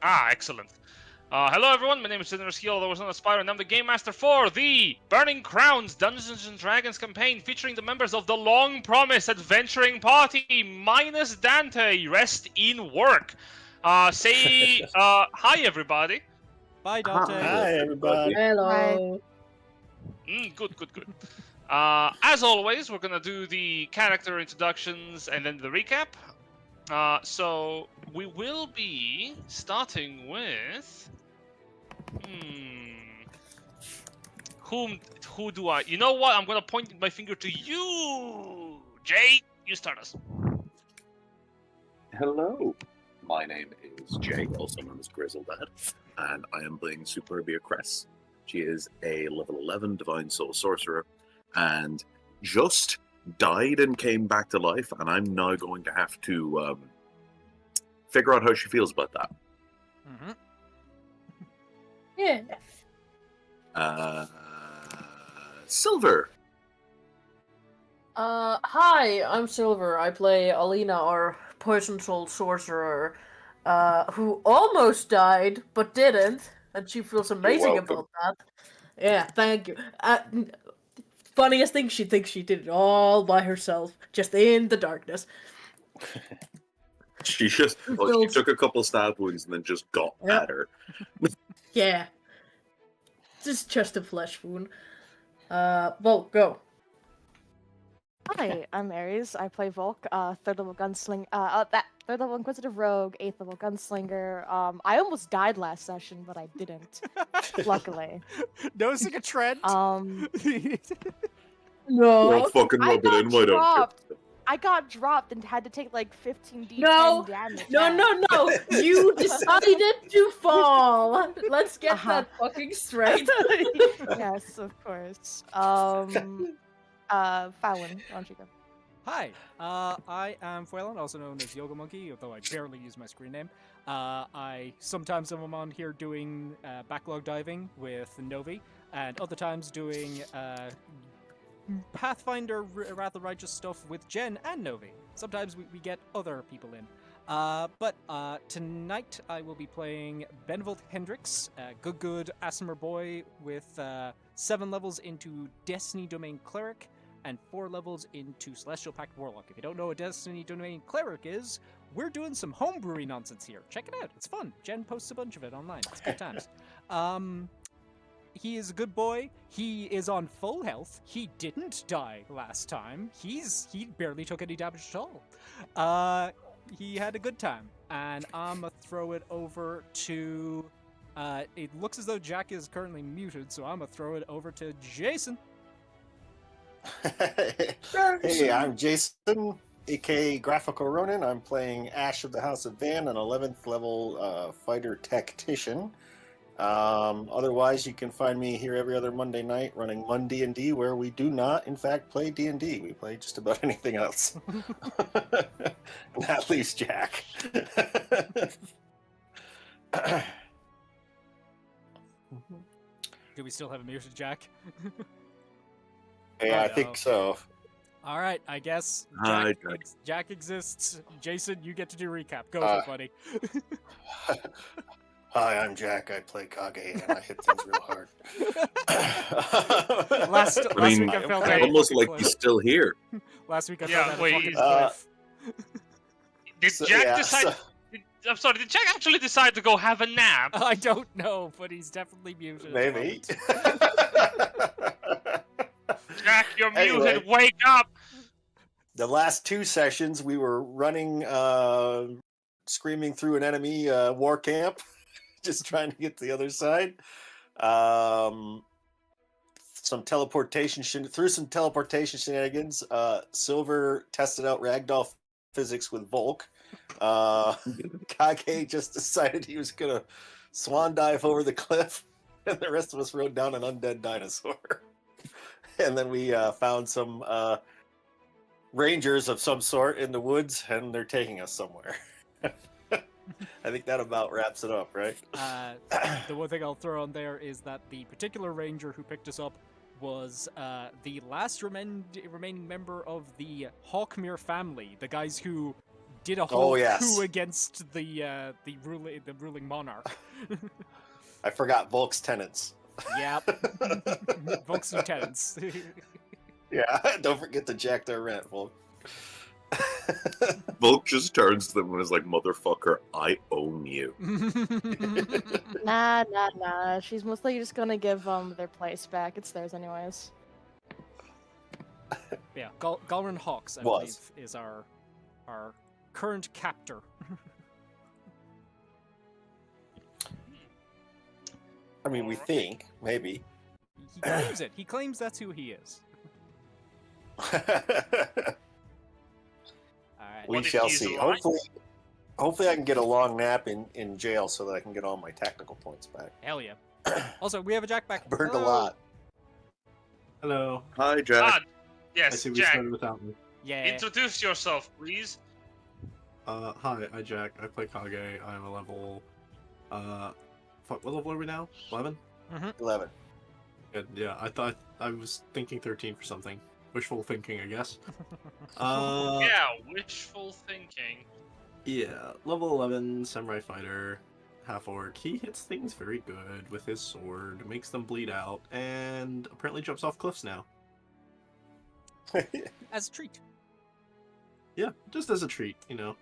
Excellent. Hello everyone, my name is Sinners Heel, otherwise known as Spyro, and I'm the Game Master for the Burning Crowns Dungeons & Dragons campaign featuring the members of the Long Promise Adventuring Party minus Dante. Rest in work. Say hi everybody. Bye, Dante. Hi, everybody. Hello. Good. As always, we're gonna do the character introductions and then the recap. So we will be starting with who do I? You know what? I'm gonna point my finger to you, Jay. You start us. Hello. My name is Jay, also known as Griseldad, and I am playing Superbia Cress. She is a level 11 Divine Soul Sorcerer, and just died and came back to life, and I'm now going to have to figure out how she feels about that. Mm-hmm. Yeah. Silverr. Hi, I'm Silverr. I play Alina, our poison soul sorcerer, who almost died but didn't, and she feels amazing welcome. about that. Yeah, thank you. Funniest thing, she thinks she did it all by herself, just in the darkness. She just she took a couple stab wounds and then just got at her. Yeah. Just a flesh wound. Well, go. Hi, I'm Aries. I play Volk, third level gunslinger. Third level inquisitive rogue, 8th level gunslinger. I almost died last session, but I didn't. Luckily. Noticing a trend? No. Don't fucking rub it in, why don't you? I got dropped and had to take like 15 d10 No. damage. No. You decided to fall. Let's get that fucking straight. Yes, of course. Fallon, why don't you go? Hi, I am Phelan, also known as Yogelmonkey, although I barely use my screen name. I sometimes am on here doing backlog diving with Novi, and other times doing Pathfinder Wrath of Rightous stuff with Jen and Novi. Sometimes we get other people in. But tonight I will be playing Benevolt Hendrix, good Aasimar boy with 7 levels into Destiny Domain Cleric and 4 levels into Celestial Pact Warlock. If you don't know what Destiny Domain Cleric is, we're doing some homebrewy nonsense here. Check it out, it's fun. Jen posts a bunch of it online. It's good times. He is a good boy. He is on full health. He didn't die last time. He barely took any damage at all. He had a good time, and I'm gonna throw it over to. It looks as though Jack is currently muted, so I'm gonna throw it over to Jason. Hey, I'm Jason, aka Graphical Ronin. I'm playing Ash of the House of Van, an 11th level fighter tactician. Otherwise, you can find me here every other Monday night running D&D, where we do not, in fact, play D&D. We play just about anything else. Not least Jack. Do we still have a muted Jack? Yeah, I think so. All right, I guess Jack exists. Jason, you get to do recap. Go for it, buddy. Hi, I'm Jack. I play Kage, and I hit things real hard. last week I felt almost like he's still here. Last week I felt that fucking cliff. Did Jack decide? I'm sorry. Did Jack actually decide to go have a nap? I don't know, but he's definitely muted. Maybe. Jack, you're muted. Anyway. Wake up! The last 2 sessions, we were running, screaming through an enemy war camp, just trying to get to the other side. Some teleportation shenanigans. Silverr tested out ragdoll physics with Volk. Kage just decided he was gonna swan dive over the cliff, and the rest of us rode down an undead dinosaur. And then we found some rangers of some sort in the woods, and they're taking us somewhere. I think that about wraps it up, right? The one thing I'll throw on there is that the particular ranger who picked us up was the last remaining member of the Hawkmere family, the guys who did a whole yes. coup against the ruling monarch. I forgot Volk's tenants. Yep. Volk's lieutenants. Yeah, don't forget to jack their rent, Volk. Volk just turns to them and is like, "Motherfucker, I own you." Nah. She's mostly just gonna give their place back. It's theirs anyways. Yeah, Galrin Hawks, I believe, is our current captor. I mean, we think, maybe. He claims it. He claims that's who he is. Alright. We What if shall he's see. alive? Hopefully I can get a long nap in jail so that I can get all my technical points back. Hell yeah. Also, we have a Jack back. Burned a Hello. lot. Hello. Hi, Jack. Ah, I yes, see we Jack. started without me. Yeah. Introduce yourself, please. Hi, I'm Jack. I play Kage. I'm a level. Fuck, what level are we now? 11? 11. Good. Yeah, I was thinking 13 for something. Wishful thinking, I guess. Yeah, wishful thinking. Yeah, level 11, samurai fighter, half orc. He hits things very good with his sword, makes them bleed out, and apparently jumps off cliffs now. As a treat. Yeah, just as a treat, you know.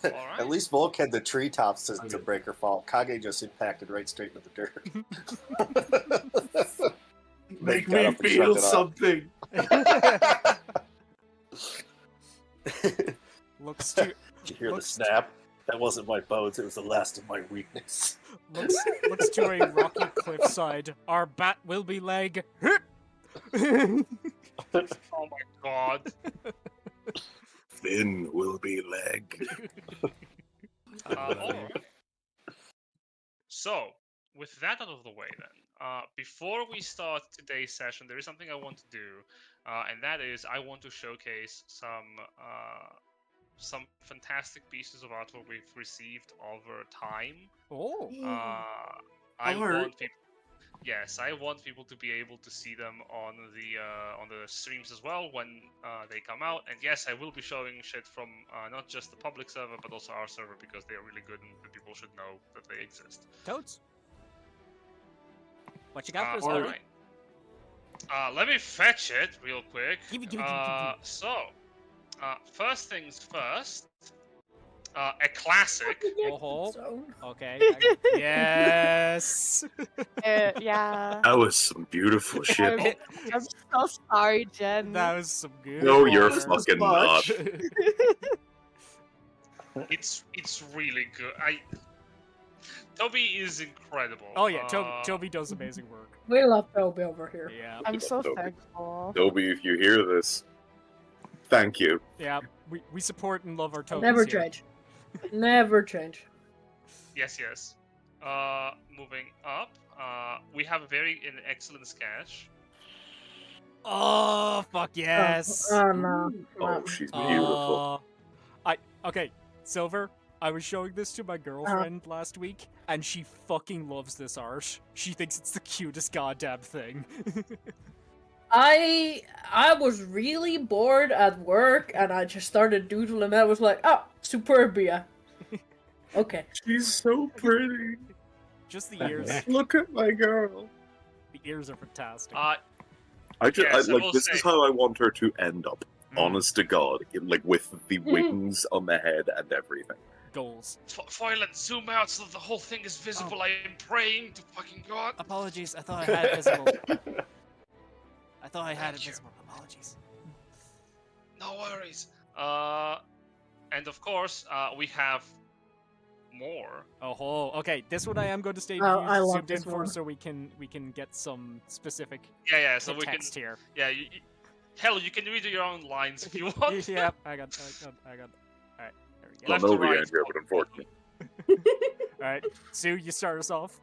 Alright. At least Volk had the treetops to break her fall. Kage just impacted right straight into the dirt. Make got me up and feel shrugged it off. something! Looks to Did you hear the Looks- snap? That wasn't my bones, it was the last of my weakness. looks to a rocky cliffside. Our bat will be leg. Oh my god. Thin will be leg. Alright. So, with that out of the way then, before we start today's session, there is something I want to do, and that is I want to showcase some fantastic pieces of artwork we've received over time. Oh. I Art. want people. Yes, I want people to be able to see them on the streams as well when they come out. And yes, I will be showing shit from not just the public server but also our server because they are really good and the people should know that they exist. Toads. What you got for us, All buddy? right. Let me fetch it real quick. Give me. So, first things first. A classic. Oh, So, okay. Yes. Yeah. That was some beautiful shit. I'm so sorry, Jen. That was some good. No, you're work. fucking not. It's really good. Toby is incredible. Oh yeah, Toby does amazing work. we love Toby over here. Yeah. I'm so Toby. thankful. Toby, if you hear this, thank you. Yeah. We support and love our Tobies Never here. change. Never change. Yes. Moving up, we have an excellent sketch. Oh fuck yes. Oh no. Oh, she's beautiful. Okay, Silverr, I was showing this to my girlfriend last week, and she fucking loves this art. She thinks it's the cutest goddamn thing. I was really bored at work and I just started doodling and I was like, oh, Superbia. Okay. She's so pretty. Just the ears. Look at my girl. The ears are fantastic. Yes, I will This say- is how I want her to end up. Mm. Honest to God, with the wings on the head and everything. Goals. Violet, zoom out so that the whole thing is visible. I am praying to fucking God. Apologies, I thought I had it visible. I thought I had it Thank you. visible. Apologies. No worries. And of course, we have more. Oh, okay. This one I am going to stay Oh, I love zoomed in this for one. so we can get some specific Yeah. So we can. text here. Yeah. Hell, you can read your own lines if you want. Yeah, I got. Alright, there we go. Left Not to over right. yet, but unfortunately. Alright, Sue, you start us off.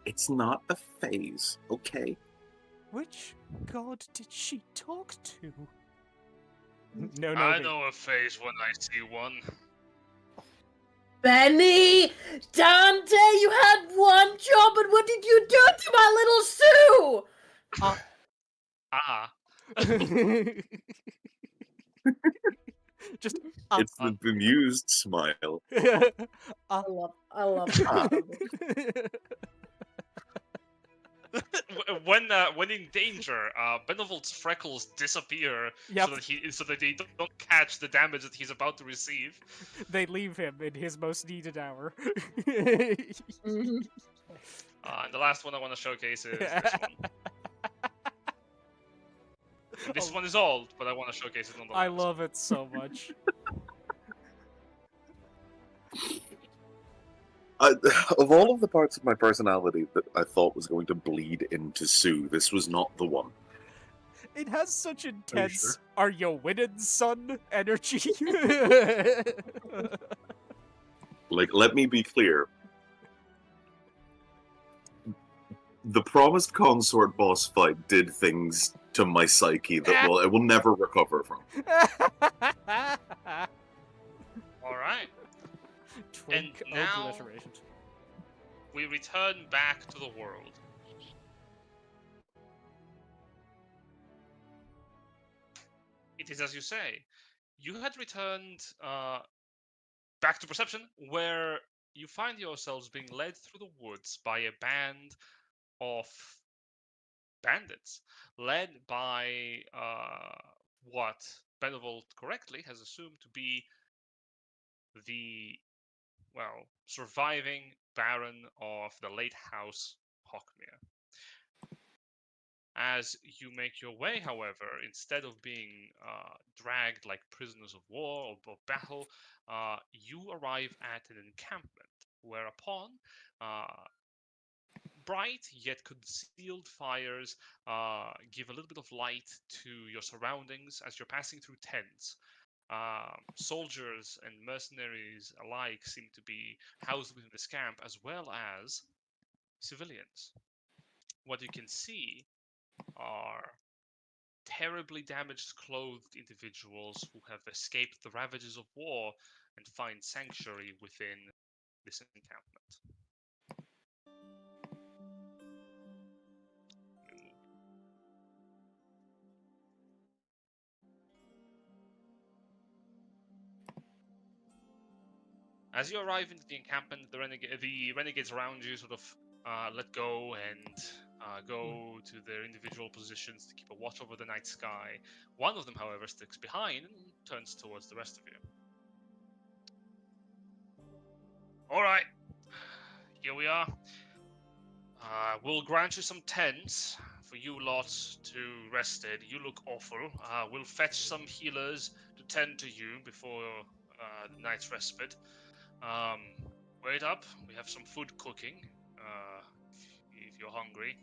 It's not a phase, okay? Which god did she talk to? No, I Novi. know a face when I see one. Benny! Dante, you had one job, and what did you do to my little Sue? Just It's the bemused smile. I love Ah. When in danger, Benevolt's freckles disappear Yep. so that they don't catch the damage that he's about to receive. They leave him in his most needed hour. Mhm. And the last one I want to showcase is this one. And this one is old, but I want to showcase it nonetheless. I love it so much. Of all of the parts of my personality that I thought was going to bleed into Sue, this was not the one. It has such intense sure? "Are you winning, son?" energy. Like, let me be clear. The promised consort boss fight did things to my psyche that I will never recover from. All right. Twink now- obliterated. We return back to the world. It is as you say. You had returned back to Perception, where you find yourselves being led through the woods by a band of bandits, led by what Benevolt correctly has assumed to be the, well, surviving Baron of the late House Hawkmere. As you make your way, however, instead of being dragged like prisoners of war or battle, you arrive at an encampment, whereupon bright yet concealed fires give a little bit of light to your surroundings as you're passing through tents. Soldiers and mercenaries alike seem to be housed within this camp, as well as civilians. What you can see are terribly damaged, clothed individuals who have escaped the ravages of war and find sanctuary within this encampment. As you arrive into the encampment, the renegades around you sort of let go and go to their individual positions to keep a watch over the night sky. One of them, however, sticks behind and turns towards the rest of you. All right, here we are. We'll grant you some tents for you lots to rest in. You look awful. We'll fetch some healers to tend to you before the night's respite. Wait up. We have some food cooking. If you're hungry.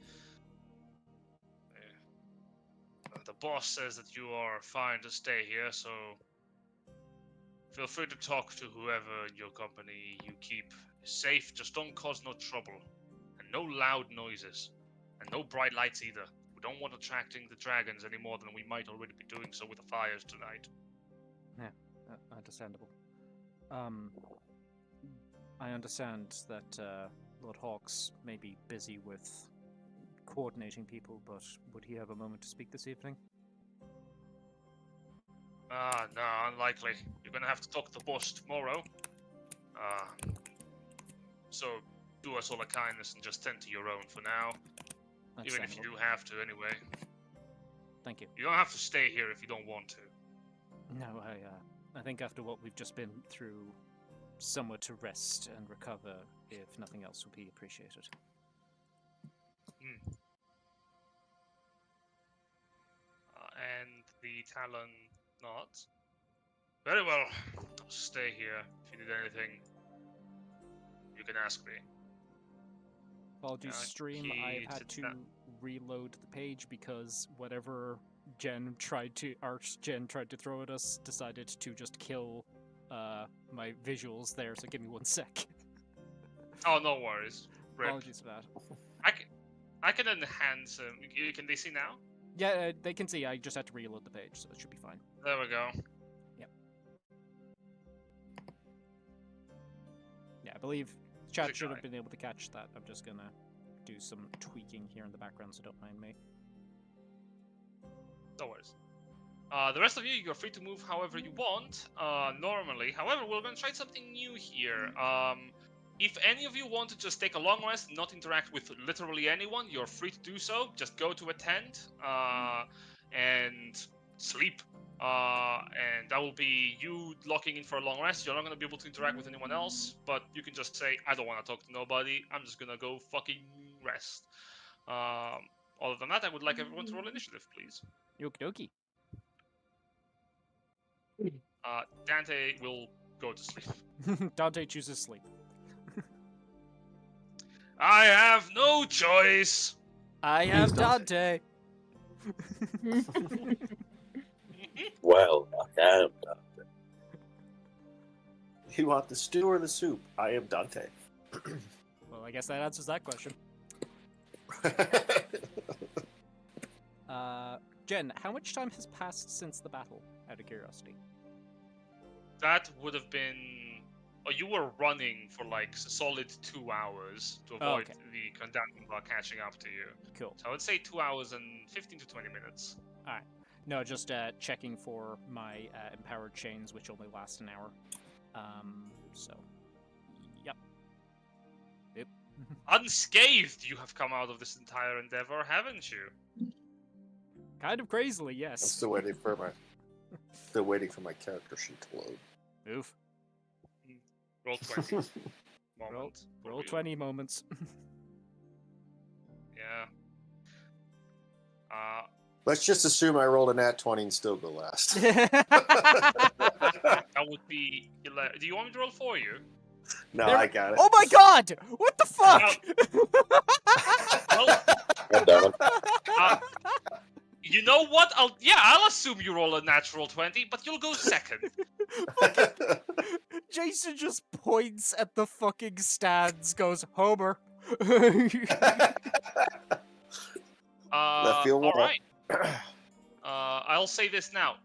The boss says that you are fine to stay here, so feel free to talk to whoever in your company you keep safe. Just don't cause no trouble. And no loud noises. And no bright lights either. We don't want attracting the dragons any more than we might already be doing so with the fires tonight. Yeah, understandable. I understand that Lord Hawks may be busy with coordinating people, but would he have a moment to speak this evening? No, unlikely. You're gonna have to talk to the boss tomorrow. So do us all a kindness and just tend to your own for now. Even if you do have to, anyway. Thank you. You don't have to stay here if you don't want to. No, I think after what we've just been through, somewhere to rest and recover, if nothing else, would be appreciated. And the Talon nods. Very well. I'll stay here. If you need anything, you can ask me. Apologies, stream. I've had to reload the page because whatever Jen tried to throw at us decided to just kill my visuals there. So give me 1 sec. Oh, no worries. Rip. Apologies for that. I can enhance them. Can they see now? Yeah, they can see. I just had to reload the page, so it should be fine. There we go. Yep. Yeah, I believe chat should have been able to catch that. I'm just gonna do some tweaking here in the background, so don't mind me. No worries. The rest of you, you're free to move however you want, normally. However, we're going to try something new here. If any of you want to just take a long rest and not interact with literally anyone, you're free to do so. Just go to a tent and sleep. And that will be you locking in for a long rest. You're not going to be able to interact with anyone else, but you can just say, I don't want to talk to nobody. I'm just going to go fucking rest. Other than that, I would like everyone to roll initiative, please. Okie dokie. Dante will go to sleep. Dante chooses sleep. I have no choice. I have Dante. Dante. Well, I am Dante. You want the stew or the soup? I am Dante. Well, I guess that answers that question. Jen, how much time has passed since the battle, out of curiosity? That would have been. Oh, you were running for like a solid 2 hours to avoid okay. the condemned catching up to you. Cool. So I would say 2 hours and 15 to 20 minutes. Alright. No, just checking for my empowered chains, which only last an hour. So, yep. Yep. Unscathed, you have come out of this entire endeavor, haven't you? Kind of crazily, I'm yes. still waiting for my character sheet to load. Oof. Roll 20. Moment. Roll 20 moments. Yeah. Let's just assume I rolled a nat 20 and still go last. That would be 11. Do you want me to roll for you? No, There- I got it. Oh my god! What the fuck? Well, I'm down. you know what? I'll assume you roll a natural 20, but you'll go second. Jason just points at the fucking stands, goes, Homer. Left field wall. Alright. I'll say this now.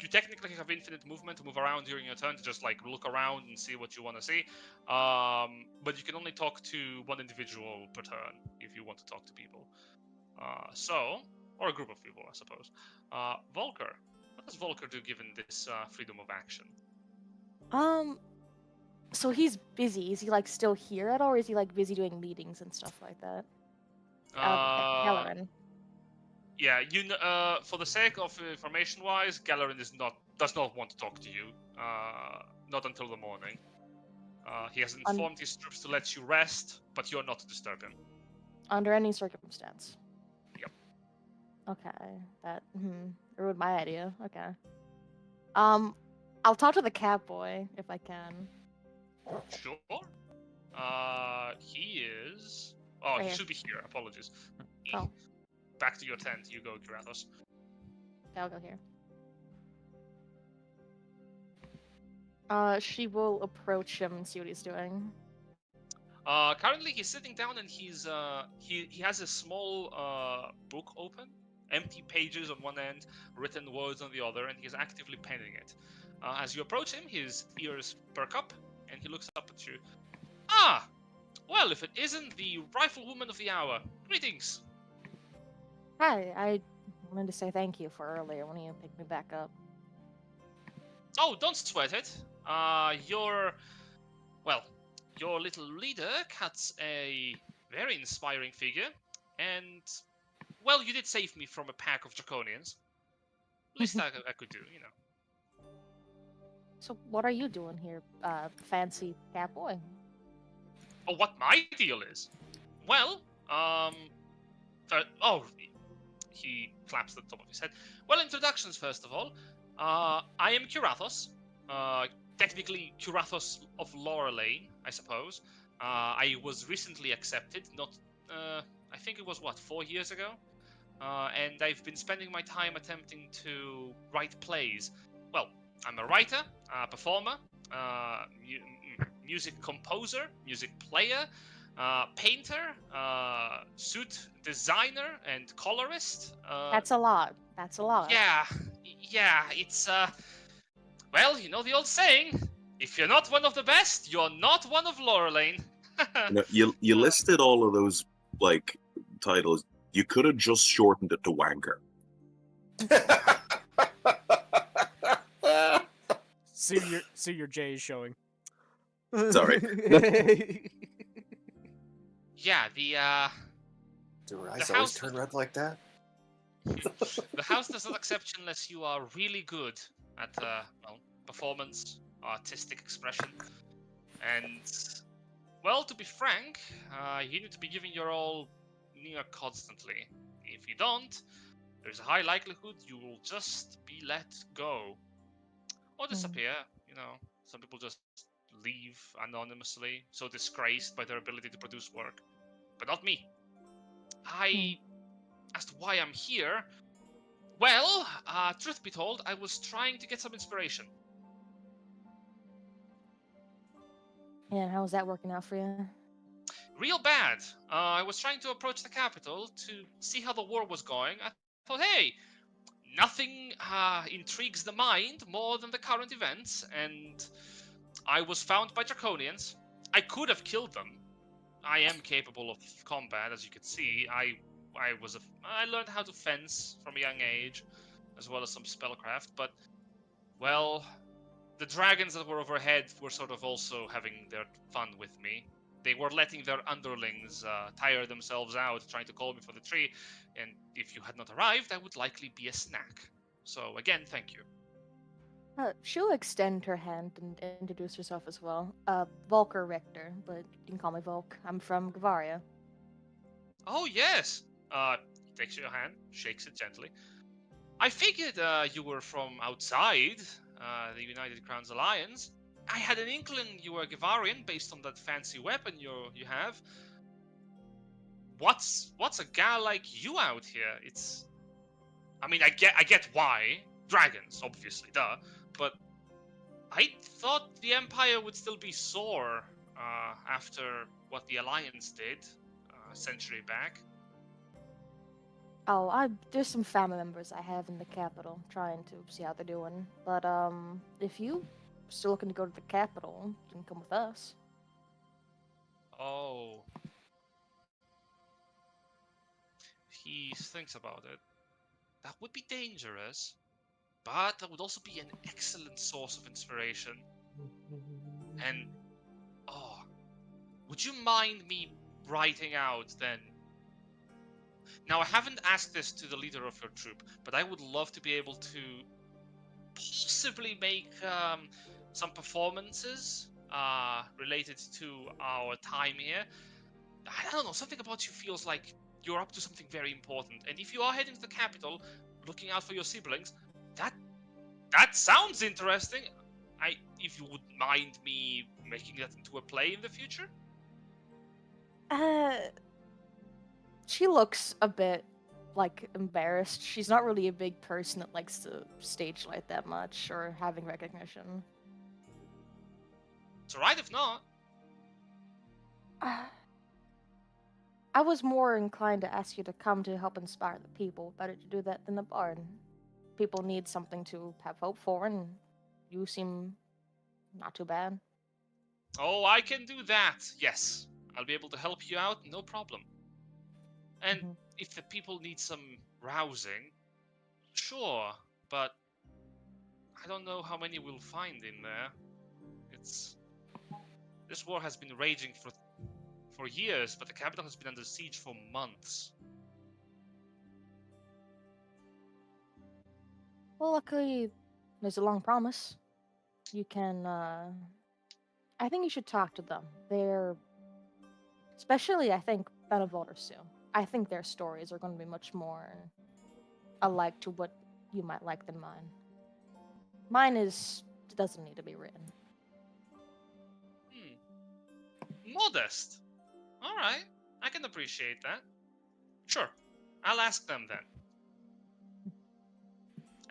You technically have infinite movement to move around during your turn to just like look around and see what you want to see. But you can only talk to one individual per turn if you want to talk to people. Or a group of people, I suppose. Volker. What does Volker do given this freedom of action? So he's busy. Is he like still here at all, or is he like busy doing meetings and stuff like that? Galerin. Yeah, for the sake of information-wise, Galerin does not want to talk to you. Not until the morning. He has informed his troops to let you rest, but you're not to disturb him. Under any circumstance. Yep. Okay, that ruined my idea. Okay. I'll talk to the cat boy if I can. Sure. He is. Oh, he should be here. Apologies. Oh. Back to your tent. You go, Grathos. Okay, I'll go here. She will approach him and see what he's doing. Currently, he's sitting down and he has a small book open, empty pages on one end, written words on the other, and he's actively penning it. As you approach him, his ears perk up, and he looks up at you. Ah! Well, if it isn't the riflewoman of the hour. Greetings! Hi, I wanted to say thank you for earlier when you picked me back up. Oh, don't sweat it. Your little leader cuts a very inspiring figure, and, well, you did save me from a pack of draconians. Least I could do, you know. So what are you doing here, fancy cat boy? Oh, what my deal is? Well, he claps the top of his head. Well, introductions first of all. I am Curathos. Technically Curathos of Lorelane, I suppose. I was recently accepted, I think it was, 4 years ago? And I've been spending my time attempting to write plays. Well, I'm a writer, performer, music composer, music player, painter, suit designer, and colorist. That's a lot. That's a lot. Yeah, it's, well, you know the old saying, if you're not one of the best, you're not one of Lorelane. No, you listed all of those, like, titles. You could have just shortened it to Wanker. See your J is showing. Sorry. Yeah, the Do her The eyes always house- turn red like that? the house does not accept you unless you are really good at well, performance, artistic expression, and well, to be frank, you need to be giving your all near constantly. If you don't, there's a high likelihood you will just be let go or disappear. You know, some people just leave anonymously, so disgraced by their ability to produce work, but not me. As to why I'm here, well, truth be told, I was trying to get some inspiration. And how's that working out for you? Real bad. I was trying to approach the capital to see how the war was going. I thought, hey, nothing intrigues the mind more than the current events, and I was found by draconians. I could have killed them. I am capable of combat, as you can see. I learned how to fence from a young age, as well as some spellcraft. But well, the dragons that were overhead were sort of also having their fun with me. They were letting their underlings tire themselves out trying to call me for the tree, and if you had not arrived, I would likely be a snack. So again, thank you. She'll extend her hand and introduce herself as well. Volker Richter, but you can call me Volk. I'm from Gavaria. Oh yes. He takes your hand, shakes it gently. I figured you were from outside the United Crowns Alliance. I had an inkling you were Gavarian based on that fancy weapon you have. What's a guy like you out here? I mean, I get why. Dragons, obviously, duh. But I thought the Empire would still be sore after what the Alliance did a century back. Oh, there's some family members I have in the capital, trying to see how they're doing. But if you still looking to go to the capital, you can come with us. Oh. He thinks about it. That would be dangerous, but that would also be an excellent source of inspiration. And, oh, would you mind me writing out then? Now, I haven't asked this to the leader of your troop, but I would love to be able to possibly make some performances related to our time here. I don't know, something about you feels like you're up to something very important. And if you are heading to the capital, looking out for your siblings, that sounds interesting. If you would mind me making that into a play in the future? She looks a bit like embarrassed. She's not really a big person that likes to stage light that much or having recognition. It's alright if not. I was more inclined to ask you to come to help inspire the people. Better to do that than the barn. People need something to have hope for, and you seem not too bad. Oh, I can do that. Yes. I'll be able to help you out, no problem. And if the people need some rousing, sure, but I don't know how many we'll find in there. This war has been raging for years, but the capital has been under siege for months. Well, luckily, there's a long promise. You can, I think you should talk to them. They're... Especially, I think, Benevolt or Sue. I think their stories are going to be much more alike to what you might like than mine. Mine doesn't need to be written. Modest. Alright, I can appreciate that. Sure, I'll ask them then.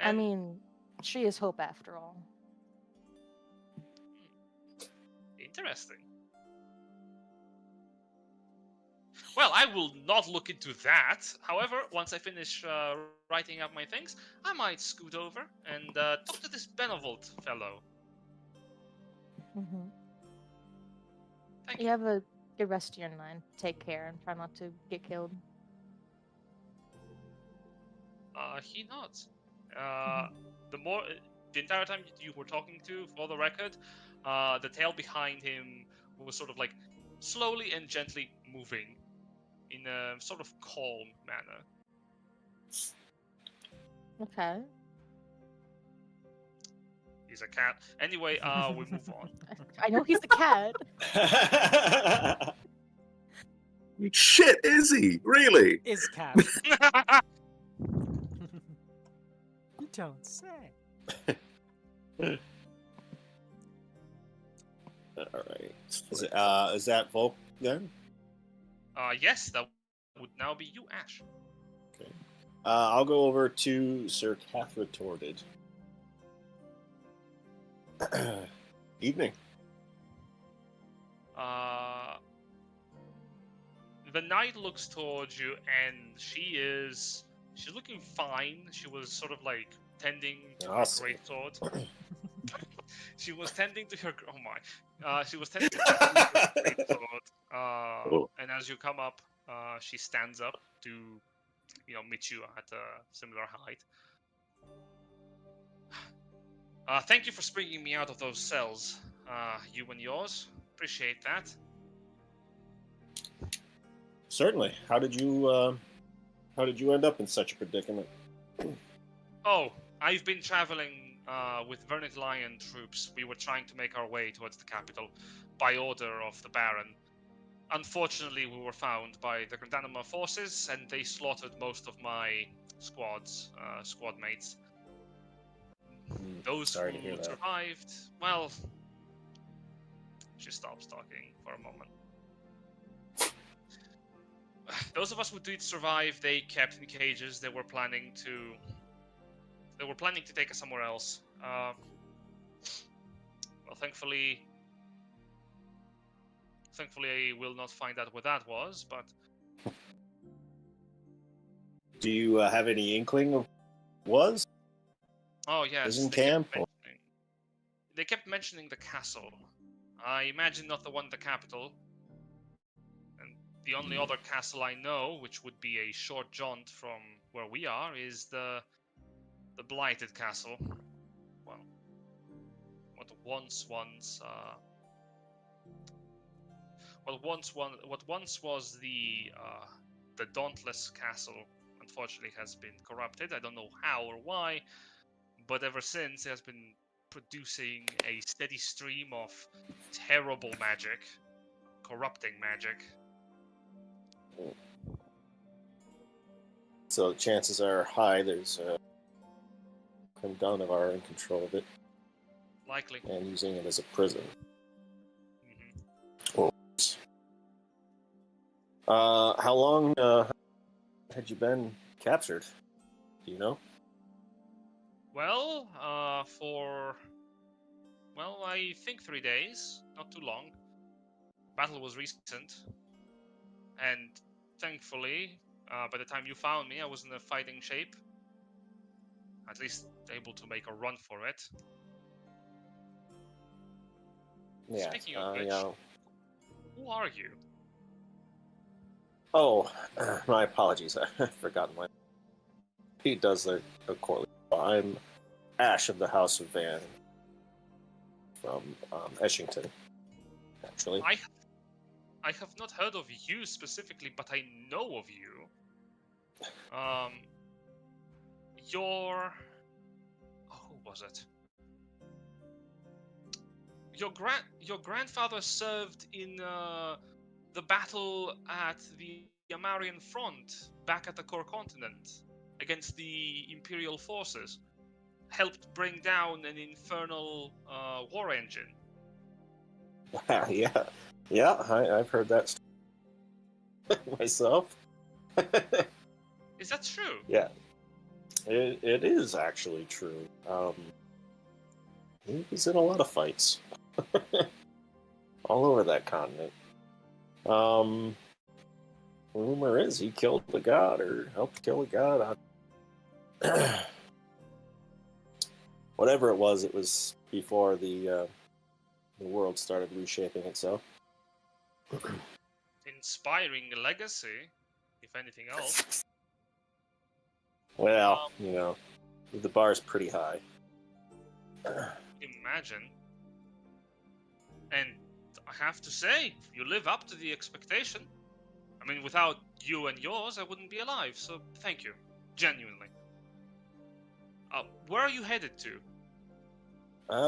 I mean, she is hope after all. Interesting. Well, I will not look into that. However, once I finish writing up my things, I might scoot over and talk to this Benevolt fellow. Thank you. You have a good rest of your night. Take care and try not to get killed. He nods. The entire time you were talking to, for the record, the tail behind him was sort of like slowly and gently moving in a sort of calm manner. Okay. He's a cat. Anyway, we move on. I know he's the cat. Shit, is he? Really? Is cat. You don't say. All right. Is that Volk then? Yes, that would now be you, Ash. I'll go over to Sir Cath Retorted. Evening. The knight looks towards you, and she's looking fine. She was sort of like tending to Awesome. her greatsword. She was tending to her. Oh my! She was tending to her greatsword. Cool. And as you come up, she stands up to, meet you at a similar height. Thank you for springing me out of those cells, you and yours. Appreciate that. Certainly. How did you end up in such a predicament? Oh, I've been traveling with Vernic Lion troops. We were trying to make our way towards the capital by order of the Baron. Unfortunately, we were found by the Grandanima forces, and they slaughtered most of my squad mates. Those Sorry to hear who that. survived, well, she stops talking for a moment. Those of us who did survive, they kept in cages. They were planning to take us somewhere else. Well, thankfully, I will not find out where that was. But Do you have any inkling of was? oh yes, Prison they kept camp? they kept mentioning the castle. I imagine not the one in the capital. And the only other castle I know, which would be a short jaunt from where we are, is the Blighted Castle. Well, what once was the Dauntless Castle, unfortunately has been corrupted. I don't know how or why, but ever since it has been producing a steady stream of terrible magic, corrupting magic. So chances are high there's a Grandanima in control of it Likely. and using it as a prison. hmm How long had you been captured? Do you know? Well, I think 3 days, not too long. Battle was recent, and thankfully, by the time you found me, I was in a fighting shape. At least able to make a run for it. Yeah. Speaking of which, who are you? Oh, my apologies. I've forgotten my. He does the quarterly. I'm Ash of the House of Van from Eshington, actually. I have not heard of you specifically, but I know of you. Who was it? Your grandfather served in the battle at the Amarian front back at the core continent against the Imperial forces. Helped bring down an infernal war engine. Yeah, I've heard that story myself. Is that true? Yeah, it is actually true. He was in a lot of fights all over that continent. Rumor is he killed the god or helped kill a god. Whatever it was before the world started reshaping itself. Inspiring legacy, if anything else. Well, The bar is pretty high. Imagine. And I have to say, you live up to the expectation. I mean, without you and yours, I wouldn't be alive, so thank you. Genuinely. Where are you headed to?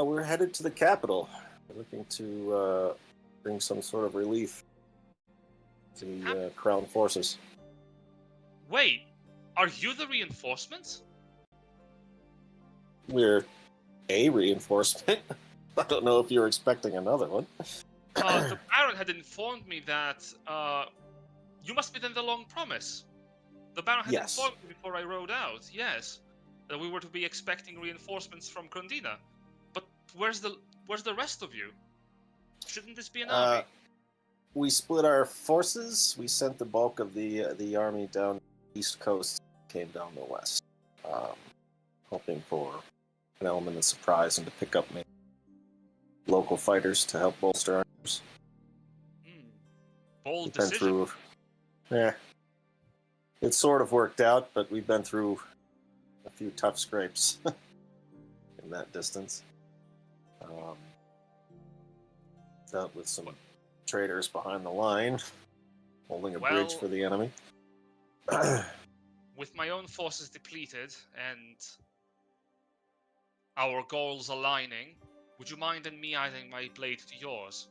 We're headed to the capital. We're looking to bring some sort of relief to the Crown forces. Wait, are you the reinforcements? We're a reinforcement. I don't know if you're expecting another one. The Baron had informed me that you must be then the Long Promise. The Baron had Yes. informed me before I rode out, yes, that we were to be expecting reinforcements from Grundina. But where's the rest of you? Shouldn't this be an army? We split our forces. We sent the bulk of the army down the east coast, came down the west, hoping for an element of surprise and to pick up maybe local fighters to help bolster arms. Bold We've been decision. through, it sort of worked out, but we've been through a few tough scrapes in that distance. Dealt with some traitors behind the line, holding a bridge Well- for the enemy. With my own forces depleted and our goals aligning, would you mind in me adding my blade to yours?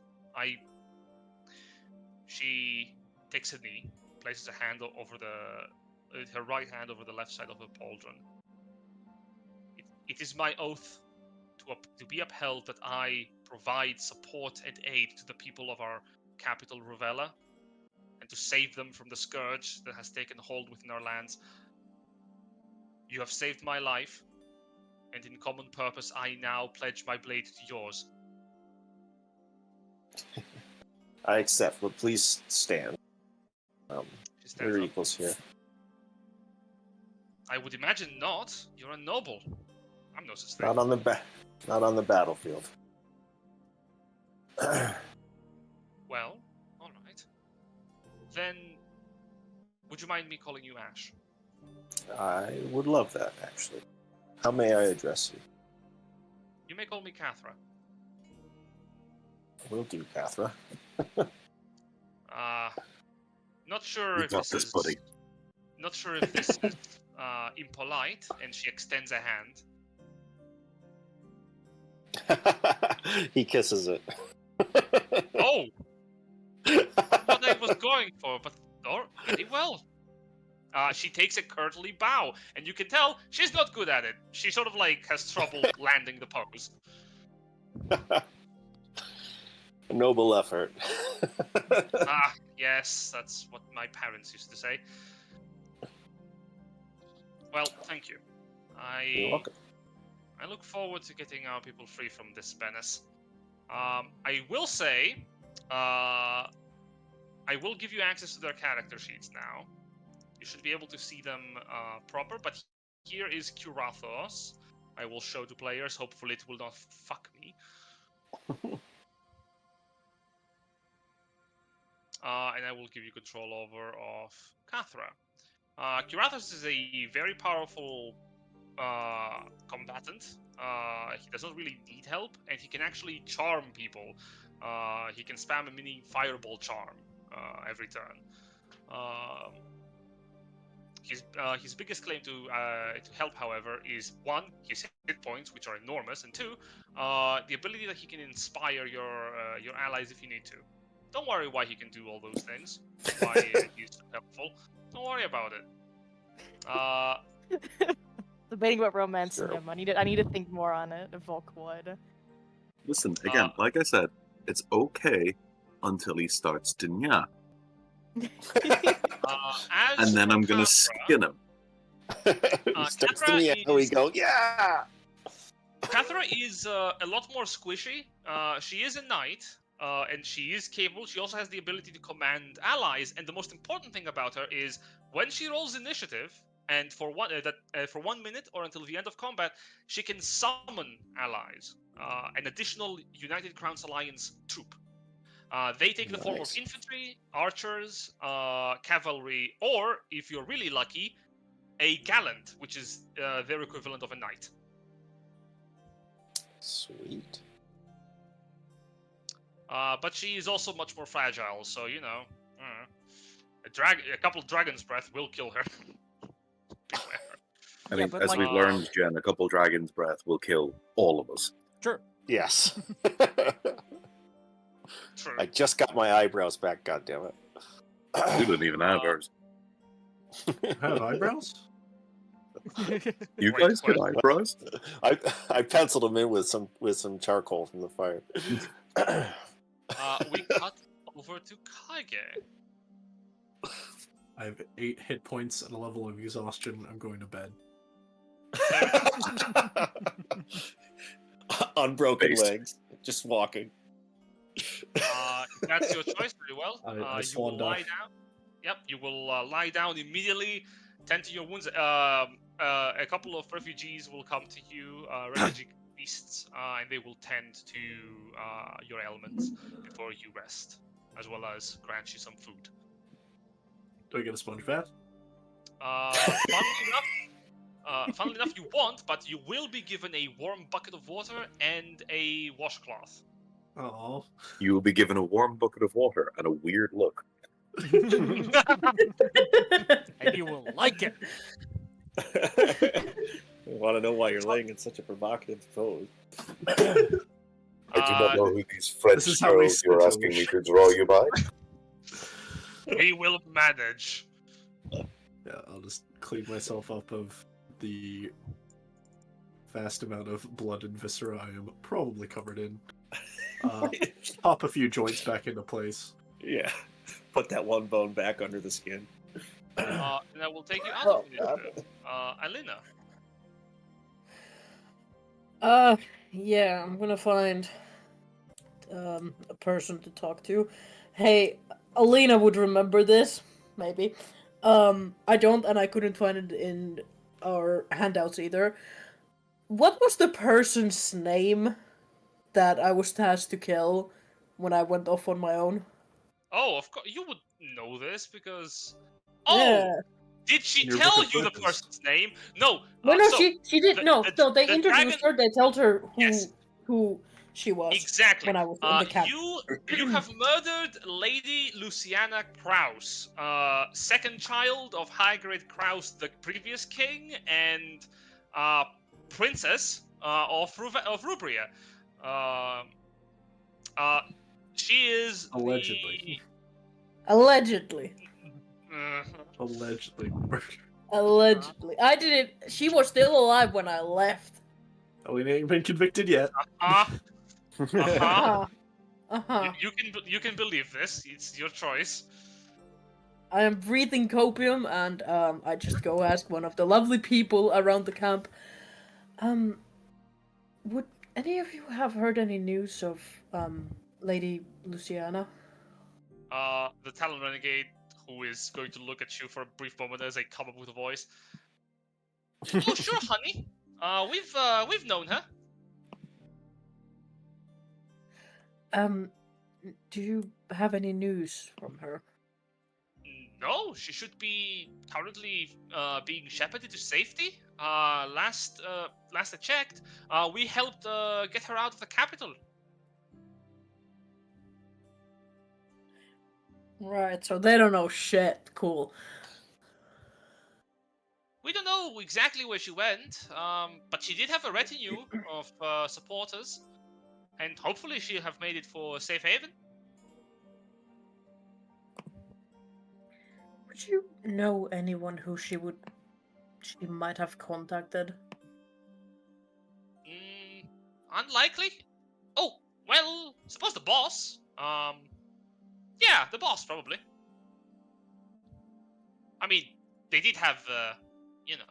She takes a knee, places her hand over her right hand over the left side of her pauldron. It is my oath to be upheld that I provide support and aid to the people of our capital, Rovella, and to save them from the scourge that has taken hold within our lands. You have saved my life, and in common purpose, I now pledge my blade to yours. I accept, but please stand. She stands We're up. equals here. I would imagine not. You're a noble. I'm no such thing. Not on the battlefield. Well, alright. Then, would you mind me calling you Ash? I would love that, actually. How may I address you? You may call me Cathra. Will do, Cathra. Not sure You if got this this, is... buddy. Not sure if this is impolite, and she extends a hand. He kisses it. Oh! Not what I was going for, but very well. She takes a courtly bow, and you can tell she's not good at it. She sort of has trouble landing the pose. A noble effort. Yes, that's what my parents used to say. Well, thank you. You're welcome. I look forward to getting our people free from this menace. I will say, I will give you access to their character sheets now. You should be able to see them proper, but here is Curathos. I will show to players. Hopefully it will not fuck me. And I will give you control over of Cathra. Curathos is a very powerful combatant. He does not really need help, and he can actually charm people. He can spam a mini fireball charm every turn. His biggest claim to help, however, is one, his hit points, which are enormous, and two, the ability that he can inspire your allies if you need to. Don't worry why he can do all those things. Why he's so helpful. Don't worry about it. Debating about romance in Sure. him. I need to think more on it. If Volk would. Listen, again, like I said, it's okay until he starts to nya. As And then for I'm gonna Cathra, skin him. He starts to Cathra me, and we is- go, yeah! Cathra is a lot more squishy. She is a knight, and she is capable. She also has the ability to command allies, and the most important thing about her is when she rolls initiative, and for 1 minute or until the end of combat, she can summon allies, an additional United Crowns Alliance troop. They take the form of Nice. infantry, archers, cavalry, or if you're really lucky, a gallant, which is their equivalent of a knight. Sweet. But she is also much more fragile, so you know, a couple Dragon's Breath will kill her. Beware. I Yeah, mean, but as like- we've learned, Jen, a couple Dragon's Breath will kill all of us. Sure. Yes. True. I just got my eyebrows back, goddammit. We didn't even have ours. Have eyebrows? You Great guys get question. eyebrows? I penciled them in with some charcoal from the fire. We cut over to Kage. I have 8 hit points and a level of exhaustion. I'm going to bed. Unbroken Based. legs, just walking. That's your choice, very well. I You will swanned lie off. down. Yep, you will lie down immediately, tend to your wounds. A couple of refugees will come to you, refugee beasts, and they will tend to your ailments before you rest, as well as grant you some food. Do I get a sponge bath? Funnily enough, you won't, but you will be given a warm bucket of water and a washcloth. Oh. You will be given a warm bucket of water and a weird look. And you will like it. I want to know why you're laying in such a provocative pose. I do not know who these French This is how we girls you are schedule asking the me to draw you by. We will manage. Yeah, I'll just clean myself up of the vast amount of blood and viscera I am probably covered in. Pop a few joints back into place. Yeah. Put that one bone back under the skin. And I will take you out Oh, of initiative. Alina. Yeah, I'm gonna find a person to talk to. Hey, Alina would remember this, maybe. I don't, and I couldn't find it in our handouts either. What was the person's name that I was tasked to kill when I went off on my own? Oh, of course, you would know this because. Oh, Yeah. did she Your tell book of you the weapons. person's name? No. No, no, so, she did. the- No, the- no, they the introduced dragon- her. They told her Yes. who she was Exactly. when I was in the camp. You have murdered Lady Luciana Kraus, second child of Hygrid Kraus, the previous king, and princess of Rubria. She is Allegedly. Allegedly. Allegedly. Allegedly. I didn't. She was still alive when I left. Alina ain't been convicted yet. Uh-huh. You can believe this. It's your choice. I am breathing copium, and I just go ask one of the lovely people around the camp. Would any of you have heard any news of Lady Luciana? The Talon Renegade, who is going to look at you for a brief moment as they come up with a voice. Oh, sure, honey. We've known her. Do you have any news from her? No, she should be currently being shepherded to safety. Last I checked, we helped get her out of the capital. Right, so they don't know shit. Cool. We don't know exactly where she went, but she did have a retinue of supporters, and hopefully she'll have made it for safe haven. Would you know anyone who she might have contacted? Unlikely. Oh, well, suppose the boss. Yeah, the boss probably. I mean, they did have, you know.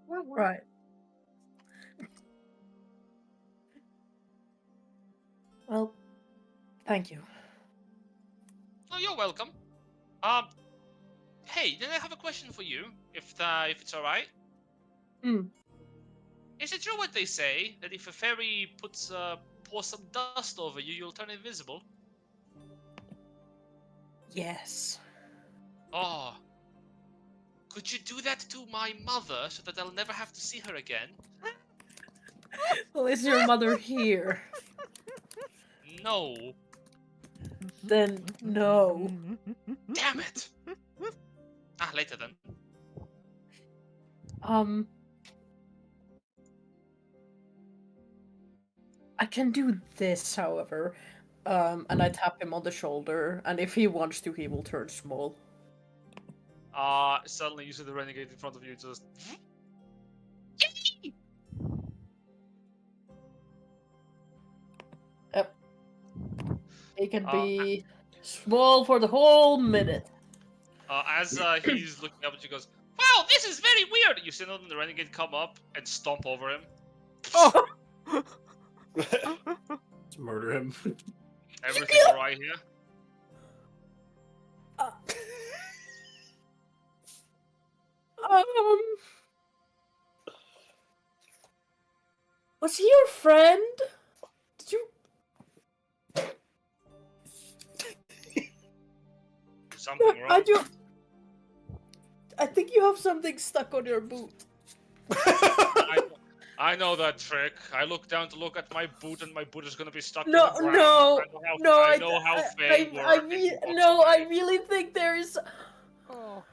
Right. Well, thank you. Oh, you're welcome. Hey, then I have a question for you, if it's all right. Hmm. Is it true what they say that if a fairy pours some dust over you, you'll turn invisible? Yes. Oh, Could you do that to my mother so that I'll never have to see her again? Well, is your mother here? No. Then no. Damn it! Later then. I can do this, however. And I tap him on the shoulder, and if he wants to, he will turn small. Suddenly you see the renegade in front of you just... Yep. He can be small for the whole minute. As he's looking up at you, goes, "Wow, this is very weird!" You see the renegade come up and stomp over him. Oh! Let's murder him. Everything alright here? Was he your friend? Did you? Something wrong? I think you have something stuck on your boot. I know that trick. I look down to look at my boot, and my boot is gonna be stuck No, to the ground. I know how Fae work. I really think there is. Oh.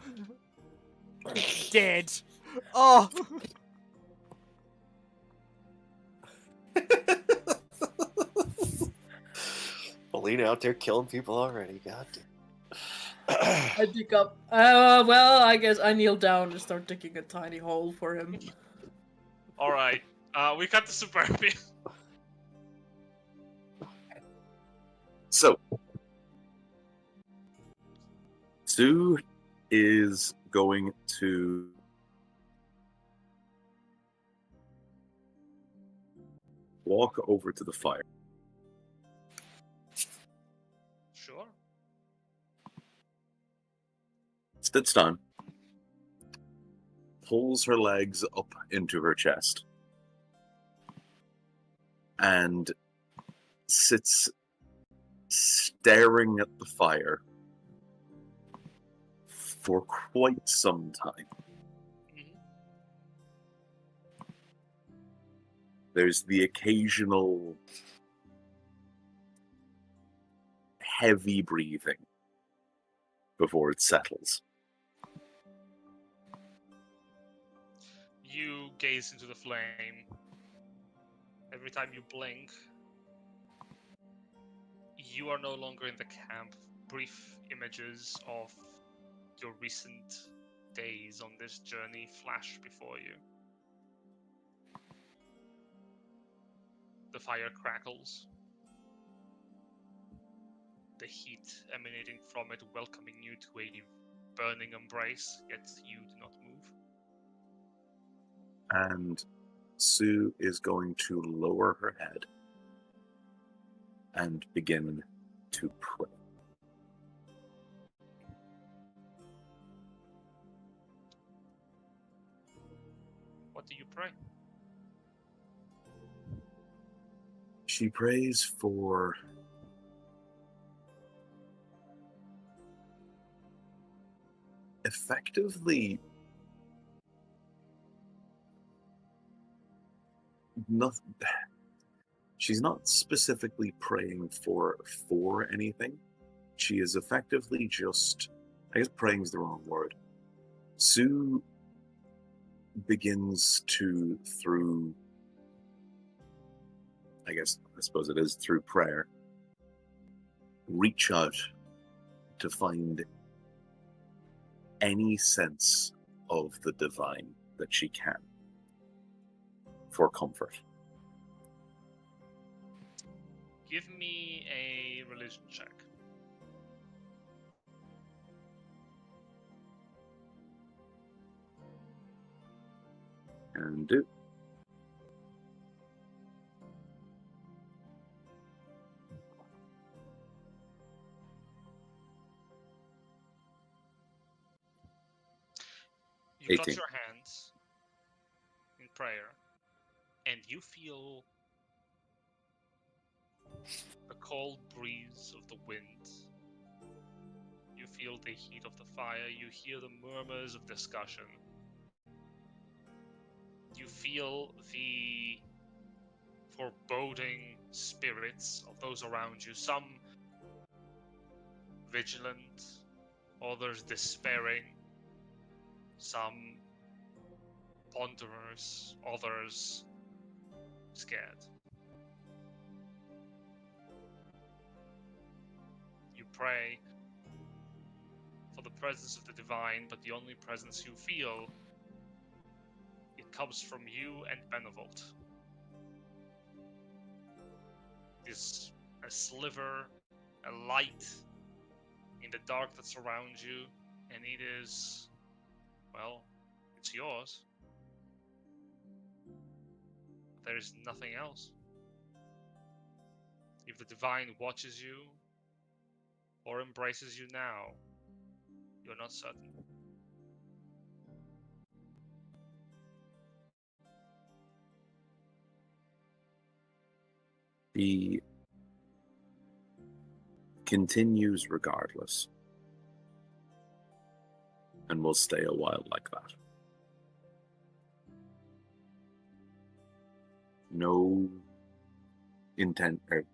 Dead. Oh. Alina out there killing people already. God damn. I dig up. Well, I guess I kneel down and start digging a tiny hole for him. Alright. We cut the Superbia. So, Sue is going to walk over to the fire. Sure. Sits down, pulls her legs up into her chest, and sits staring at the fire for quite some time. Mhm. There's the occasional heavy breathing before it settles. You gaze into the flame. Every time you blink, you are no longer in the camp. Brief images of your recent days on this journey flash before you. The fire crackles. The heat emanating from it welcoming you to a burning embrace, yet you do not move. And Sue is going to lower her head and begin to pray. What do you pray? She prays for effectively nothing. She's not specifically praying for anything. She is effectively just, I guess praying is the wrong word. Sue begins to, through, I suppose it is through prayer, reach out to find any sense of the divine that she can for comfort. Give me a religion check. And do. You clutch 18. your hands in prayer, and you feel the cold breeze of the wind. You feel the heat of the fire. You hear the murmurs of discussion. You feel the foreboding spirits of those around you. Some vigilant, others despairing, some ponderers, others scared. You pray for the presence of the divine, but the only presence you feel, it comes from you and Benevolt. Is a sliver, a light in the dark that surrounds you, and it is, well, it's yours. There is nothing else. If the divine watches you or embraces you now, you're not certain. He continues regardless, and will stay a while like that. No intent, or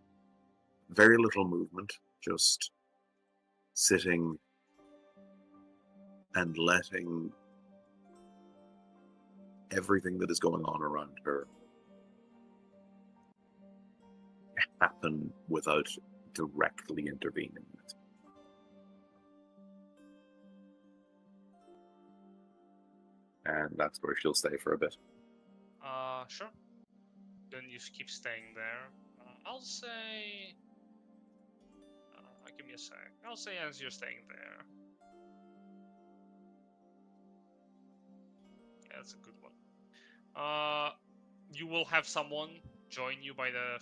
very little movement, just sitting and letting everything that is going on around her happen without directly intervening in it. And that's where she'll stay for a bit. Sure. Then you keep staying there. I'll say... give me a sec. I'll say as you're staying there. Yeah, that's a good one. You will have someone join you by the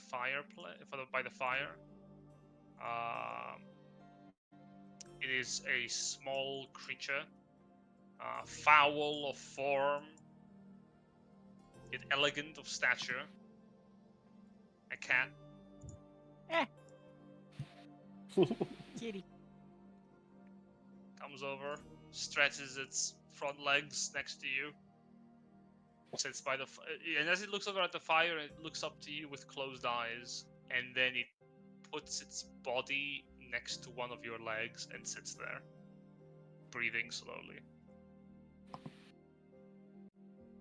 by the fire. It is a small creature, foul of form, yet elegant of stature. A cat. Kitty. Comes over, stretches its front legs next to you, sits by the and as it looks over at the fire, it looks up to you with closed eyes, and then it puts its body next to one of your legs and sits there, breathing slowly.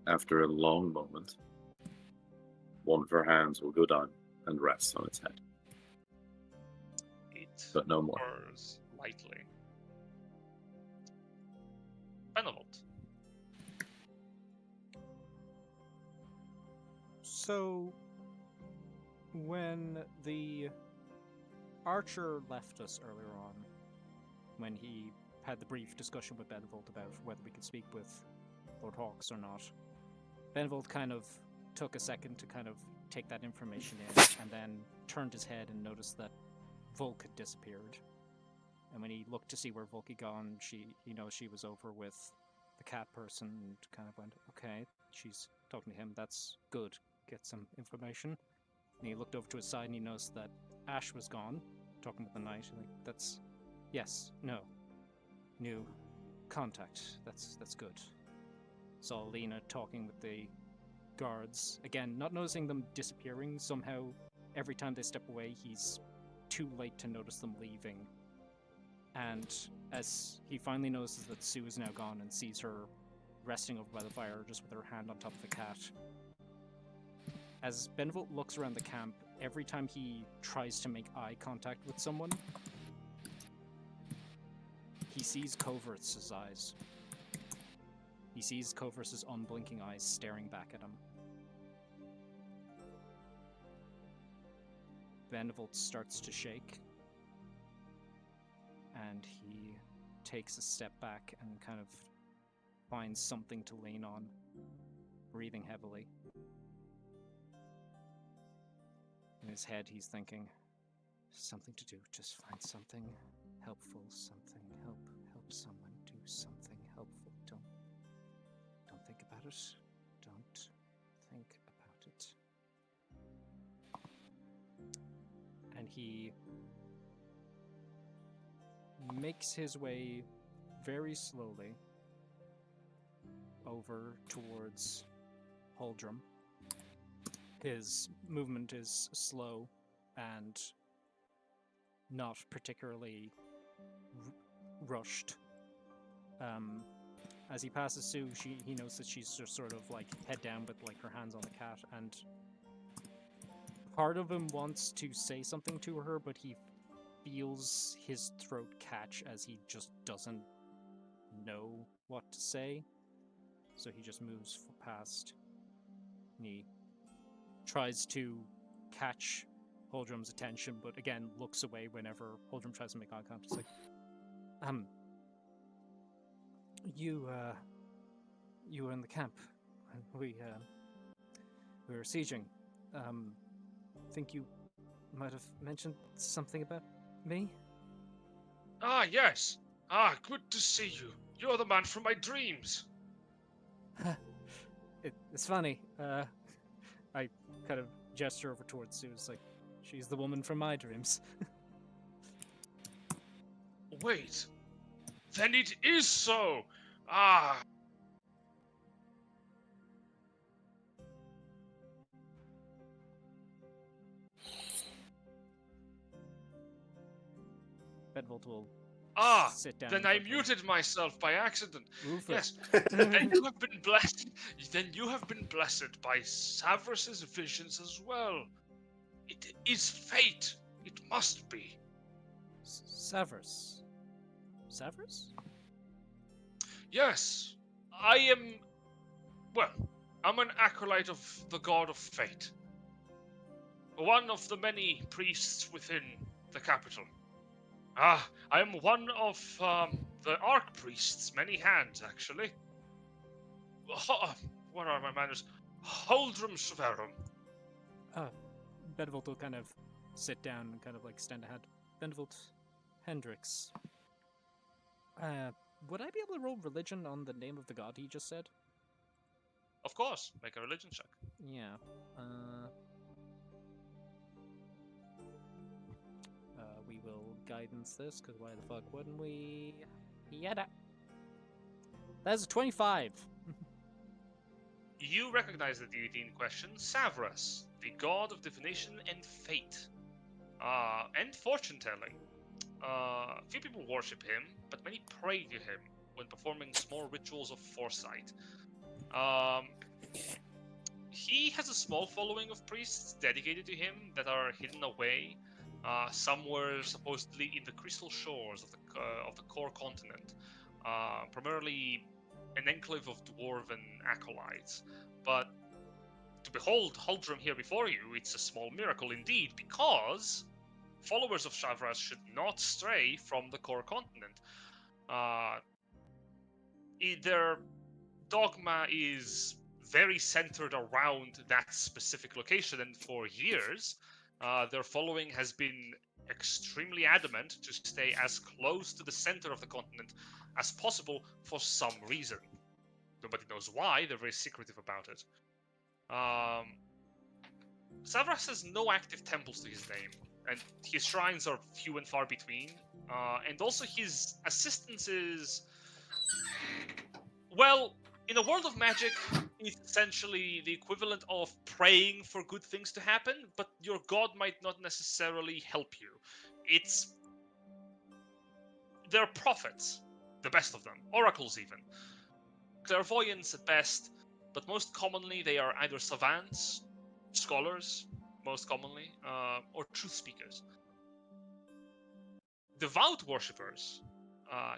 After a long moment, one of her hands will go down and rest on its head. It But no more. purrs lightly. Benevolt. So, when the archer left us earlier on, when he had the brief discussion with Benevolt about whether we could speak with Lord Hawks or not, Benevolt kind of took a second to kind of take that information in, and then turned his head and noticed that Volk had disappeared. And when he looked to see where Volk had gone, he knows she was over with the cat person, and kind of went, okay, she's talking to him, that's good, get some information. And he looked over to his side and he noticed that Ash was gone, talking with the knight, and like, that's, yes, no, new contact, that's good. Saw Alina talking with the guards, again, not noticing them disappearing, somehow every time they step away, he's too late to notice them leaving. And as he finally notices that Sue is now gone and sees her resting over by the fire, just with her hand on top of the cat, as Benevolt looks around the camp, every time he tries to make eye contact with someone, he sees Covert's eyes. He sees Covert's unblinking eyes staring back at him. Benevolt starts to shake, and he takes a step back and kind of finds something to lean on, breathing heavily. In his head, he's thinking, something to do, just find something helpful, something help someone, do something helpful. Don't think about it. Don't think about it. And he makes his way very slowly over towards Huldrum. His movement is slow and not particularly rushed. As he passes Sue, he knows that she's just sort of like head down with like her hands on the cat, and part of him wants to say something to her, but he feels his throat catch as he just doesn't know what to say. So he just moves past, and he tries to catch Huldrum's attention, but again looks away whenever Huldrum tries to make eye contact. It's like, you were in the camp. We were sieging. Think you might have mentioned something about me? Ah, yes. Ah, good to see you. You're the man from my dreams. It's funny. I kind of gesture over towards Sue. It's like, she's the woman from my dreams. Wait. Then it is so. Ah. Benevolt will sit down. Then I muted myself by accident. Rufus. Yes. Then you have been blessed. Then you have been blessed by Severus's visions as well. It is fate. It must be. Severus. Severus? Yes. I'm an acolyte of the god of fate. One of the many priests within the capital. I am one of the archpriests, many hands, actually. What are my manners? Huldrum Severum. Benevolt will kind of sit down and kind of like stand ahead. Benevolt Hendrix. Would I be able to roll religion on the name of the god he just said? Of course, make a religion check. Yeah. We will guidance this, because why the fuck wouldn't we? Yada. That's a 25. You recognize the deity in question, Severus, the god of divination and fate, and fortune-telling. Few people worship him, but many pray to him when performing small rituals of foresight. He has a small following of priests dedicated to him that are hidden away somewhere supposedly in the crystal shores of the core continent, primarily an enclave of dwarven acolytes. But to behold Huldrum here before you, it's a small miracle indeed, because followers of Severus should not stray from the core continent. Their dogma is very centered around that specific location, and for years, their following has been extremely adamant to stay as close to the center of the continent as possible for some reason. Nobody knows why, they're very secretive about it. Severus has no active temples to his name, and his shrines are few and far between, and also his assistance is, well, in a world of magic, it's essentially the equivalent of praying for good things to happen, but your god might not necessarily help you. They're prophets, the best of them, oracles even. Clairvoyants at best, but most commonly they are either savants, scholars, most commonly, or truth speakers. Devout worshippers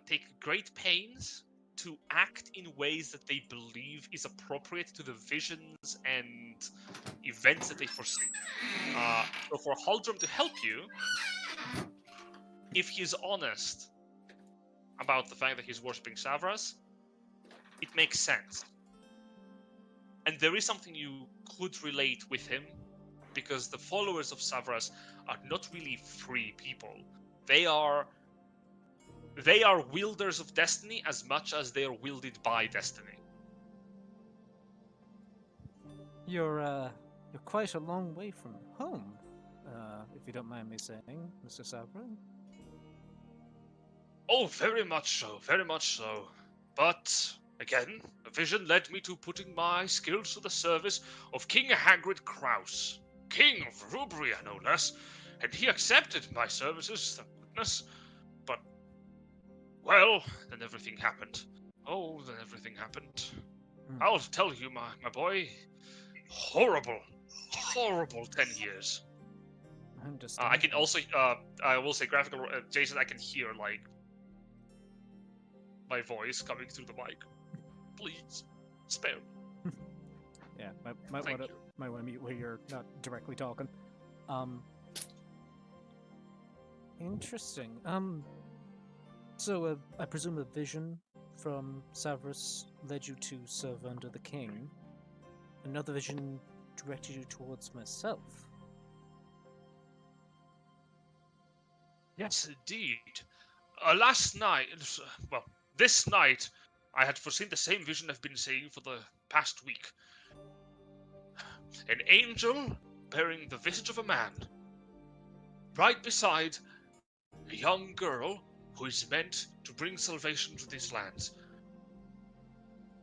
take great pains to act in ways that they believe is appropriate to the visions and events that they foresee. So for Huldrum to help you, if he's honest about the fact that he's worshipping Severus, it makes sense. And there is something you could relate with him, because the followers of Severus are not really free people. They are wielders of destiny as much as they are wielded by destiny. You're quite a long way from home, if you don't mind me saying, Mr. Sabra. Oh, very much so, very much so. But, again, a vision led me to putting my skills to the service of King Hagrid Kraus, King of Rubria, no less, and he accepted my services, thank goodness. But, well, then everything happened. Oh, then everything happened. I'll tell you, my boy, horrible 10 years. I understand. I can also, I will say, graphical, Jason, I can hear, like, my voice coming through the mic. Please, spare me. Yeah, might Thank want to mute where you're not directly talking. Interesting. So I presume a vision from Severus led you to serve under the king. Another vision directed you towards myself. Yes, indeed. Last night, well, this night, I had foreseen the same vision I've been seeing for the past week. An angel bearing the visage of a man, right beside a young girl who is meant to bring salvation to these lands.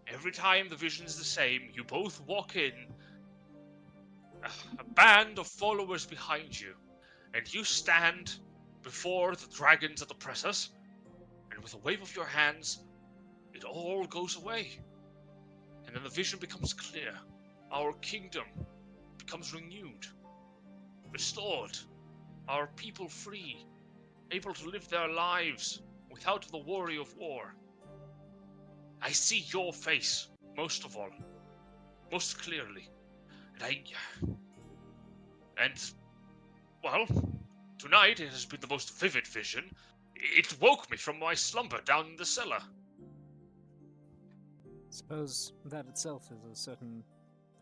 Every time the vision is the same, you both walk in, a band of followers behind you, and you stand before the dragons that oppress us, and with a wave of your hands, it all goes away. And then the vision becomes clear. Our kingdom becomes renewed, restored, our people free, able to live their lives without the worry of war. I see your face, most of all, most clearly. And well, tonight it has been the most vivid vision. It woke me from my slumber down in the cellar. Suppose that itself is a certain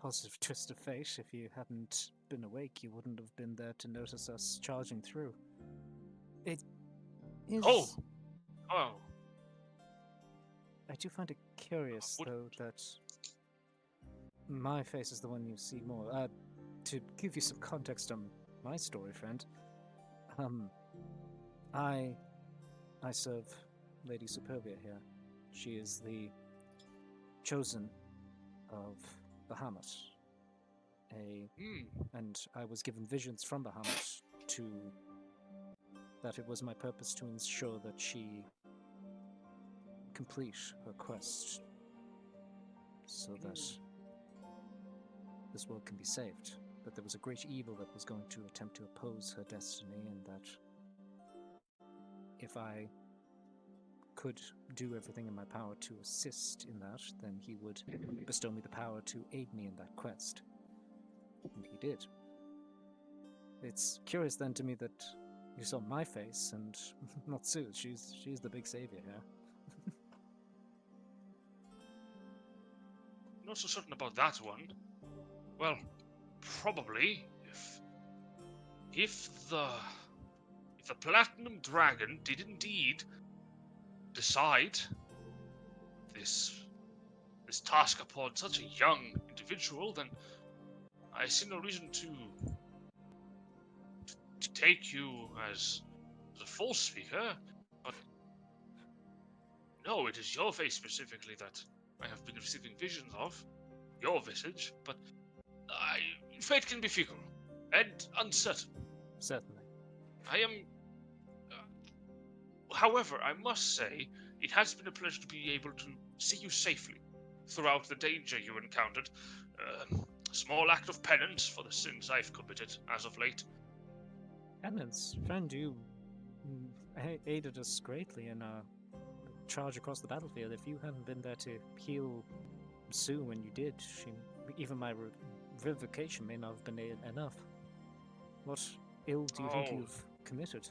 positive twist of fate. If you hadn't been awake, you wouldn't have been there to notice us charging through. It is... Oh! I do find it curious, though, that my face is the one you see more. To give you some context on my story, friend, I serve Lady Superbia here. She is the chosen of Bahamut. And I was given visions from Bahamut that it was my purpose to ensure that she complete her quest so that this world can be saved. That there was a great evil that was going to attempt to oppose her destiny, and that if I could do everything in my power to assist in that, then he would bestow me the power to aid me in that quest. And he did. It's curious then to me that you saw my face and not Sue's. She's the big savior here. Not so certain about that one. Well, probably if the Platinum Dragon did indeed decide this task upon such a young individual, then I see no reason to take you as a false speaker. But no, it is your face specifically that I have been receiving visions of, your visage. But fate can be fickle and uncertain. Certainly. I am. However, I must say, it has been a pleasure to be able to see you safely throughout the danger you encountered. A small act of penance for the sins I've committed as of late. Penance, friend, you aided us greatly in our charge across the battlefield. If you hadn't been there to heal Sue when you did, even my revocation may not have been enough. What ill do you think you've committed?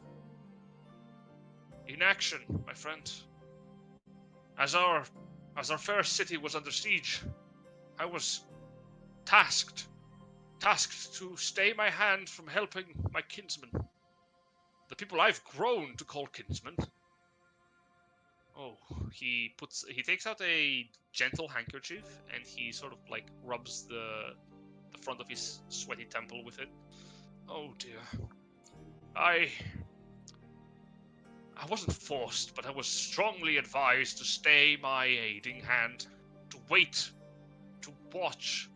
Inaction, my friend. As our fair city was under siege, I was tasked to stay my hand from helping my kinsmen. The people I've grown to call kinsmen. Oh, he takes out a gentle handkerchief and he sort of like rubs the front of his sweaty temple with it. Oh dear. I I wasn't forced, but I was strongly advised to stay my aiding hand, to wait, to watch.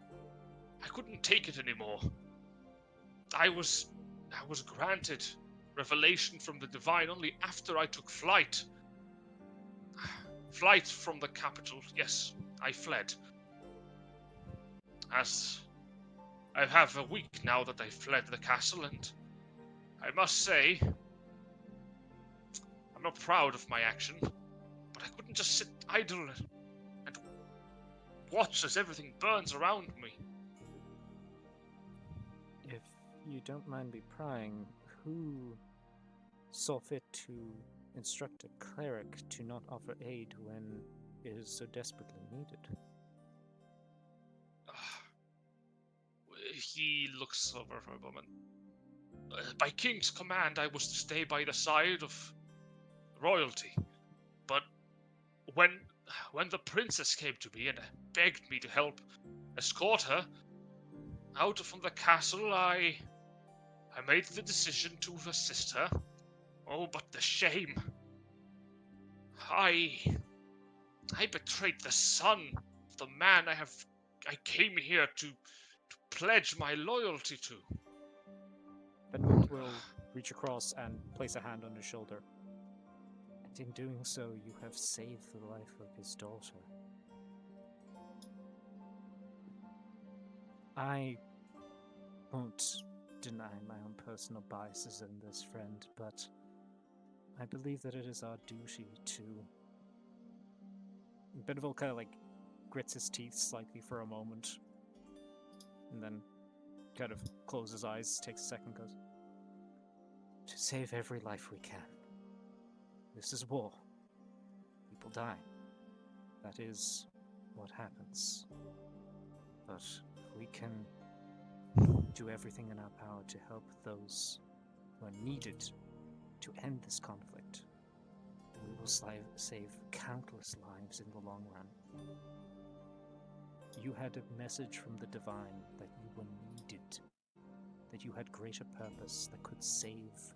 I couldn't take it anymore. I was granted revelation from the divine only after I took flight. Flight from the capital, yes, I fled. As I have a week now that I fled the castle, and I must say, I'm not proud of my action, but I couldn't just sit idle and watch as everything burns around me. If you don't mind me prying, who saw fit to instruct a cleric to not offer aid when it is so desperately needed? He looks over for a moment. By King's command, I was to stay by the side of royalty. But when the princess came to me and begged me to help escort her out from the castle, I made the decision to assist her. Oh, but the shame. I betrayed the son of the man I came here to pledge my loyalty to. Benevolt will reach across and place a hand on his shoulder. And in doing so, you have saved the life of his daughter. I won't deny my own personal biases in this, friend, but I believe that it is our duty to... Benevolt kind of grits his teeth slightly for a moment, and then kind of closes his eyes, takes a second, goes, to save every life we can. This is war. People die. That is what happens. But if we can do everything in our power to help those who are needed to end this conflict, we will save countless lives in the long run. You had a message from the divine that you were needed, that you had greater purpose that could save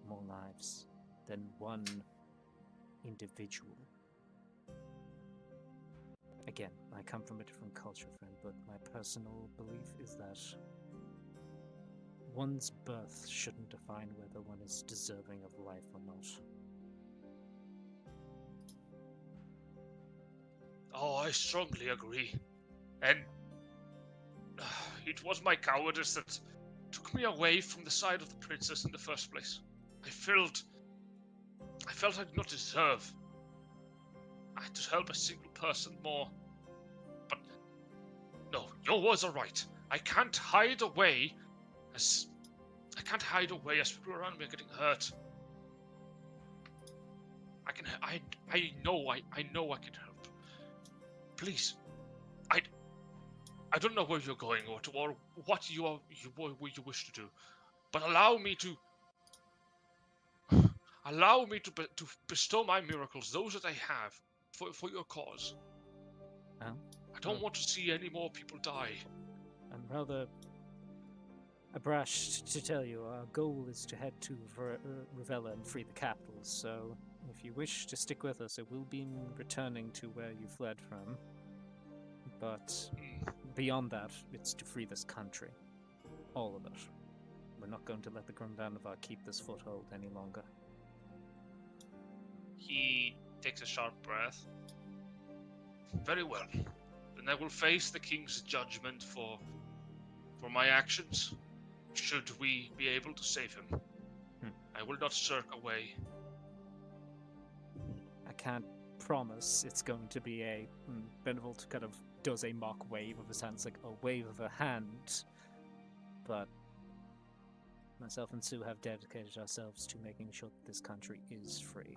more lives than one individual. Again, I come from a different culture, friend, but my personal belief is that one's birth shouldn't define whether one is deserving of life or not. Oh, I strongly agree. And it was my cowardice that took me away from the side of the princess in the first place. I felt I did not deserve to help a single person more. But no, your words are right. I can't hide away as people around me are getting hurt. I know I can help. Please, I don't know where you're going or what you wish to do, but allow me to bestow my miracles, those that I have, for your cause. I don't want to see any more people die. I'm rather abashed to tell you our goal is to head to Ravella and free the capital, so if you wish to stick with us, it will be returning to where you fled from. But beyond that, it's to free this country. All of it. We're not going to let the Grundanovar keep this foothold any longer. He takes a sharp breath. Very well. Then I will face the king's judgment for my actions, should we be able to save him. I will not shirk away. I can't promise it's going to be a... Benevolt kind of does a mock wave of his hand. It's like a wave of a hand. But myself and Sue have dedicated ourselves to making sure that this country is free.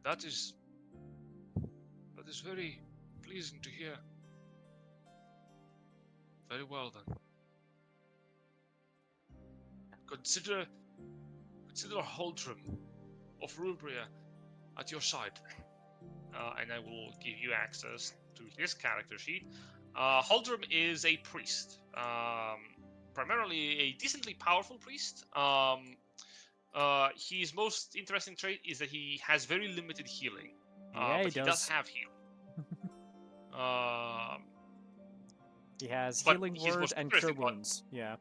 That is very pleasing to hear. Very well then. Consider Huldrum of Rubria at your side, and I will give you access to his character sheet. Huldrum is a priest, primarily a decently powerful priest. His most interesting trait is that he has very limited healing, Yeah, but he he does does. have healing. He has But healing he's word most and cure interesting one. wounds. Yeah.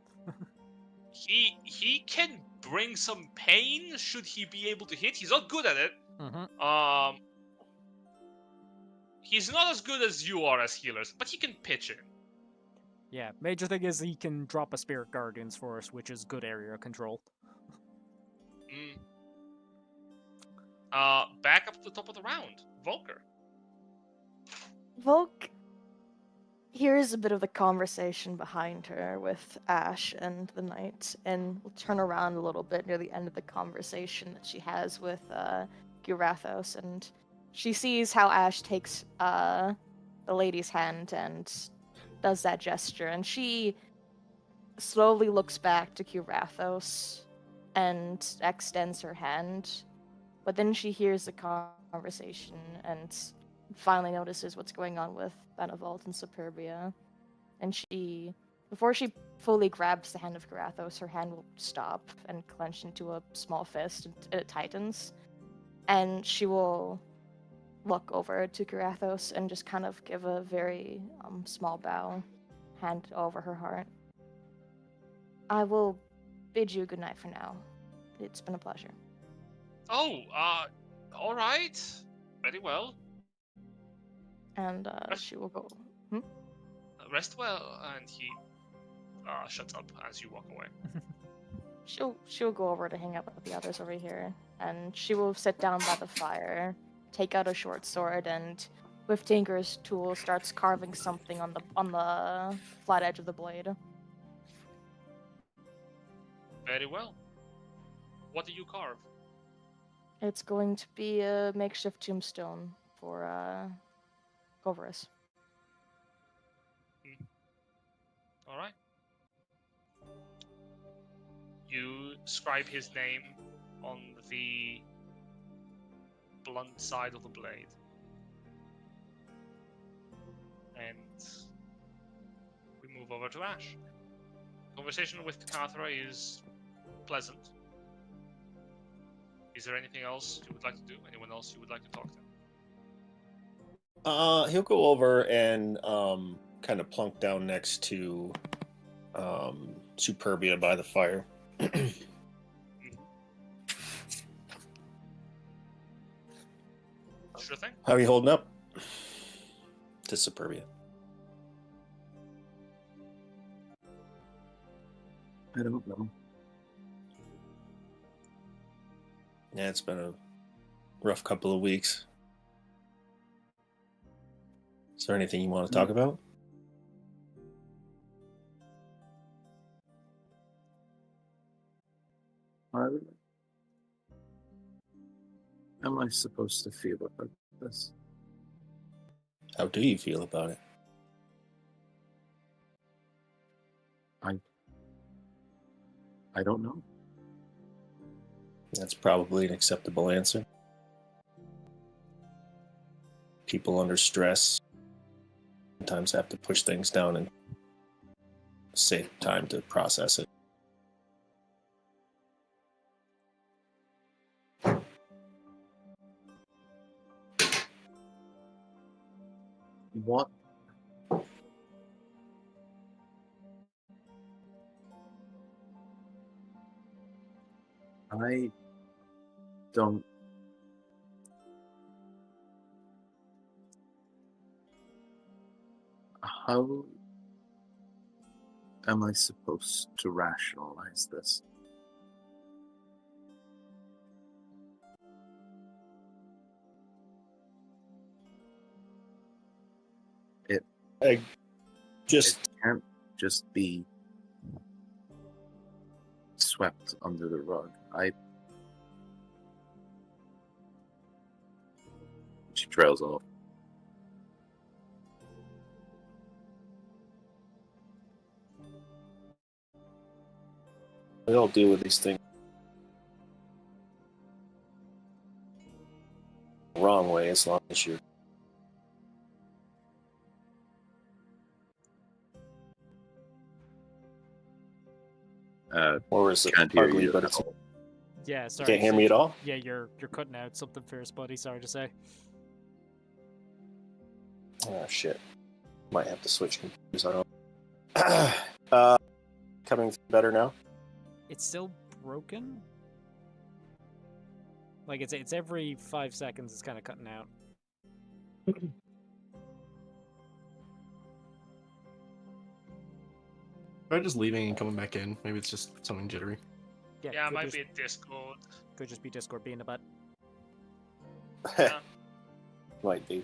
He can bring some pain should he be able to hit. He's not good at it. Mm-hmm. He's not as good as you are as healers, but he can pitch in. Yeah. Major thing is he can drop a Spirit Guardians for us, which is good area control. Back up to the top of the round, Volker. Volk hears a bit of the conversation behind her with Ash and the knight, and will turn around a little bit near the end of the conversation that she has with Girathos, and she sees how Ash takes the lady's hand and does that gesture, and she slowly looks back to Girathos and extends her hand, but then she hears the conversation and finally notices what's going on with Benevolt and Superbia. And before she fully grabs the hand of Girathos, her hand will stop and clench into a small fist, and it tightens. And she will look over to Girathos and just kind of give a very small bow, hand over her heart. I will bid you good night for now. It's been a pleasure. Oh, all right. Very well. And she will go. Rest well, and he shuts up as you walk away. She'll go over to hang out with the others over here, and she will sit down by the fire, take out a short sword, and with Tinker's tool starts carving something on the flat edge of the blade. Very well. What do you carve? It's going to be a makeshift tombstone for Govarus. All right. You scribe his name on the blunt side of the blade. And we move over to Ash. Conversation with Kathra is pleasant. Is there anything else you would like to do? Anyone else you would like to talk to? He'll go over and kind of plunk down next to Superbia by the fire. Sure thing. How are you holding up? To Superbia. I don't know. Yeah, it's been a rough couple of weeks. Is there anything you want to talk about? How am I supposed to feel about this? How do you feel about it? I don't know. That's probably an acceptable answer. People under stress sometimes have to push things down and save time to process it. What? I don't. How am I supposed to rationalize this? I just It can't just be swept under the rug. She trails off. we all deal with these things the wrong way as long as you're Or is it Can't hear ugly, you but at it's... all. Yeah, sorry. Can't hear me at all? Yeah, you're cutting out something fierce, buddy. Sorry to say. Oh, shit. Might have to switch computers. I don't coming through better now? It's still broken. Like it's every 5 seconds. It's kind of cutting out. Try just leaving and coming back in. Maybe it's just something jittery. Yeah, it could might just, be a Discord. Could just be Discord being a butt. Yeah. Might be.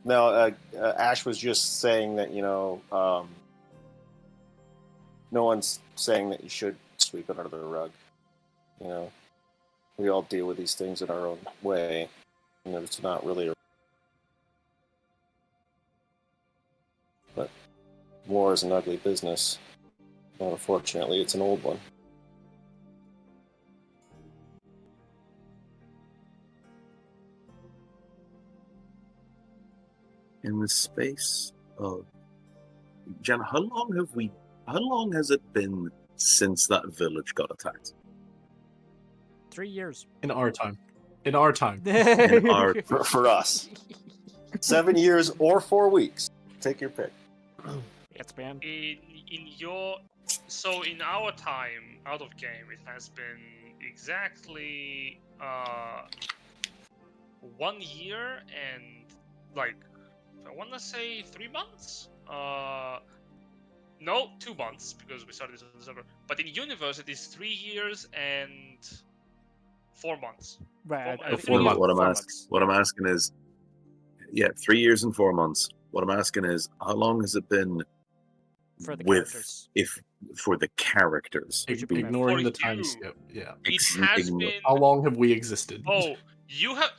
No, Ash was just saying that, no one's saying that you should sweep it under the rug. We all deal with these things in our own way. And it's not really But war is an ugly business. And unfortunately, it's an old one. In the space of Jen, how long has it been since that village got attacked? 3 years. In our time. In our time. In our For us. 7 years or 4 weeks. Take your pick. It's been. In our time out of game, it has been exactly 1 year and I want to say 3 months. No, 2 months because we started this in December. But in universe, it is 3 years and 4 months. Right. I think What I'm asking is, 3 years and 4 months. What I'm asking is, how long has it been For the with characters. for the characters? Ignoring For the time you. skip. Yeah. It has been. How long have we existed? Oh, you have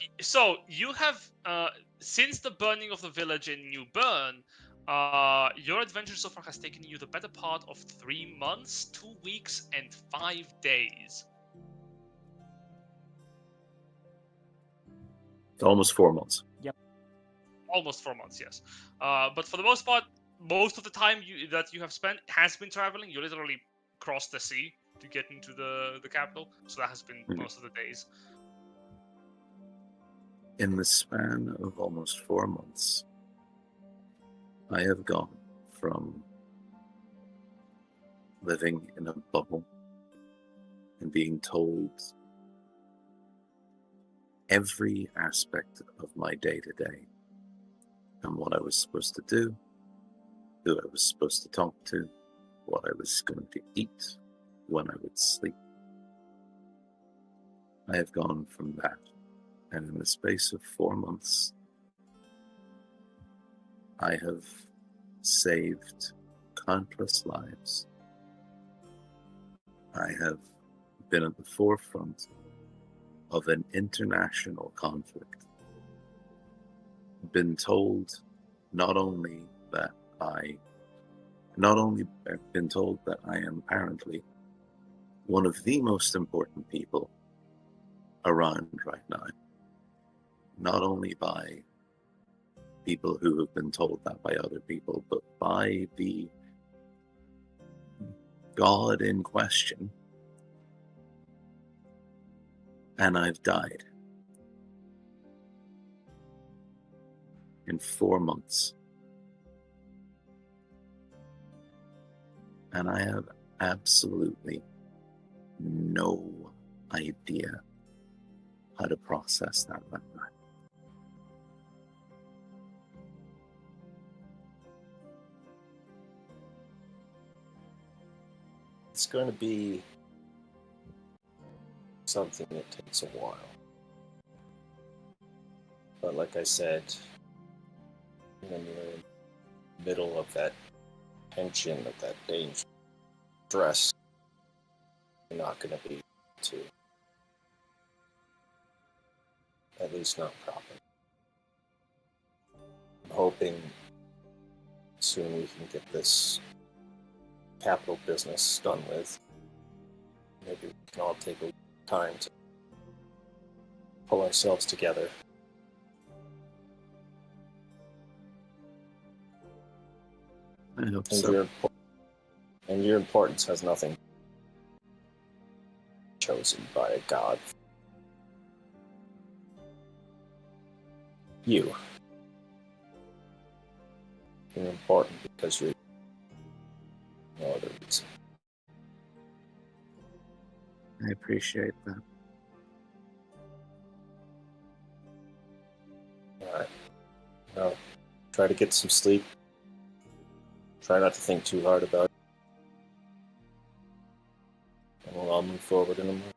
since the burning of the village in New Bern, your adventure so far has taken you the better part of 3 months, 2 weeks, and 5 days. It's almost 4 months. Almost 4 months, yes. But for the most part, most of the time that you have spent has been traveling. You literally crossed the sea to get into the capital, so that has been most of the days. In the span of almost 4 months, I have gone from living in a bubble and being told every aspect of my day-to-day and what I was supposed to do, who I was supposed to talk to, what I was going to eat, when I would sleep. I have gone from that, and in the space of 4 months, I have saved countless lives. I have been at the forefront of an international conflict. Been told not only been told that I am apparently one of the most important people around right now. Not only by people who have been told that by other people, but by the God in question. And I've died. In 4 months. And I have absolutely no idea how to process that right now. It's going to be something that takes a while. But like I said, when you're in the middle of that tension, of that danger, stress, you're not going to be able to, at least not properly. I'm hoping soon we can get this capital business done with. Maybe we can all take a time to pull ourselves together. I hope And so. And your importance has nothing chosen by a god. You're important because you're no other reason. I appreciate that. Alright. Now, try to get some sleep. Try not to think too hard about it. And we'll all move forward in a moment.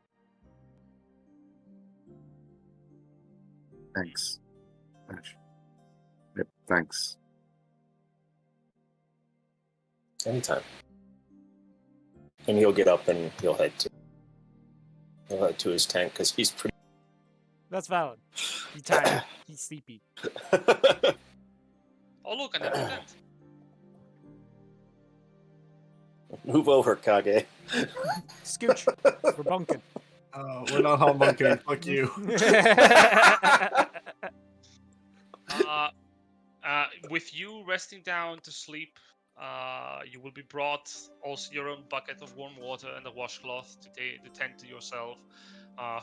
Thanks, Ash. Yep, thanks. Anytime. And he'll get up and he'll head to his tent because he's pretty. That's valid. He's tired. He's sleepy. Oh, look, an empty tent. Move over, Kage. Scooch. We're bunking. We're not humbucking. Fuck you. With you resting down to sleep, you will be brought also your own bucket of warm water and a washcloth to tend to yourself.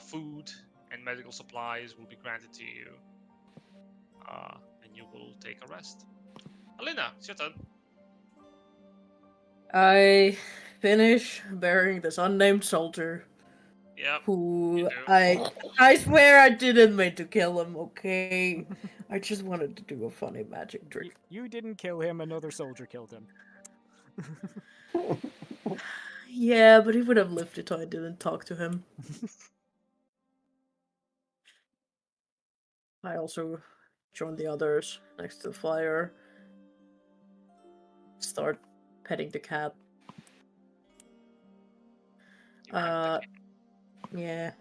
Food and medical supplies will be granted to you, and you will take a rest. Alina, it's your turn. I finish burying this unnamed soldier. Yep. Who you do. I swear I didn't mean to kill him, okay? I just wanted to do a funny magic trick. You didn't kill him, another soldier killed him. Yeah, but he would have lived if I didn't talk to him. I also joined the others next to the fire. Start petting the cat. You have Yeah.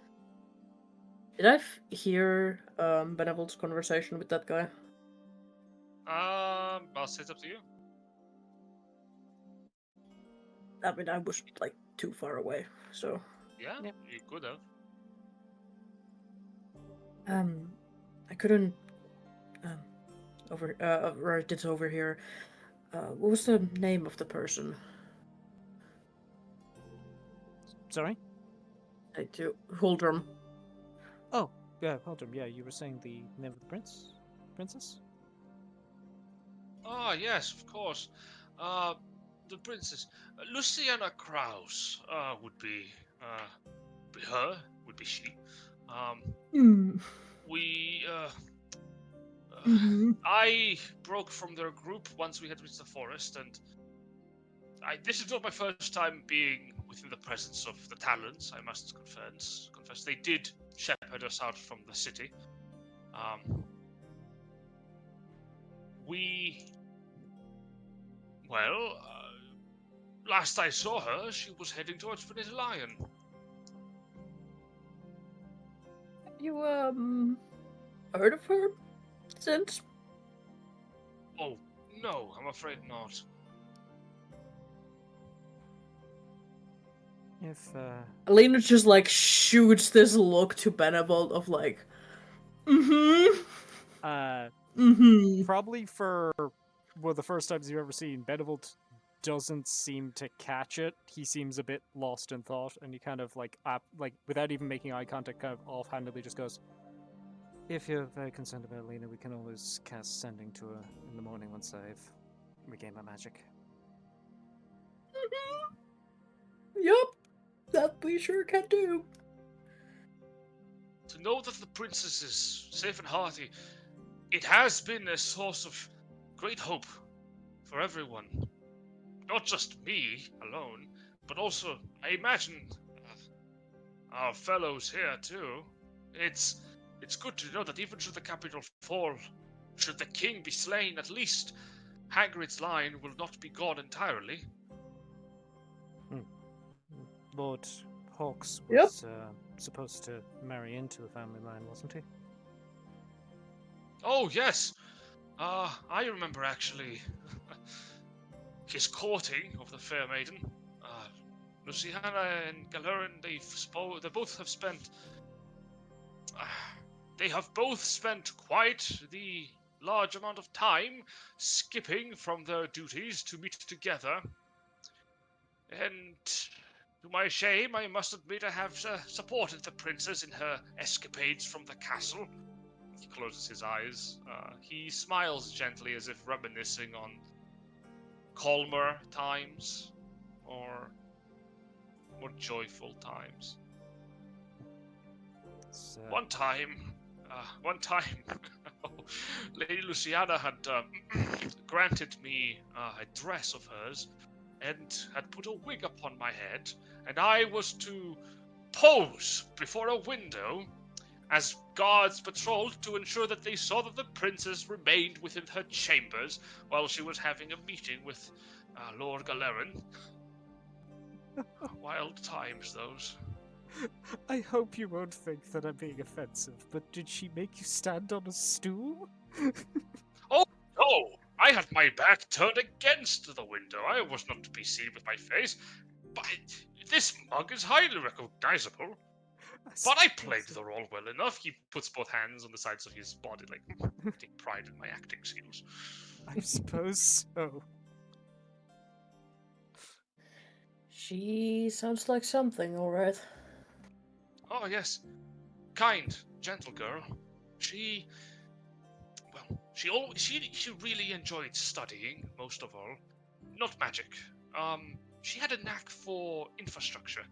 Did I hear Benevolt's conversation with that guy? I'll say it's up to you. I mean, I was like too far away, so. Yeah, Yep. you could have. I couldn't. Write it over here. What was the name of the person? Sorry? Huldrum. Oh, yeah, hold on. Yeah, you were saying the name of the princess? Ah, yes, of course. The princess, Luciana Kraus, would be her, would be she. We, I broke from their group once we had reached the forest, and this is not my first time being within the presence of the Talons, I must confess. They did shepherd us out from the city. Last I saw her, she was heading towards Vanilla Lion. You, heard of her since? Oh, no, I'm afraid not. If, Alina just, like, shoots this look to Benevolt of, like, probably for one of the first times you've ever seen, Benevolt doesn't seem to catch it. He seems a bit lost in thought, and he kind of, like, without even making eye contact, kind of offhandedly just goes, "If you're very concerned about Alina, we can always cast Sending to her in the morning once I've regained my magic." Yup, that we sure can do. To know that the princess is safe and hearty, it has been a source of great hope for everyone. Not just me alone, but also, I imagine, our fellows here too. It's good to know that even should the capital fall, should the king be slain, at least Hagrid's line will not be gone entirely. Lord Hawks Yep. was supposed to marry into the family line, wasn't he? Oh, yes. I remember actually his courting of the fair maiden. Luciana and Galerin, they both have spent. They have both spent quite the large amount of time skipping from their duties to meet together. And to my shame, I must admit I have supported the princess in her escapades from the castle. He closes his eyes. He smiles gently as if reminiscing on calmer times or more joyful times. One time, Lady Luciana had granted me a dress of hers and had put a wig upon my head, and I was to pose before a window as guards patrolled to ensure that they saw that the princess remained within her chambers while she was having a meeting with Lord Galerin. Wild times, those. I hope you won't think that I'm being offensive, but did she make you stand on a stool? Oh, no! I had my back turned against the window. I was not to be seen with my face. But this mug is highly recognizable. But I played the role well enough. He puts both hands on the sides of his body, like, take pride in my acting skills. I suppose so. She sounds like something, alright. Oh, yes. Kind, gentle girl. She really enjoyed studying, most of all. Not magic. She had a knack for infrastructure.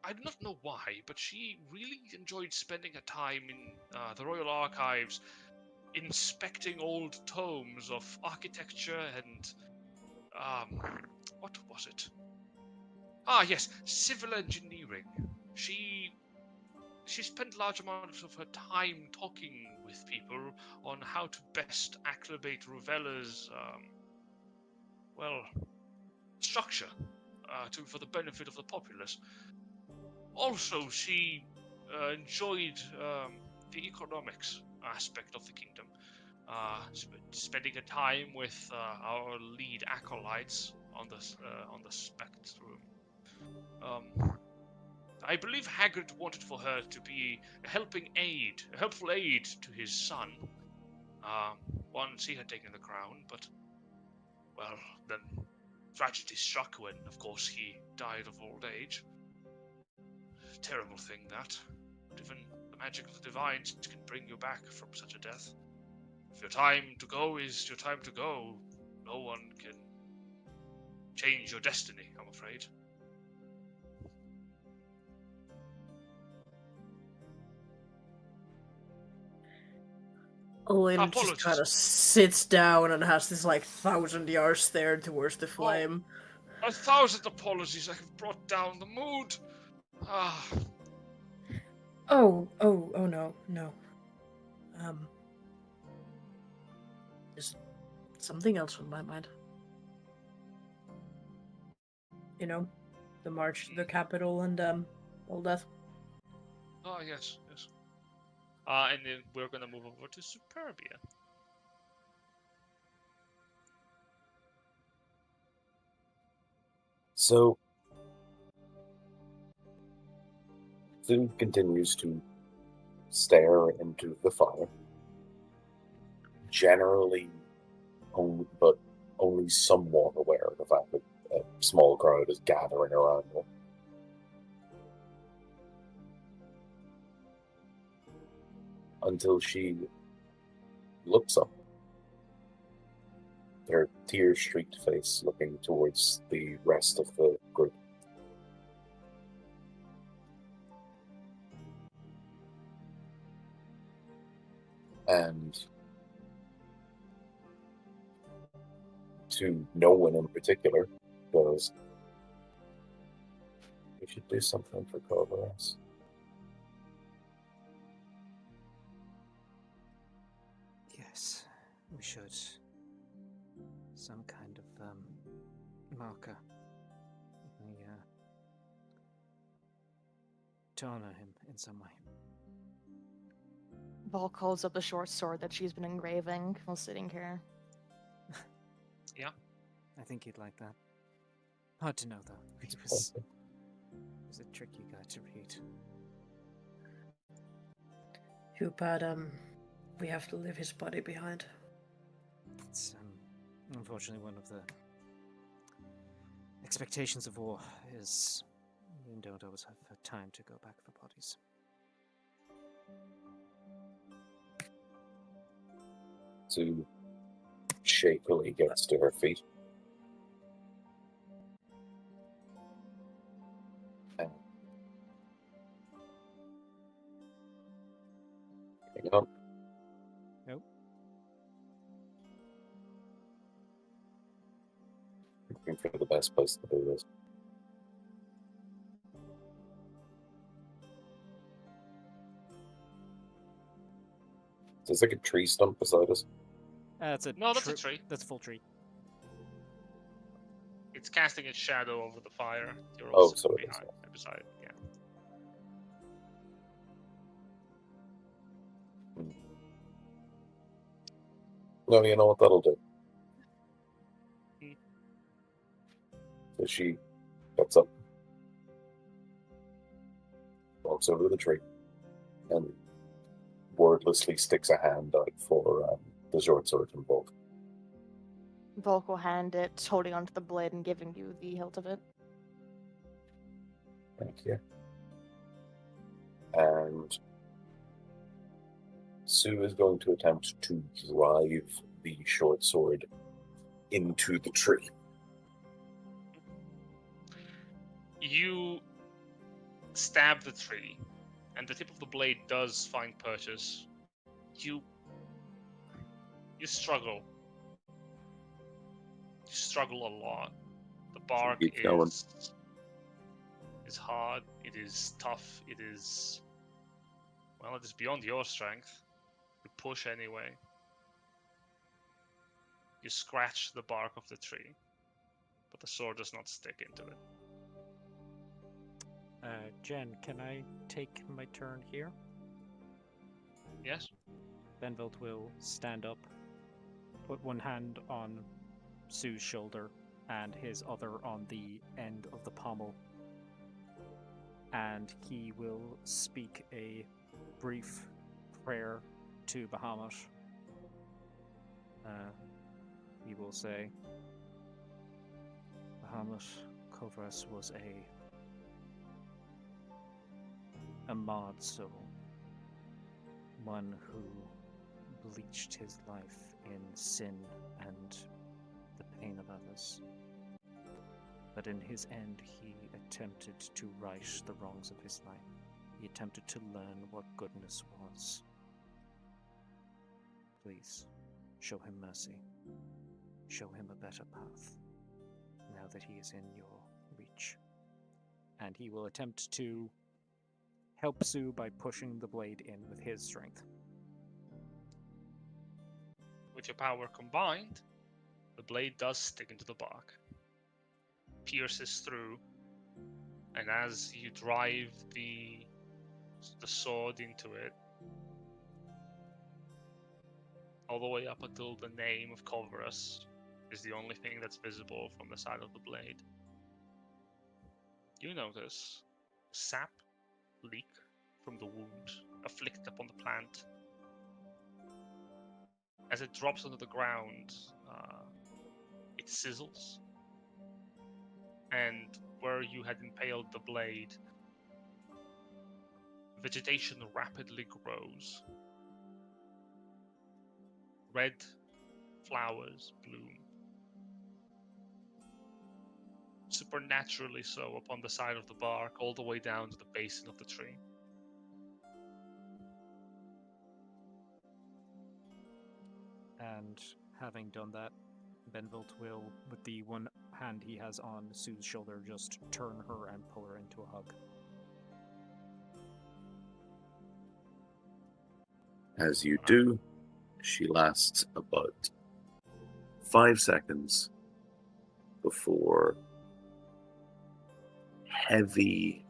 I do not know why, but she really enjoyed spending her time in the Royal Archives, inspecting old tomes of architecture and, what was it? Ah, yes, civil engineering. She spent large amounts of her time talking with people on how to best acclimate Ruvella's, structure for the benefit of the populace. Also, she enjoyed the economics aspect of the kingdom, spending her time with our lead acolytes on the spectrum. I believe Hagrid wanted for her to be a helpful aid to his son, once he had taken the crown, but, well, then tragedy struck when, of course, he died of old age. Terrible thing, that. But even the magic of the divines can bring you back from such a death. If your time to go is your time to go, no one can change your destiny, I'm afraid. Alina just kind of sits down and has this, like, 1,000-yard stare towards the flame. 1,000 apologies, I have brought down the mood. Oh, no. There's something else on my mind. You know, the march to the capital and, all that. Oh, yes. And then we're gonna move over to Superbia. So, Zoom continues to stare into the fire, generally, only somewhat aware of the fact that a small crowd is gathering around her. Until she looks up, her tear-streaked face looking towards the rest of the group. And to no one in particular, goes, "We should do something for Corvus." Yes, we should. Some kind of, marker. To honor him in some way. Volk holds up the short sword that she's been engraving while sitting here. Yeah. I think he'd like that. Hard to know, though. He was a tricky guy to read. Too bad, we have to leave his body behind. It's, unfortunately one of the expectations of war is you don't always have time to go back for bodies. Sue shakily gets to her feet. And hang on. Nope. Looking for the best place to do this. There's like a tree stump beside us. That's a No, that's a tree. That's a full tree. It's casting its shadow over the fire. You're Oh, also so it is, behind, beside. Yeah. No, you know what that'll do. Hmm. So she gets up, walks over to the tree, and wordlessly sticks a hand out for the short sword from Volk. Volk will hand it, holding onto the blade and giving you the hilt of it. Thank you. And Sue is going to attempt to drive the short sword into the tree. You stab the tree, and the tip of the blade does find purchase. You struggle. You struggle a lot. The bark Keep going. is hard. It is tough. It is beyond your strength. You push anyway. You scratch the bark of the tree, but the sword does not stick into it. Jen, can I take my turn here? Yes? Benevolt will stand up, put one hand on Sue's shoulder and his other on the end of the pommel, and he will speak a brief prayer to Bahamut. He will say, Bahamut Kovras was a mod soul, one who bleached his life in sin and the pain of others. But in his end, he attempted to right the wrongs of his life. He attempted to learn what goodness was. Please, show him mercy. Show him a better path, now that he is in your reach. And he will attempt to help Sue by pushing the blade in with his strength. With your power combined, the blade does stick into the bark, pierces through, and as you drive the sword into it, all the way up until the name of Kovras is the only thing that's visible from the side of the blade, you notice sap leak from the wound afflicted upon the plant. As it drops onto the ground, it sizzles, and where you had impaled the blade, vegetation rapidly grows. Red flowers bloom, supernaturally so, upon the side of the bark, all the way down to the basin of the tree. And having done that, Benevolt will, with the one hand he has on Sue's shoulder, just turn her and pull her into a hug. As you do, she lasts about 5 seconds before heavy,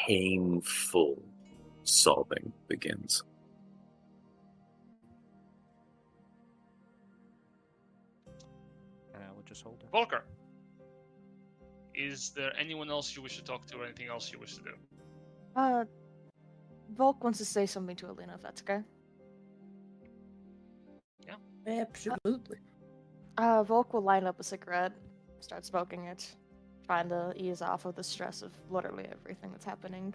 painful sobbing begins. And I will just hold her. Volker, is there anyone else you wish to talk to or anything else you wish to do? Volk wants to say something to Alina, if that's okay. Absolutely. Volk will line up a cigarette start smoking it, trying to ease off of the stress of literally everything that's happening.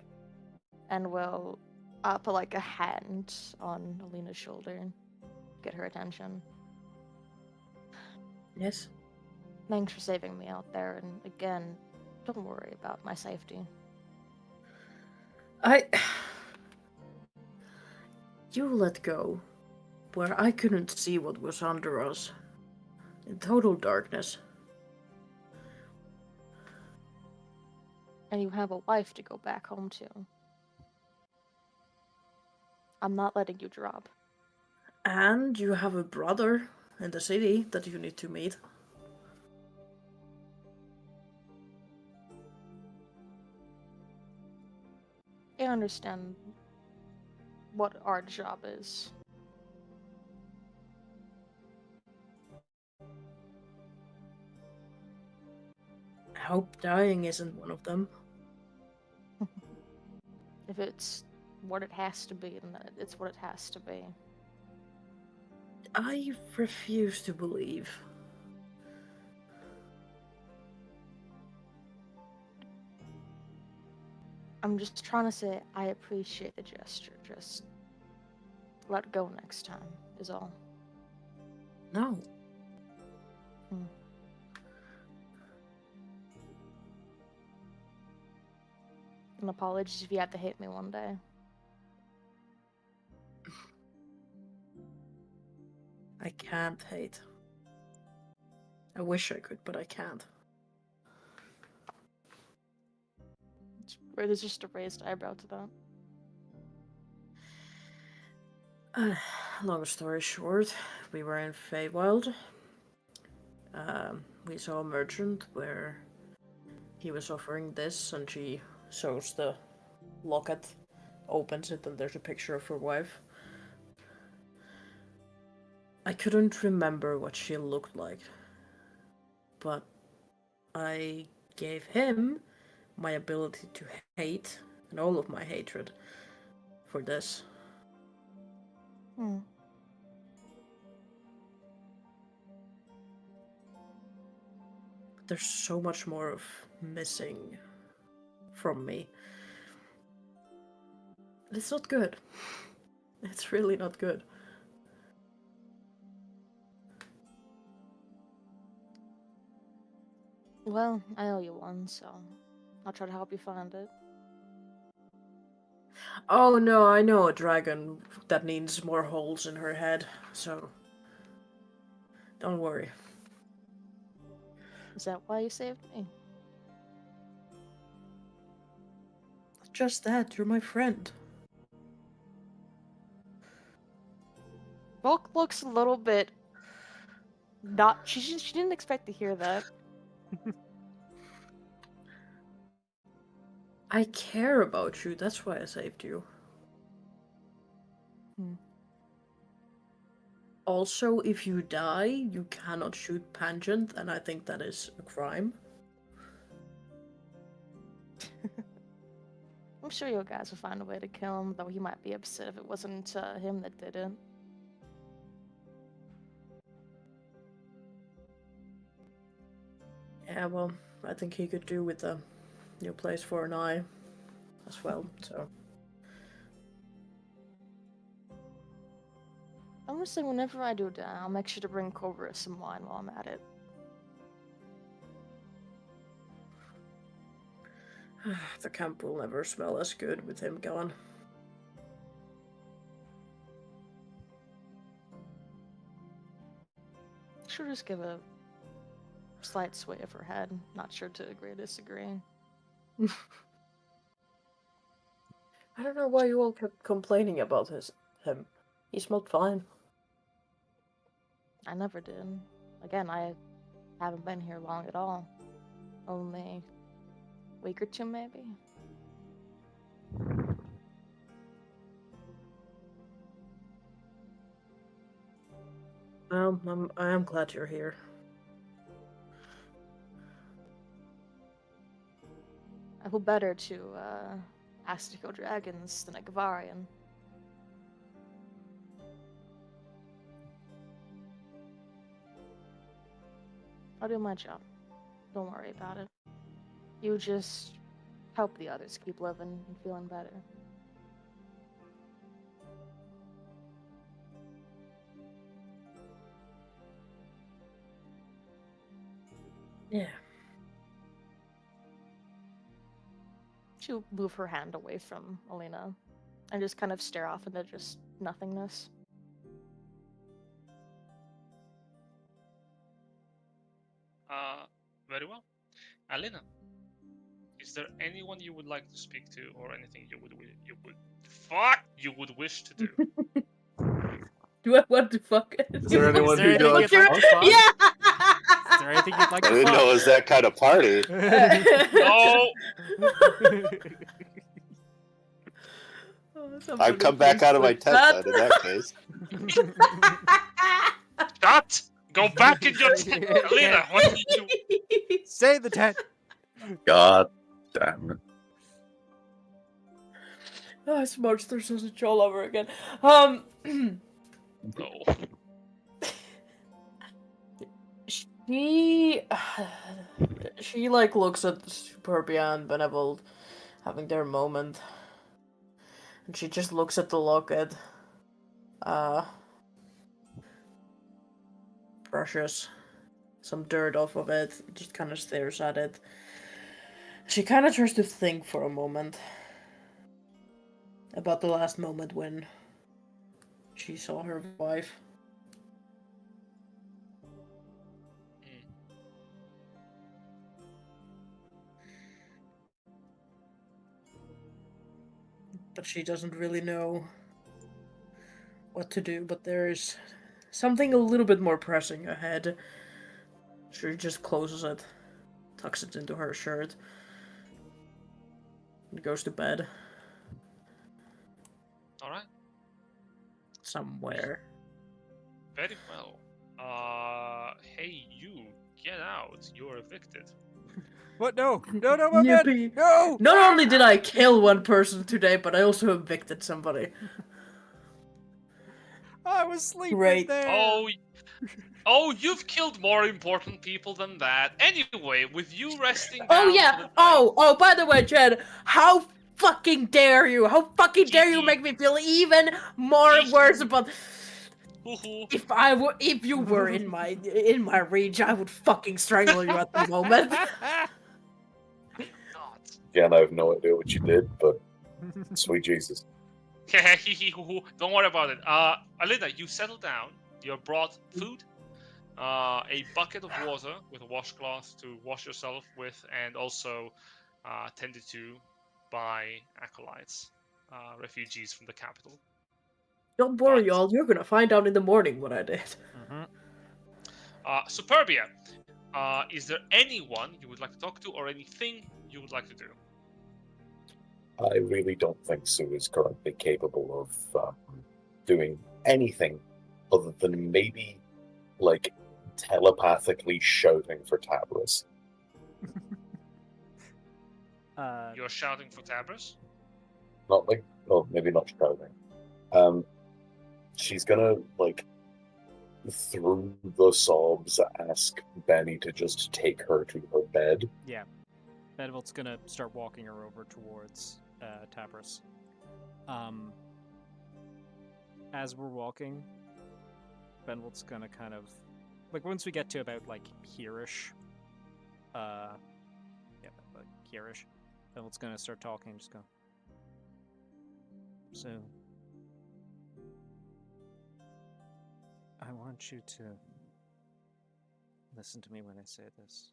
And will put like a hand on Alina's shoulder and get her attention. Yes. Thanks for saving me out there, and again, don't worry about my safety. You let go, where I couldn't see what was under us. In total darkness. And you have a wife to go back home to. I'm not letting you drop. And you have a brother in the city that you need to meet. I understand what our job is. I hope dying isn't one of them. If it's what it has to be, then it's what it has to be. I refuse to believe. I'm just trying to say I appreciate the gesture. Just let go next time, is all. No. And apologies if you have to hate me one day. I can't hate. I wish I could, but I can't. There's just a raised eyebrow to that. Long story short, we were in Feywild. We saw a merchant where he was offering this, and she shows the locket, opens it, and there's a picture of her wife. I couldn't remember what she looked like, but I gave him my ability to hate and all of my hatred for this. There's so much more of missing from me. It's not good. It's really not good. Well, I owe you one, so I'll try to help you find it. Oh no, I know a dragon that needs more holes in her head, so don't worry. Is that why you saved me? Just that, you're my friend. Volk looks a little bit not. She didn't expect to hear that. I care about you, that's why I saved you. Also, if you die, you cannot shoot Pangent, and I think that is a crime. I'm sure you guys will find a way to kill him, though he might be upset if it wasn't him that did it. Yeah, well, I think he could do with the new place for an eye as well, so. I'm gonna say whenever I do die, I'll make sure to bring Cobra some wine while I'm at it. The camp will never smell as good with him gone. She'll just give a slight sway of her head, not sure to agree or disagree. I don't know why you all kept complaining about him. He smelled fine. I never did. Again, I haven't been here long at all. Only a week or two, maybe? Well, I am glad you're here. Who better to ask to kill dragons than a Gavarian? I'll do my job. Don't worry about it. You just help the others keep living and feeling better. Yeah. She'll move her hand away from Alina and just kind of stare off into just nothingness. Very well. Alina, is there anyone you would like to speak to, or anything you would wish to do? Do I want to fuck it? Is there anyone there who anything does? you'd like to fuck? Yeah! Is there anything you'd like I to didn't fuck? know it was that kind of party. No. I'd come back out of my tent then, in that case. Shut! Go back in your tent, Alina. What did you do? Say the tent. God damn it. Oh, I smudged their sausage all over again. No. She like looks at Superbia and Benevolt having their moment. And she just looks at the locket. Brushes some dirt off of it, just kind of stares at it. She kind of tries to think for a moment about the last moment when she saw her wife. But she doesn't really know what to do, but there's something a little bit more pressing ahead. She just closes it, tucks it into her shirt, and goes to bed. Alright. Somewhere. Very well. Hey, you, get out. You're evicted. What? No, my man. Yippee. No. Not only did I kill one person today, but I also evicted somebody. I was sleeping Great. there. Oh, you've killed more important people than that. Anyway, with you resting down Oh for yeah. the night- Oh, by the way, Jen, how fucking dare you? How fucking dare you make me feel even more worse about Hoo-hoo. if you were in my reach, I would fucking strangle you at the moment. Not. Again, I have no idea what you did, but sweet Jesus. Don't worry about it. Alina, you settle down. You're brought food, a bucket of water with a washcloth to wash yourself with, and also tended to by acolytes, refugees from the capital. Don't worry, But- y'all. You're gonna find out in the morning what I did. Superbia, is there anyone you would like to talk to, or anything you would like to do? I really don't think Sue is currently capable of doing anything other than maybe, like, telepathically shouting for Tabris. You're shouting for Tabris? Not like, well, maybe not shouting. She's gonna, like, through the sobs, ask Benny to just take her to her bed. Yeah. Benevolt's gonna start walking her over towards Tabris. As we're walking, Benevolt's gonna kind of, like, once we get to about, like, here-ish, like, here-ish, Benevolt's gonna start talking and just go, so, I want you to listen to me when I say this.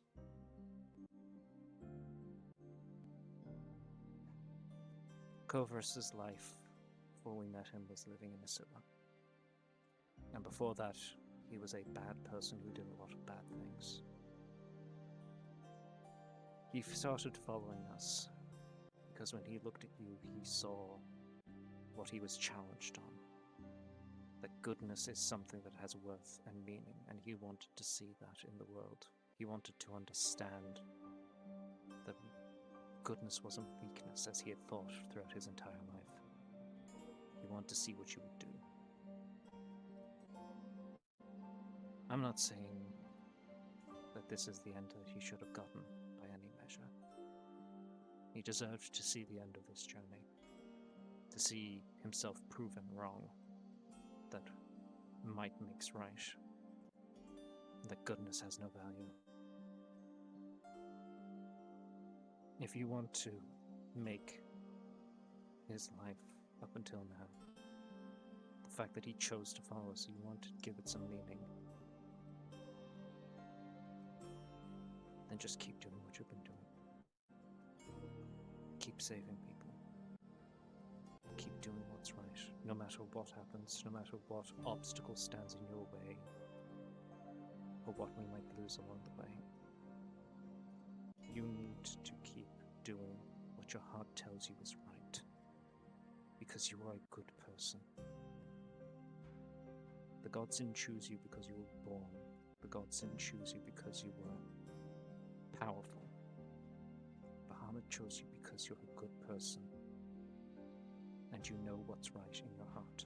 Kovras's life, before we met him, was living in a sewer. And before that, he was a bad person who did a lot of bad things. He started following us, because when he looked at you, he saw what he was challenged on. That goodness is something that has worth and meaning, and he wanted to see that in the world. He wanted to understand that goodness wasn't weakness as he had thought throughout his entire life. He wanted to see what you would do. I'm not saying that this is the end that he should have gotten by any measure. He deserved to see the end of this journey, to see himself proven wrong, that might makes right, that goodness has no value. If you want to make his life up until now, the fact that he chose to follow us, you want to give it some meaning, then just keep doing what you've been doing. Keep saving people. Keep doing what's right, no matter what happens, no matter what obstacle stands in your way, or what we might lose along the way. You need to keep doing what your heart tells you is right, because you are a good person. The gods didn't choose you because you were born. The gods didn't choose you because you were powerful. Bahamut chose you because you're a good person, and you know what's right in your heart.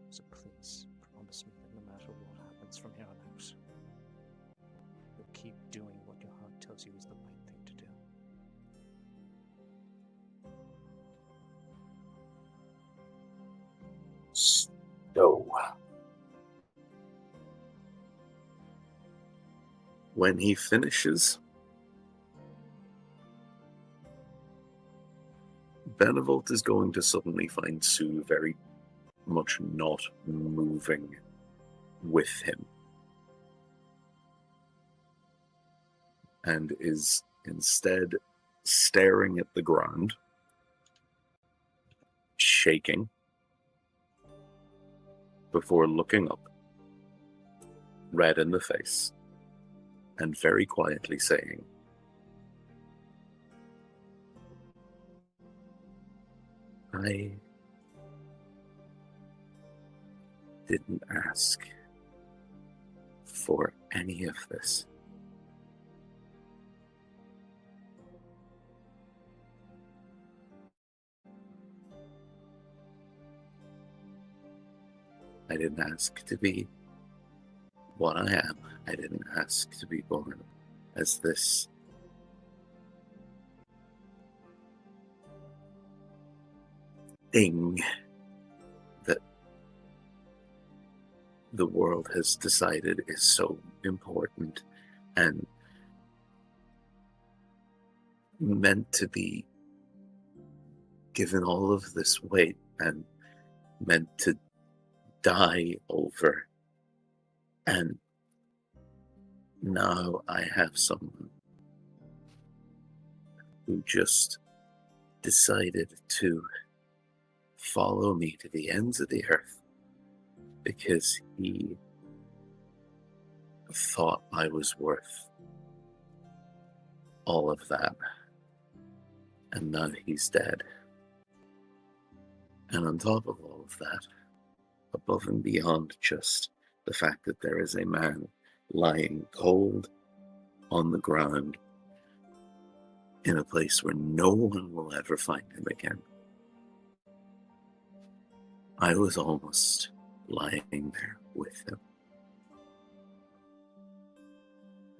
So please, promise me that no matter what happens from here on out, you'll keep doing what your heart tells you is the right thing to do. So, when he finishes, Benevolt is going to suddenly find Sue very much not moving with him, and is instead staring at the ground, shaking, before looking up, red in the face, and very quietly saying, I didn't ask for any of this. I didn't ask to be what I am. I didn't ask to be born as this thing that the world has decided is so important and meant to be given all of this weight and meant to die over. And now I have someone who just decided to follow me to the ends of the earth because he thought I was worth all of that. And now he's dead. And on top of all of that, above and beyond just the fact that there is a man lying cold on the ground in a place where no one will ever find him again, I was almost lying there with him.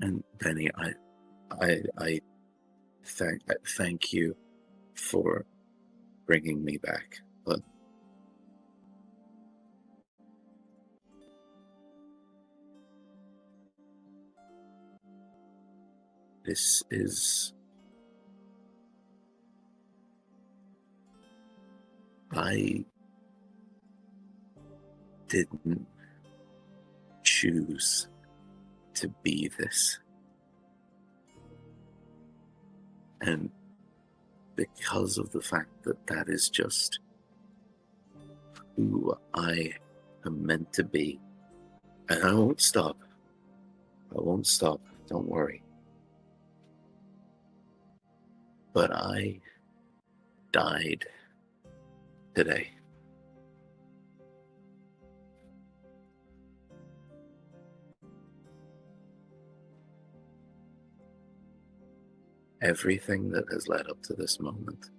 And Benny, I thank you for bringing me back, but this is... I didn't choose to be this. And because of the fact that that is just who I am meant to be, and I won't stop. I won't stop, don't worry. But I died today. Everything that has led up to this moment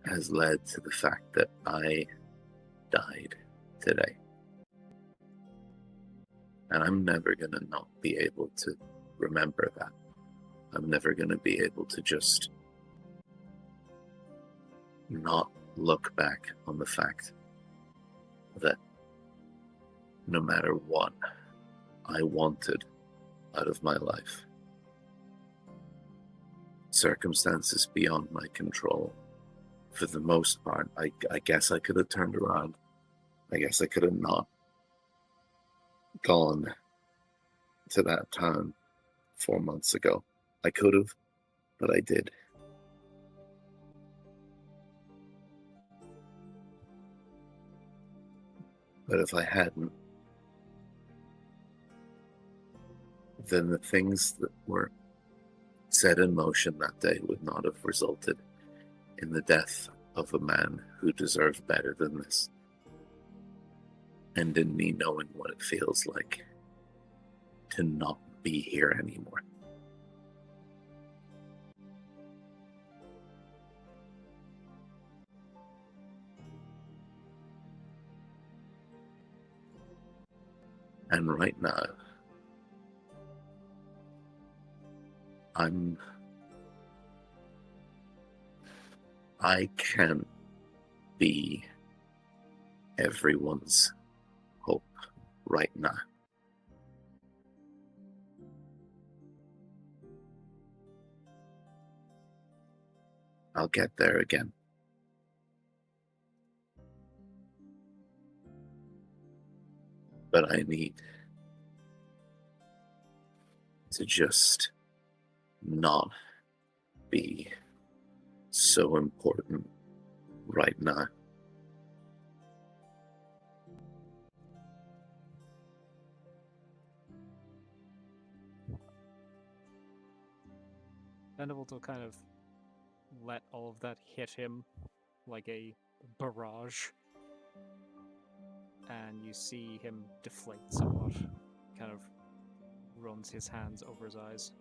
has led to the fact that I died today. And I'm never going to not be able to remember that. I'm never going to be able to just not look back on the fact that no matter what I wanted out of my life, circumstances beyond my control, for the most part, I guess I could have turned around. I guess I could have not gone to that town 4 months ago. I could have, but I did. But if I hadn't, then the things that were set in motion that day would not have resulted in the death of a man who deserved better than this, and in me knowing what it feels like to not be here anymore. And right now, I can't be everyone's hope right now. I'll get there again. But I need to just not be so important right now. Benevolt will kind of let all of that hit him like a barrage. And you see him deflate somewhat. Kind of runs his hands over his eyes.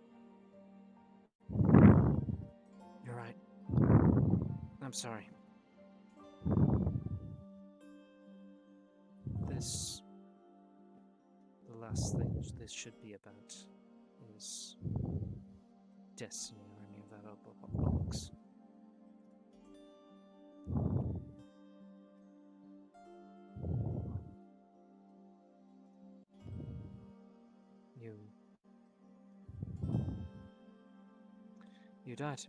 You're right. I'm sorry. The last thing this should be about is destiny or any of that other bollocks. You died.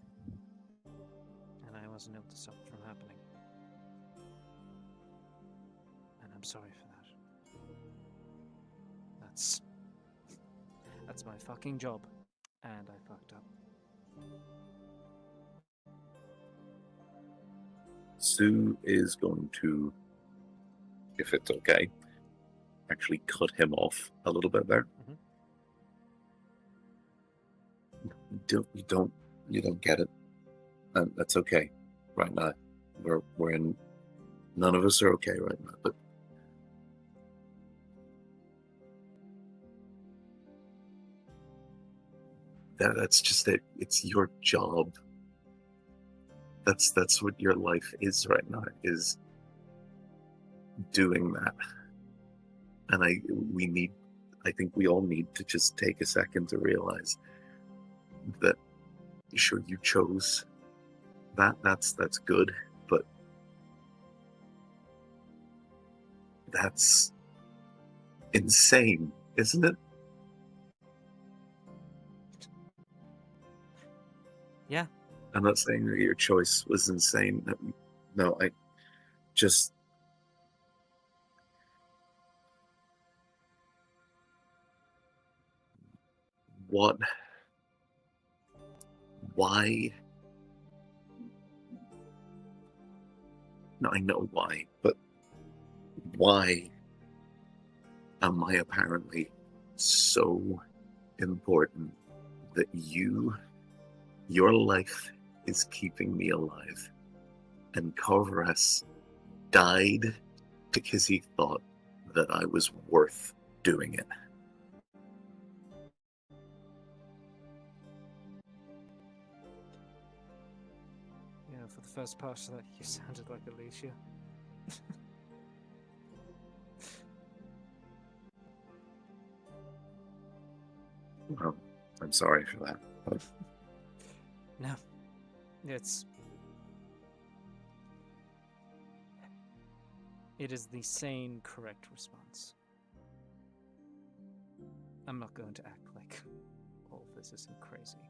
And I wasn't able to stop it from happening. And I'm sorry for that. That's my fucking job. And I fucked up. Sue is going to, if it's okay, actually cut him off a little bit there. Mm-hmm. You don't get it, and that's okay. Right now, we're in. None of us are okay right now, but that's just it. It's your job. That's what your life is right now, is doing that. And I think we all need to just take a second to realize that, sure, you chose that. That's good, but that's insane, isn't it? Yeah. I'm not saying that your choice was insane. No, I just... What? Why? No, I know why, but why am I apparently so important that your life is keeping me alive, and Corvus died because he thought that I was worth doing it? Yeah, for the first part of that, you sounded like Alicia. Well, I'm sorry for that. But No, it's... It is the sane, correct response. I'm not going to act like all of this isn't crazy.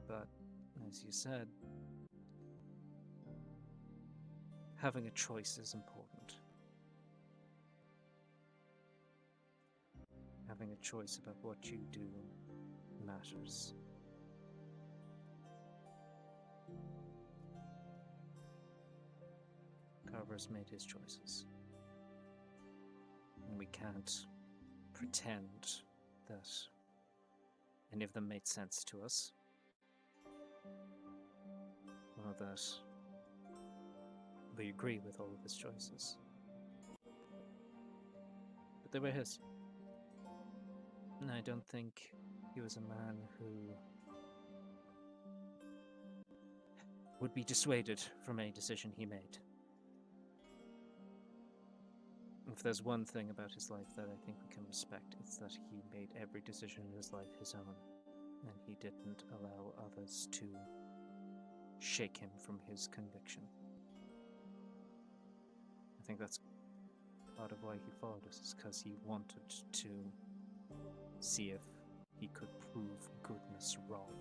But, as you said, having a choice is important. Having a choice about what you do matters. Carver's made his choices. And we can't pretend that any of them made sense to us. Or that we agree with all of his choices. But they were his. And I don't think he was a man who would be dissuaded from any decision he made. If there's one thing about his life that I think we can respect, it's that he made every decision in his life his own, and he didn't allow others to shake him from his conviction. I think that's part of why he followed us, is because he wanted to see if he could prove goodness wrong.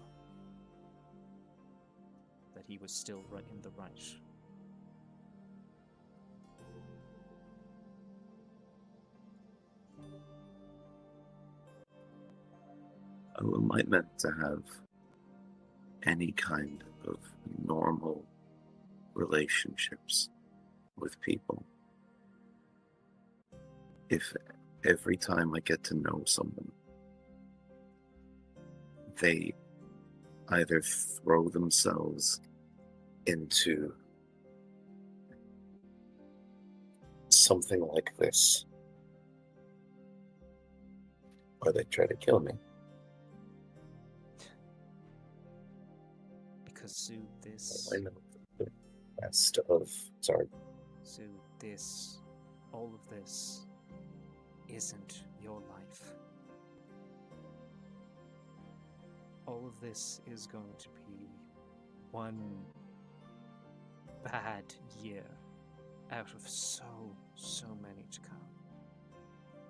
That he was still right in the right. am I meant to have any kind of normal relationships with people if every time I get to know someone, they either throw themselves into something like this, or they try to kill me? Because Sue, this... I know the best of... Sorry. Sue, this... all of this isn't your life. All of this is going to be one bad year out of so many to come.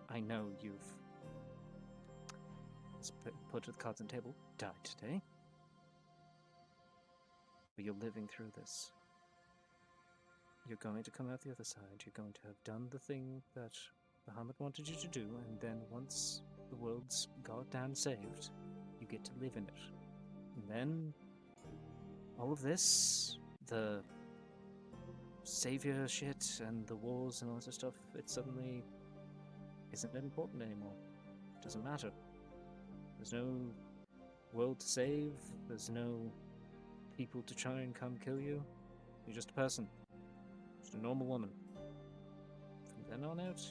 I know you've, let's put the cards on the table, died today. But you're living through this. You're going to come out the other side. You're going to have done the thing that Bahamut wanted you to do, and then once the world's goddamn saved, you get to live in it. And then all of this, the savior shit and the wars and all this stuff, it suddenly isn't important anymore. It doesn't matter. There's no world to save. There's no people to try and come kill you. You're just a person. Just a normal woman. From then on out,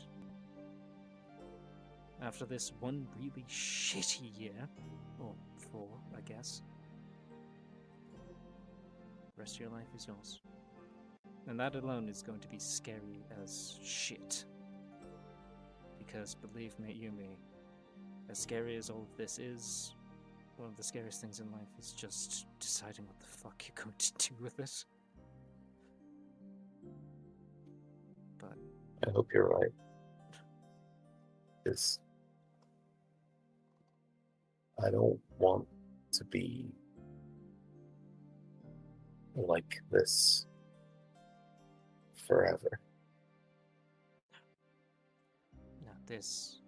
after this one really shitty year, or 4, I guess, the rest of your life is yours. And that alone is going to be scary as shit. Because believe me, Yumi, as scary as all of this is, one of the scariest things in life is just deciding what the fuck you're going to do with it. But I hope you're right. Because I don't want to be like this forever. now this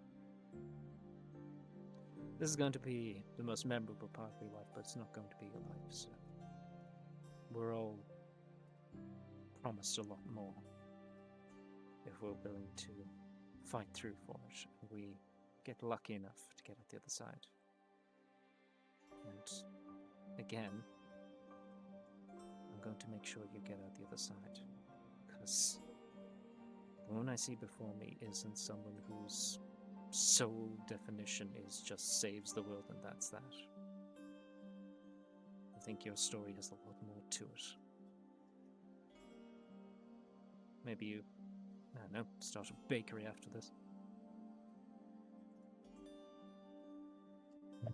is going to be the most memorable part of your life, but it's not going to be your life, so we're all promised a lot more if we're willing to fight through for it, and we get lucky enough to get out the other side. And again, I'm going to make sure you get out the other side, because the one I see before me isn't someone whose sole definition is just saves the world and that's that. I think your story has a lot more to it. Maybe you, I don't know, start a bakery after this. That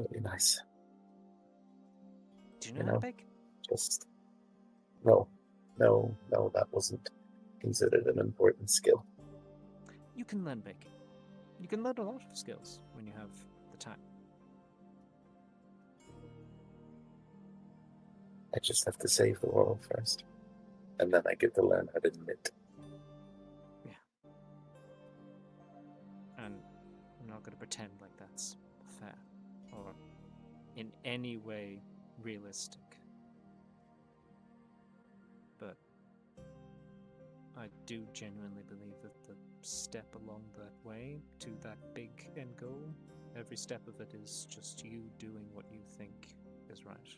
would be nice. Do you know You how know. to bake? Just no, that wasn't considered an important skill. You can learn baking. You can learn a lot of skills when you have the time. I just have to save the world first. And then I get to learn how to knit. And I'm not going to pretend like that's fair or in any way realistic. But I do genuinely believe that the step along that way to that big end goal, every step of it is just you doing what you think is right.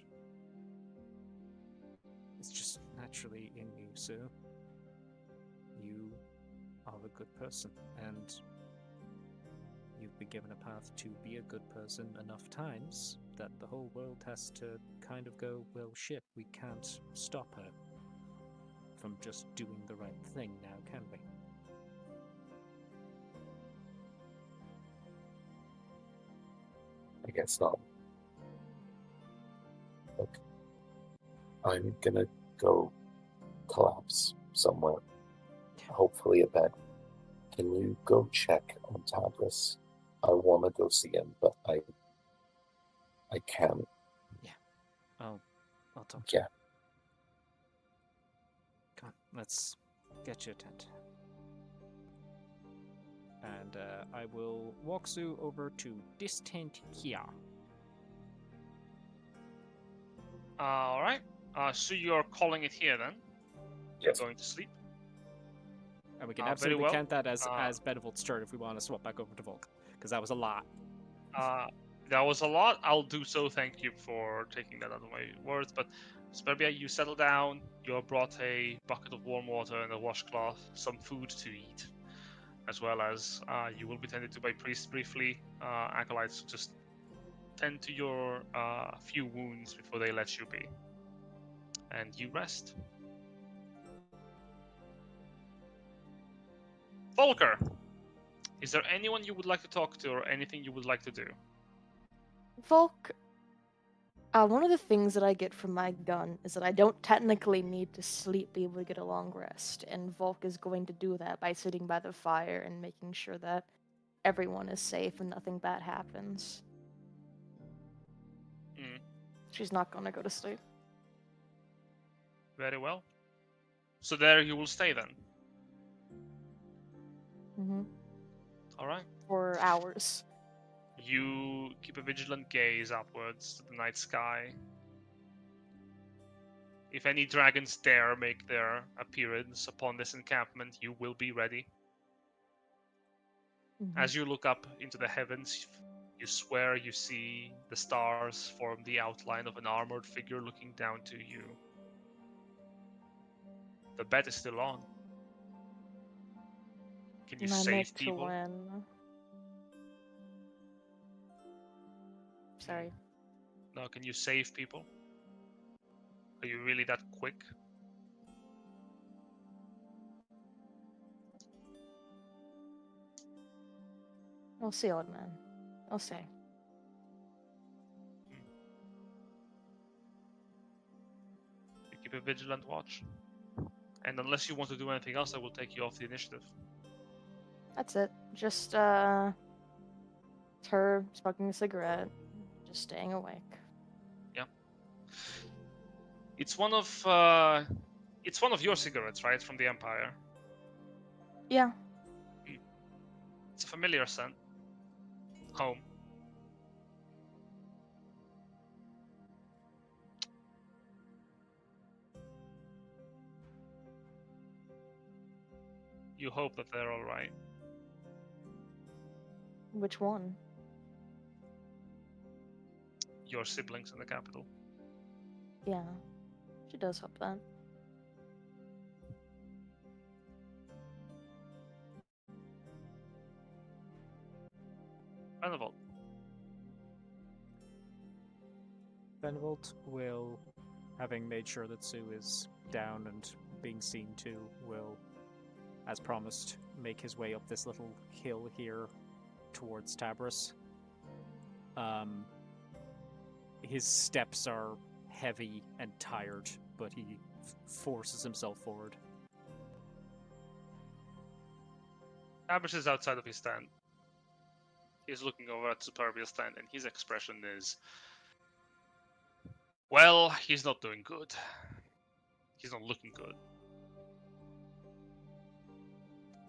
It's just naturally in you, so you are a good person, and you've been given a path to be a good person enough times that the whole world has to kind of go, well, shit, we can't stop her from just doing the right thing now, can we? I guess not. Look, I'm gonna go collapse somewhere. Hopefully a bed. Can you go check on Tabris? I want to go see him, but I can't. I'll talk to Yeah. you. Come on, let's get you a tent. And I will walk Sue over to this tent here. Alright. So you're calling it here then? Yes. You're going to sleep? And we can very absolutely well. count that as Uh, Benevolt's turn if we want to swap back over to Volk, because that was a lot. That was a lot. I'll do so. Thank you for taking that out of my words. But Superbia, you settle down. You're brought a bucket of warm water and a washcloth, some food to eat, as well as you will be tended to by priests briefly. Acolytes just tend to your few wounds before they let you be. And you rest. Volker, is there anyone you would like to talk to or anything you would like to do? Volk, one of the things that I get from my gun is that I don't technically need to sleep, be able to get a long rest, and Volk is going to do that by sitting by the fire and making sure that everyone is safe and nothing bad happens. Mm, She's not gonna go to sleep. very well. So there you will stay then. Mm-hmm. All right. For hours. You keep a vigilant gaze upwards to the night sky. If any dragons dare make their appearance upon this encampment, you will be ready. Mm-hmm. As you look up into the heavens, you swear you see the stars form the outline of an armored figure looking down to you. The bet is still on. Can you And I save make to people? win. Sorry. No, can you save people? Are you really that quick? We'll see, old man. I'll see. You keep a vigilant watch. And unless you want to do anything else, I will take you off the initiative. That's it. Just, it's her smoking a cigarette, just staying awake. Yeah. It's one of your cigarettes, right, from the Empire. Yeah. It's a familiar scent. Home. You hope that they're all right. Which one? Your siblings in the capital. Yeah. She does hope that. Benevolt. Benevolt will, having made sure that Sue is down and being seen to, will, as promised, make his way up this little hill here towards Tabris. His steps are heavy and tired, but he forces himself forward. Tabris is outside of his stand. He's looking over at Superbia's stand, and his expression is, well, he's not doing good. He's not looking good.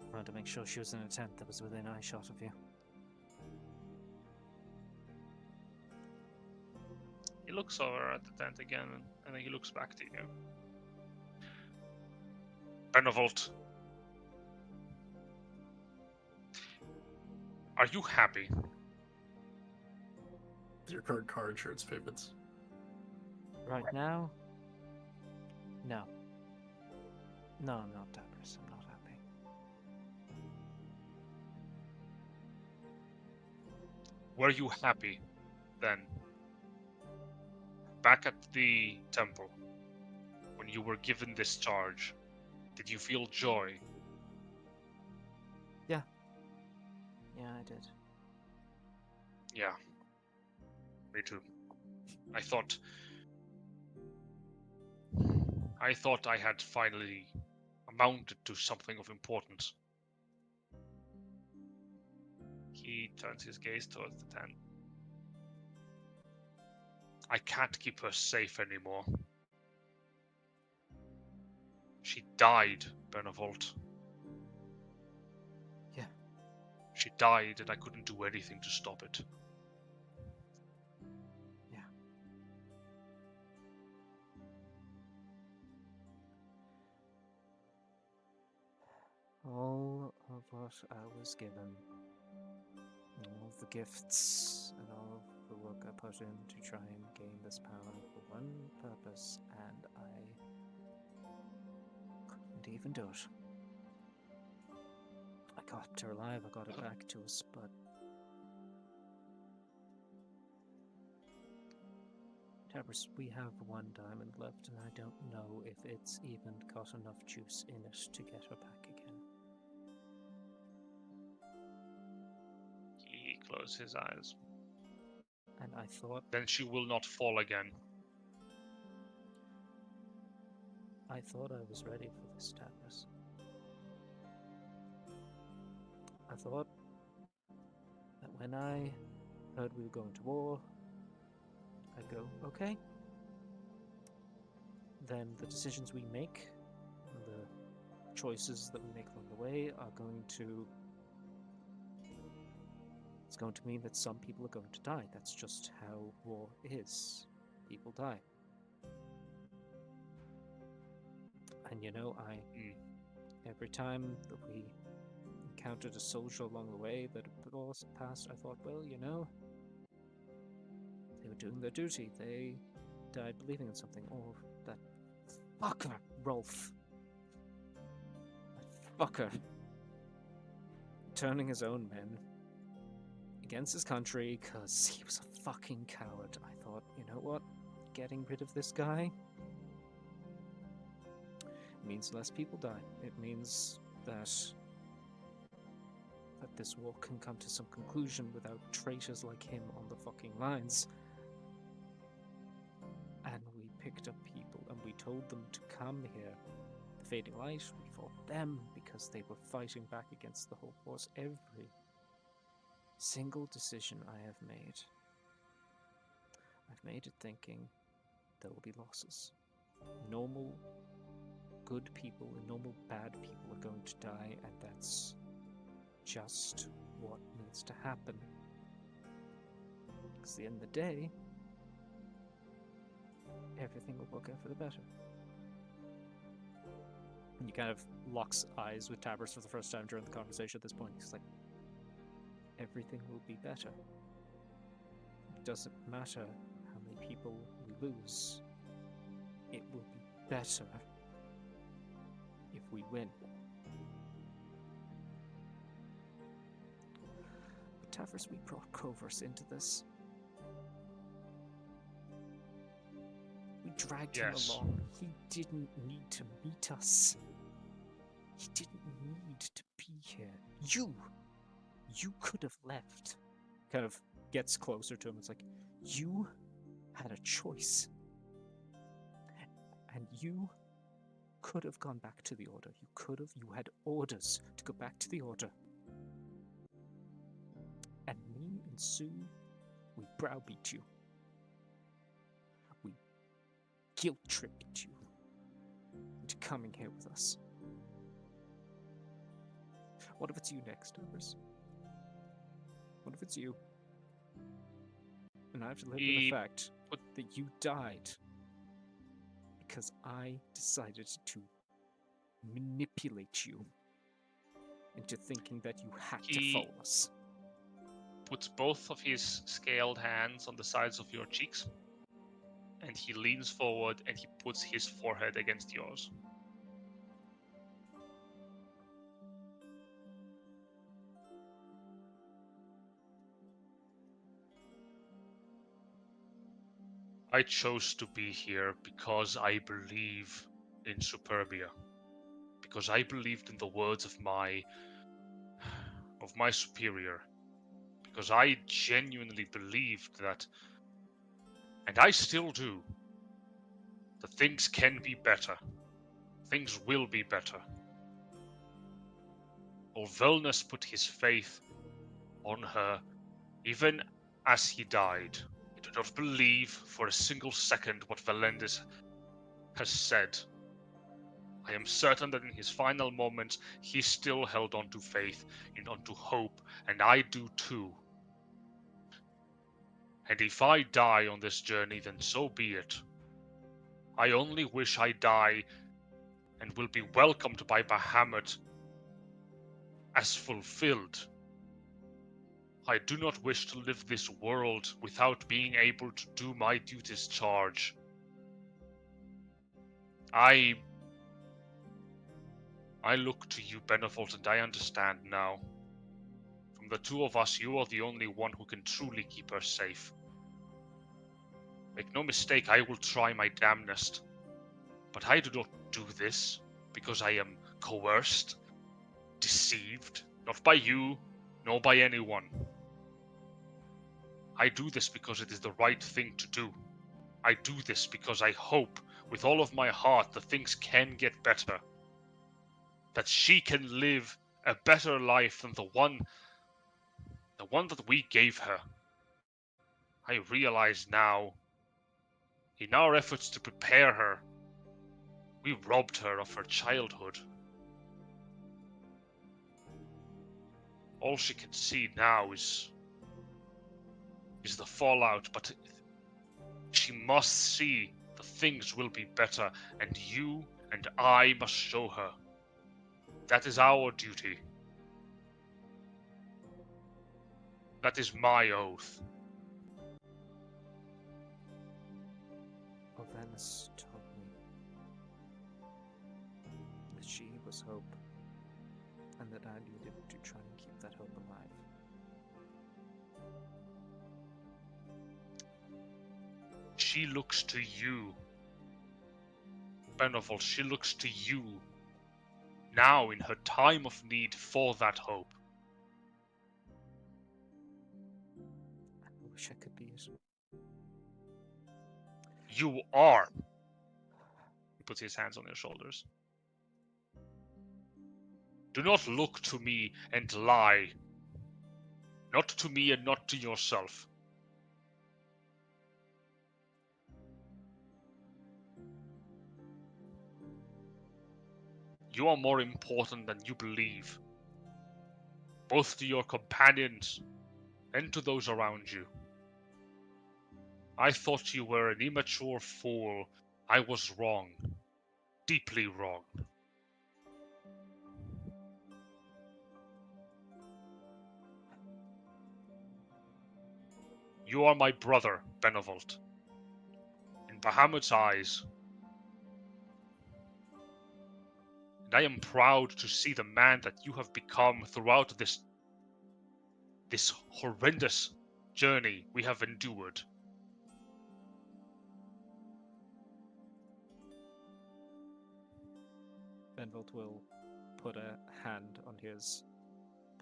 I wanted to make sure she was in a tent that was within eyeshot of you. He looks over at the tent again, and then he looks back to you. Benevolt. Are you happy? Your current car insurance payments. Right now? No. No, I'm not, Tabris. I'm not happy. Were you happy then? Back at the temple, when you were given this charge, did you feel joy? Yeah, I did. Yeah. Me too. I thought I had finally amounted to something of importance. He turns his gaze towards the tent. I can't keep her safe anymore. She died, Benevolt. Yeah. She died, and I couldn't do anything to stop it. Yeah. All of what I was given, all of the gifts, and all of the work I put in to try and gain this power for one purpose, and I couldn't even do it. I kept her alive, I got it back to us, but Tabris, we have one diamond left, and I don't know if it's even got enough juice in it to get her back again. He closed his eyes. And I thought Then she will not fall again. I was ready for this, Tabris. I thought that when I heard we were going to war, I'd go, okay. Then the decisions we make, the choices that we make along the way are going to... It's going to mean that some people are going to die. That's just how war is. People die. And you know, every time that we encountered a soldier along the way that had passed, I thought, well, you know, they were doing their duty. They died believing in something. Or that fucker, Rolf. That fucker. Turning his own men against his country because he was a fucking coward. I thought, you know what? Getting rid of this guy means less people die. It means that this war can come to some conclusion without traitors like him on the fucking lines. And we picked up people and we told them to come here. The Fading Light, we fought them because they were fighting back against the whole force. Every single decision I have made, I've made it thinking there will be losses. Normal good people and normal bad people are going to die, and that's just what needs to happen. Because at the end of the day, everything will work out for the better. And he kind of locks eyes with Tabris for the first time during the conversation at this point. He's like, everything will be better. It doesn't matter how many people we lose. It will be better if we win. But Tabris, we brought Covers into this. We dragged him along. He didn't need to meet us. He didn't need to be here. You could have left. Kind of gets closer to him. It's like, you had a choice. And you could have gone back to the Order. You had orders to go back to the Order. And me and Sue, we browbeat you. We guilt-tripped you into coming here with us. What if it's you next, Iris? What if it's you? And I have to live with the fact that you died because I decided to manipulate you into thinking that you had to follow us. Puts both of his scaled hands on the sides of your cheeks, and he leans forward and he puts his forehead against yours. I chose to be here because I believe in Superbia. Because I believed in the words of my superior. Because I genuinely believed that, and I still do, that things can be better. Things will be better. Volnus put his faith on her even as he died. I do not believe for a single second what Valendis has said. I am certain that in his final moments he still held on to faith and on to hope, and I do too. And if I die on this journey, then so be it. I only wish I die and will be welcomed by Bahamut as fulfilled. I do not wish to live this world without being able to do my duty's charge. I look to you, Benevolt, and I understand now. From the two of us, you are the only one who can truly keep her safe. Make no mistake, I will try my damnedest. But I do not do this because I am coerced, deceived, not by you, nor by anyone. I do this because it is the right thing to do. I do this because I hope with all of my heart that things can get better. That she can live a better life than the one that we gave her. I realize now, in our efforts to prepare her, we robbed her of her childhood. All she can see now is the fallout, but she must see that things will be better, and you and I must show her. That is our duty. That is my oath. Volnus told me that she was hope, and that I needed to try and keep that hope alive. She looks to you. Benevolt, she looks to you now in her time of need for that hope. I wish I could be as... You are. He puts his hands on your shoulders. Do not look to me and lie. Not to me and not to yourself. You are more important than you believe, both to your companions and to those around you. I thought you were an immature fool. I was wrong. Deeply wrong. You are my brother, Benevolt. In Bahamut's eyes. And I am proud to see the man that you have become throughout this horrendous journey we have endured. Benevolt will put a hand on his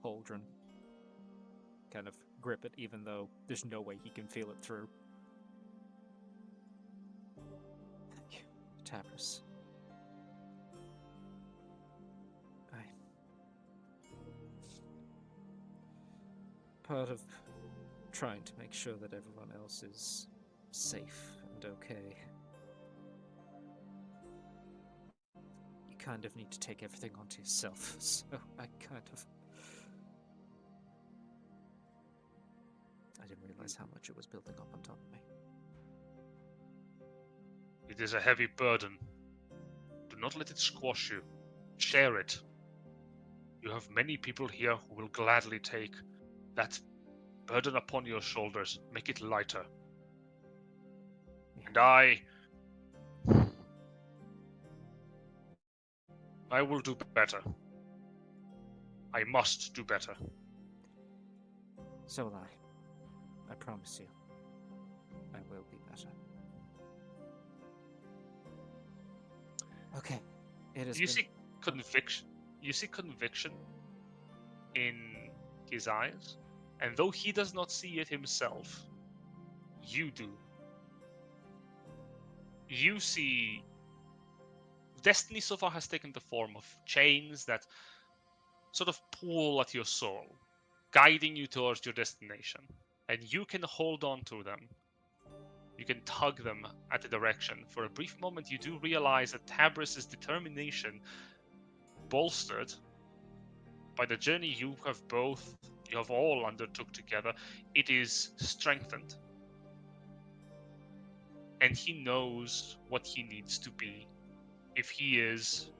pauldron kind of grip it, even though there's no way he can feel it through. Thank you, Tabris. Part of trying to make sure that everyone else is safe and okay. You kind of need to take everything onto yourself, so I didn't realize how much it was building up on top of me. It is a heavy burden. Do not let it squash you. Share it. You have many people here who will gladly take that burden upon your shoulders. Make it lighter. And I will do better. I must do better. So will I. I promise you. I will be better. Okay. It is. You see conviction. You see conviction in his eyes, and though he does not see it himself, you do. You see, destiny so far has taken the form of chains that sort of pull at your soul, guiding you towards your destination, and you can hold on to them. You can tug them at a direction. For a brief moment, you do realize that Tabris' determination, bolstered by the journey you have all undertook together, it is strengthened. And he knows what he needs to be if he is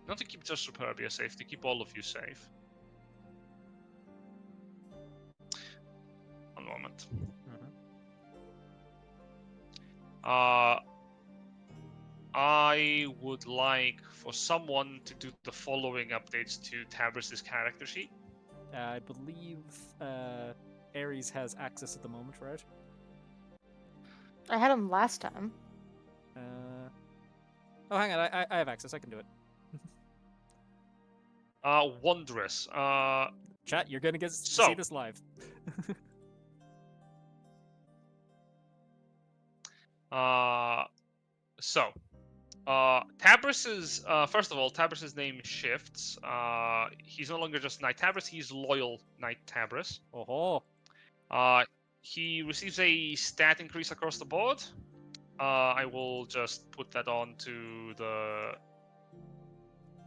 not to keep just Superbia safe, to keep all of you safe. One moment. I would like for someone to do the following updates to Tabris' character sheet. I believe Aries has access at the moment, right? I had him last time. Oh, hang on. I have access. I can do it. Wondrous. Chat, you're gonna get to So- see this live. Tabris's first of all, Tabris's name shifts. He's no longer just Knight Tabris, he's Loyal Knight Tabris. Oh, He receives a stat increase across the board. I will just put that onto the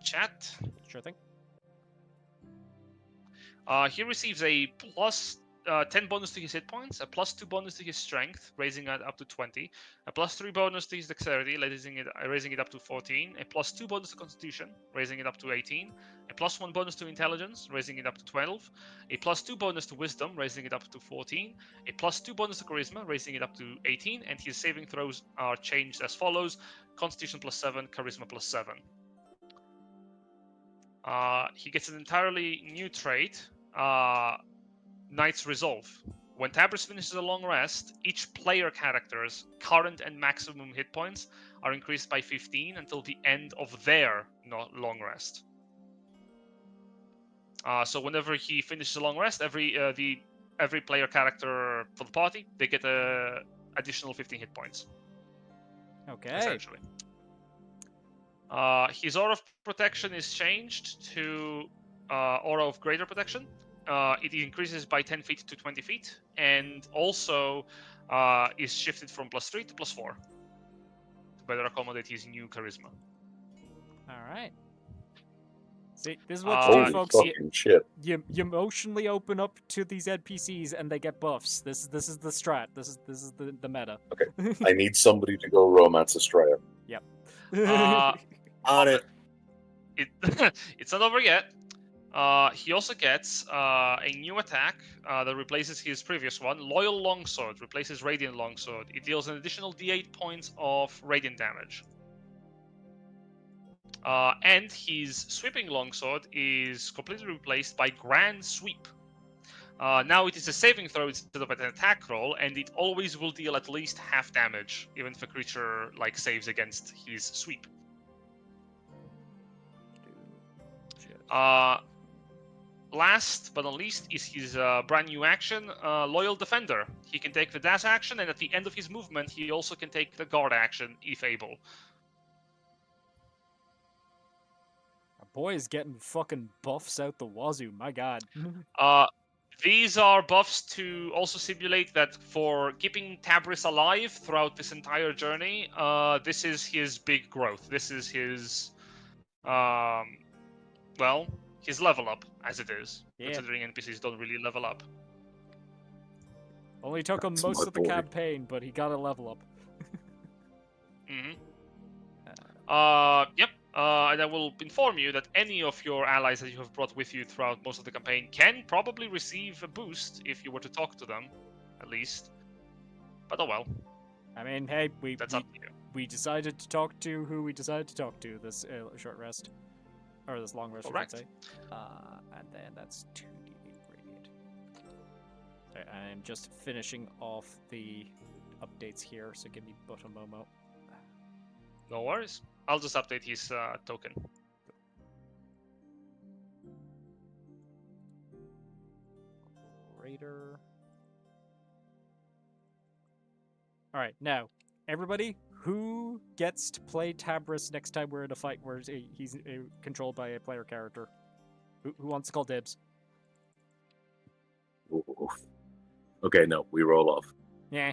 chat. sure thing. He receives a plus 10 bonus to his hit points, a plus 2 bonus to his strength, raising it up to 20, a plus 3 bonus to his dexterity, raising it up to 14, a plus 2 bonus to constitution, raising it up to 18, a plus 1 bonus to intelligence, raising it up to 12, a plus 2 bonus to wisdom, raising it up to 14, a plus 2 bonus to charisma, raising it up to 18, and his saving throws are changed as follows: constitution plus 7, charisma plus 7. He gets an entirely new trait, Knight's Resolve. When Tabris finishes a long rest, each player character's current and maximum hit points are increased by 15 until the end of their long rest. So whenever he finishes a long rest, every player character for the party, they get a additional 15 hit points. Okay. Essentially. His Aura of Protection is changed to Aura of Greater Protection. It increases by 10 feet to 20 feet, and also is shifted from plus 3 to plus 4 to better accommodate his new charisma. All right. See, this is what you Holy do, folks. fucking shit. You emotionally open up to these NPCs, and they get buffs. This is the strat. This is the meta. Okay. I need somebody to go romance Estrella. Yep. On it. It's not over yet. He also gets a new attack that replaces his previous one. Loyal Longsword replaces Radiant Longsword. It deals an additional d8 points of radiant damage. And his Sweeping Longsword is completely replaced by Grand Sweep. Now it is a saving throw instead of an attack roll, and it always will deal at least half damage, even if a creature saves against his sweep. last but not least is his brand new action, Loyal Defender. He can take the dash action, and at the end of his movement, he also can take the guard action if able. Our boy is getting fucking buffs out the wazoo. My god. These are buffs to also simulate that for keeping Tabris alive throughout this entire journey. This is his big growth. This is his, well, his level up, as it is. Yeah. Considering NPCs don't really level up. Only took him That's most my of the boy. campaign, but he got a level up. Yep. And I will inform you that any of your allies that you have brought with you throughout most of the campaign can probably receive a boost if you were to talk to them, at least. But oh well, I mean, hey, that's up to you. we decided to talk to who we decided to talk to this short rest. Or this long rest, Correct. I should say. And then that's 2d8 radiant. Sorry, I'm just finishing off the updates here, so give me but a moment. No worries. I'll just update his token. Raider. Alright, now, everybody, who gets to play Tabris next time we're in a fight where he's controlled by a player character? Who wants to call dibs? Ooh. Okay, no, we roll off. Yeah.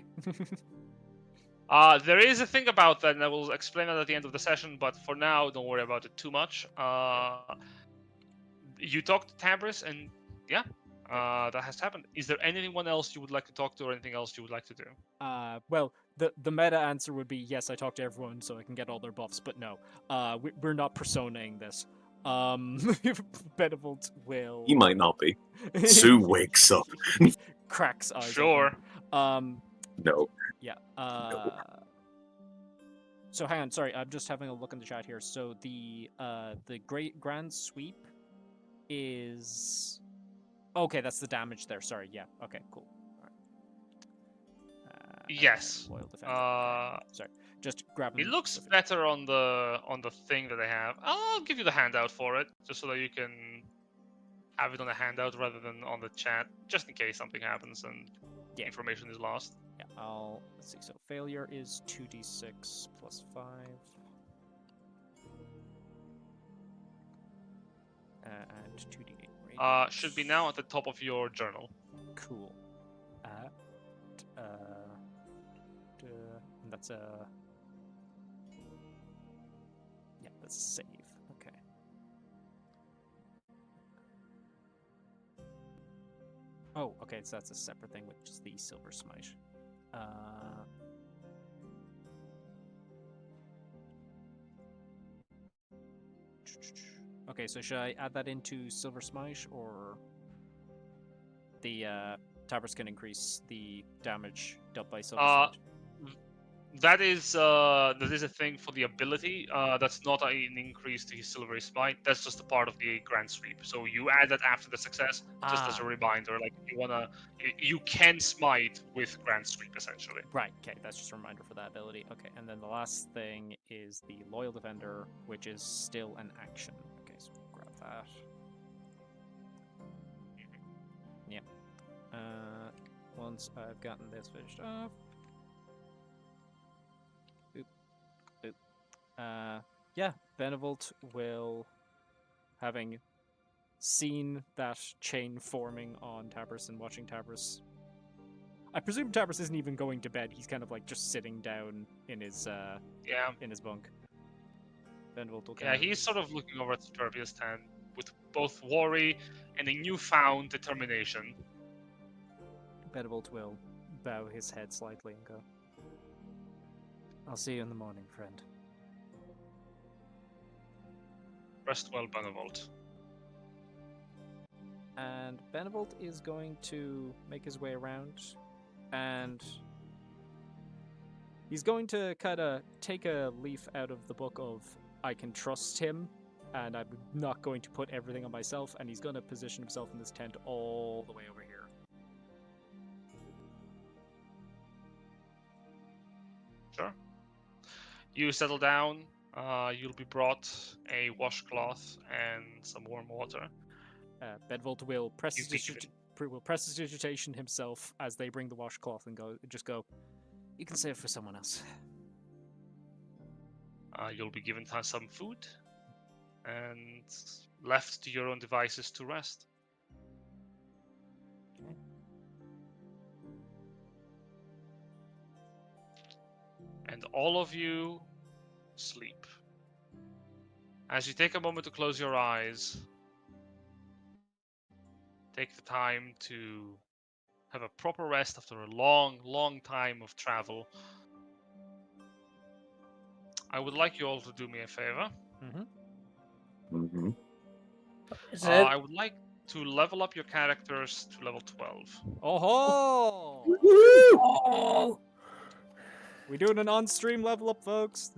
There is a thing about that, and I will explain that at the end of the session, but for now, don't worry about it too much. You talked to Tabris, and yeah, that has happened. Is there anyone else you would like to talk to, or anything else you would like to do? Well, the meta answer would be yes, I talked to everyone so I can get all their buffs, but no. We're not personaing this. Benevolt will... He might not be. Sue wakes up. cracks eyes. Sure. Open. No. Yeah. So hang on, sorry, I'm just having a look in the chat here. So the great grand sweep is okay. That's the damage there. Sorry. Yeah. Okay. Cool. All right. Yes. Loyal defense. Okay. Sorry. Just grabbing. It looks better on the thing that I have. I'll give you the handout for it, just so that you can have it on a handout rather than on the chat, just in case something happens and information is lost. Yeah, let's see. So failure is 2d6 plus 5. And 2d8 radiant. Should be now at the top of your journal. Cool. And that's a... Yeah, that's a save. Okay. Oh, okay, so that's a separate thing, which is the Silver Smite. Okay, so should I add that into Silver Smite, or the Tabris can increase the damage dealt by Silver Smite? That is a thing for the ability. That's not an increase to his Silvery Smite. That's just a part of the Grand Sweep. So you add that after the success, just as a reminder. Like you can smite with Grand Sweep essentially. Right. Okay, that's just a reminder for that ability. Okay, and then the last thing is the Loyal Defender, which is still an action. Okay, so we'll grab that. Yeah. Once I've gotten this finished off. Yeah, Benevolt will, having seen that chain forming on Tabris and watching Tabris. I presume Tabris isn't even going to bed. He's kind of like just sitting down in his in his bunk. Benevolt will He's sort of looking over at Superbia's tent with both worry and a newfound determination. Benevolt will bow his head slightly and go, "I'll see you in the morning, friend." Rest well, Benevolt. And Benevolt is going to make his way around, and he's going to kind of take a leaf out of the book of I can trust him, and I'm not going to put everything on myself, and he's going to position himself in this tent all the way over here. Sure. You settle down. You'll be brought a washcloth and some warm water. Benevolt will press You've been given. will press his digitation himself as they bring the washcloth and just go. You can save for someone else. You'll be given some food and left to your own devices to rest. And all of you sleep. As you take a moment to close your eyes, take the time to have a proper rest after a long, long time of travel. I would like you all to do me a favor. Mm-hmm. Is it? I would like to level up your characters to level 12. Oh ho! Oh! We're doing an on-stream level up, folks.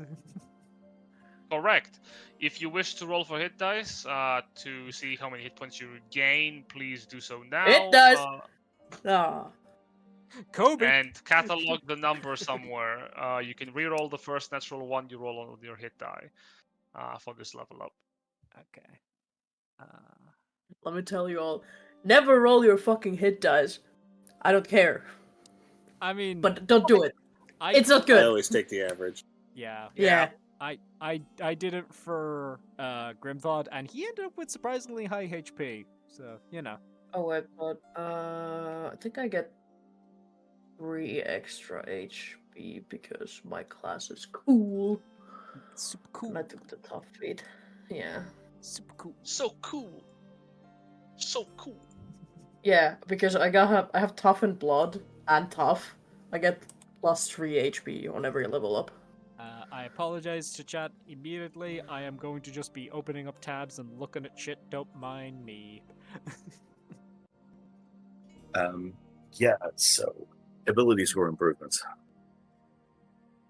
Correct. If you wish to roll for hit dice to see how many hit points you gain, please do so now. Hit dice! Ah. Kobe. And catalog the number somewhere. You can reroll the first natural one you roll on your hit die for this level up. Okay. Let me tell you all, never roll your fucking hit dice. I don't care, I mean, but don't do it. I, It's not I good. always take the average. yeah. Yeah. I did it for Grimthod, and he ended up with surprisingly high HP. So you know. Oh wait, but I think I get 3 extra HP because my class is cool. Super cool. And I took the tough feat. Yeah. Super cool. So cool. So cool. Yeah, because I have tough and blood and tough. I get plus 3 HP on every level up. I apologize to chat immediately. I am going to just be opening up tabs and looking at shit. Don't mind me. Yeah, so ability score improvements.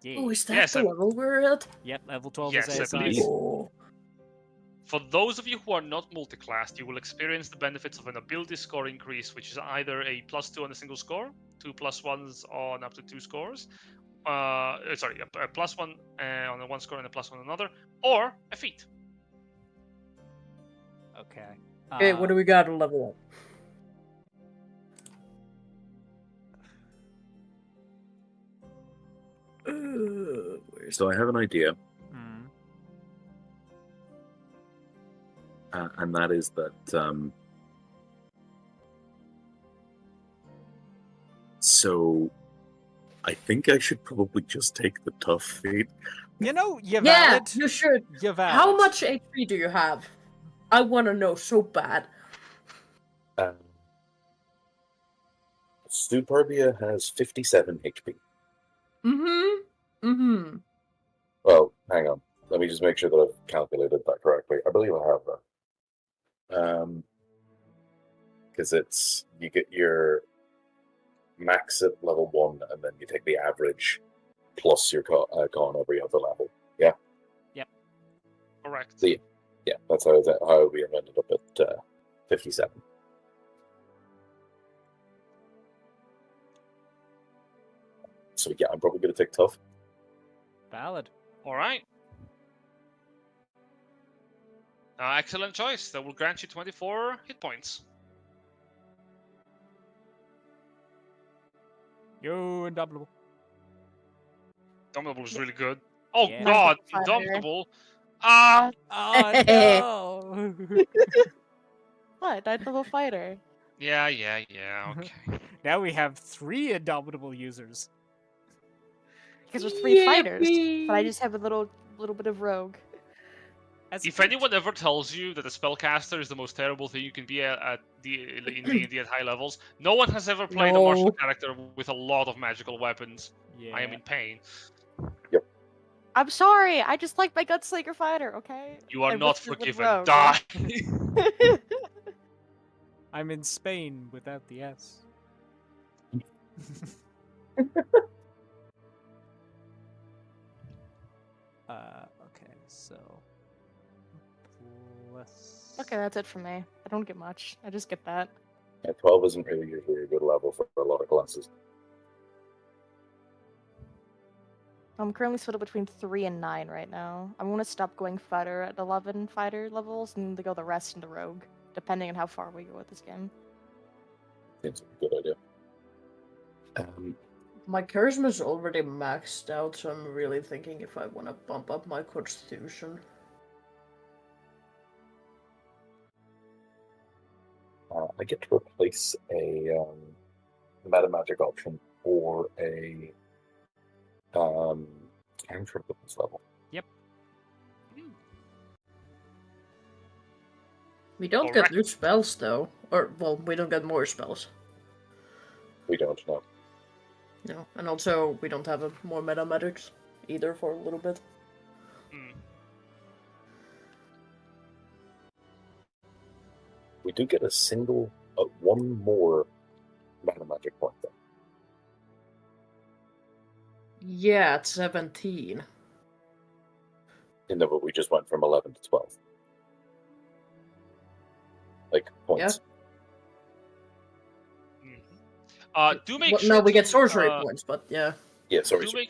Yeah. Oh, is that Yes, the level we're at? Yep, level 12 Yes, is I ASI. believe- Oh. For those of you who are not multiclassed, you will experience the benefits of an ability score increase, which is either a +2 on a single score, 2 +1s on up to 2 scores, a +1 on a one score and a +1 on another, or a feat. Okay. Okay, what do we got to level up? So I have an idea, Hmm. and that is that. So I think I should probably just take the tough feat. You know, you're Yeah, valid. you should. You're valid. How much HP do you have? I want to know so bad. Superbia has 57 HP. Well, hang on. Let me just make sure that I've calculated that correctly. I believe I have that. Because it's you get your max at level 1, and then you take the average plus your con every other level. Yeah. Correct. So, yeah, that's how we ended up at 57. So yeah, I'm probably going to take tough. Valid. All right. Excellent choice. That will grant you 24 hit points. Yo, indomitable. Indomitable is really good. Oh Yeah. God, Fighter. Indomitable. Ah, Oh no! What? Ninth level fighter. yeah. Okay. Now we have 3 indomitable users. Because there's 3 fighters, but I Yippee! just have a little bit of rogue. As If each- anyone ever tells you that a spellcaster is the most terrible thing you can be in D&D at high levels, no one has ever played a martial No. character with a lot of magical weapons. yeah. I am in pain. I'm sorry, I just like my Gunslinger fighter, okay? You are And not Whispered with forgiven. rogue. Die. I'm in Spain without the S. Okay, so plus. Okay, that's it for me. I don't get much. I just get that. Yeah, 12 isn't really usually a good level for a lot of classes. I'm currently split up between 3 and 9 right now. I'm gonna stop going fighter at 11 fighter levels and to go the rest into rogue. depending on how far we go with this game. Seems like a good idea. My charisma's already maxed out, so I'm really thinking if I want to bump up my constitution. I get to replace a meta magic option for a cantrip at this level. We don't get Correct. new spells though, or well, we don't get more spells. We don't know. No, and also we don't have more meta magics either for a little bit. Hmm. We do get one more meta magic point though. Yeah, it's 17. No, but we just went from 11 to 12. Like points. Do make Well, sure no, we get to, sorcery points, but yeah. Yeah, sorry. Do make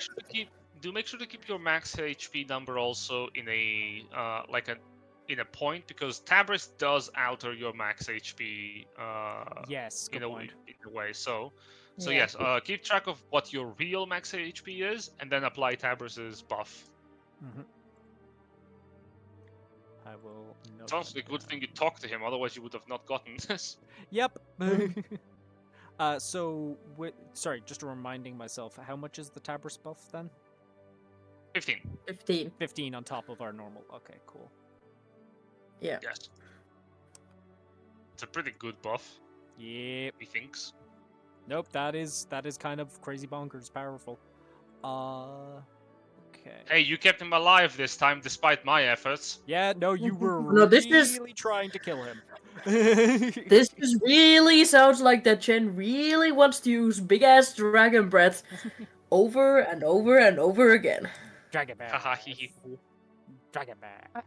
sure to keep your max HP number also in a in a point, because Tabris does alter your max HP. Yes, good in a point. way. So Yeah. yes, keep track of what your real max HP is, and then apply Tabris's buff. Mhm. I will note Sounds that like a good down. thing you talked to him, otherwise you would have not gotten this. Yep. Sorry, just reminding myself, how much is the Tabris buff then? 15. 15. 15 on top of our normal. Okay, cool. Yeah. Yes. It's a pretty good buff, Yep. he thinks. Nope, that is kind of crazy bonkers powerful. Okay. Hey, you kept him alive this time, despite my efforts. Yeah, no, you were No, this is- really trying to kill him. This just really sounds like that Jen really wants to use big ass dragon breath over and over and over again. Dragon Breath. Haha, hee hee. Dragon Breath.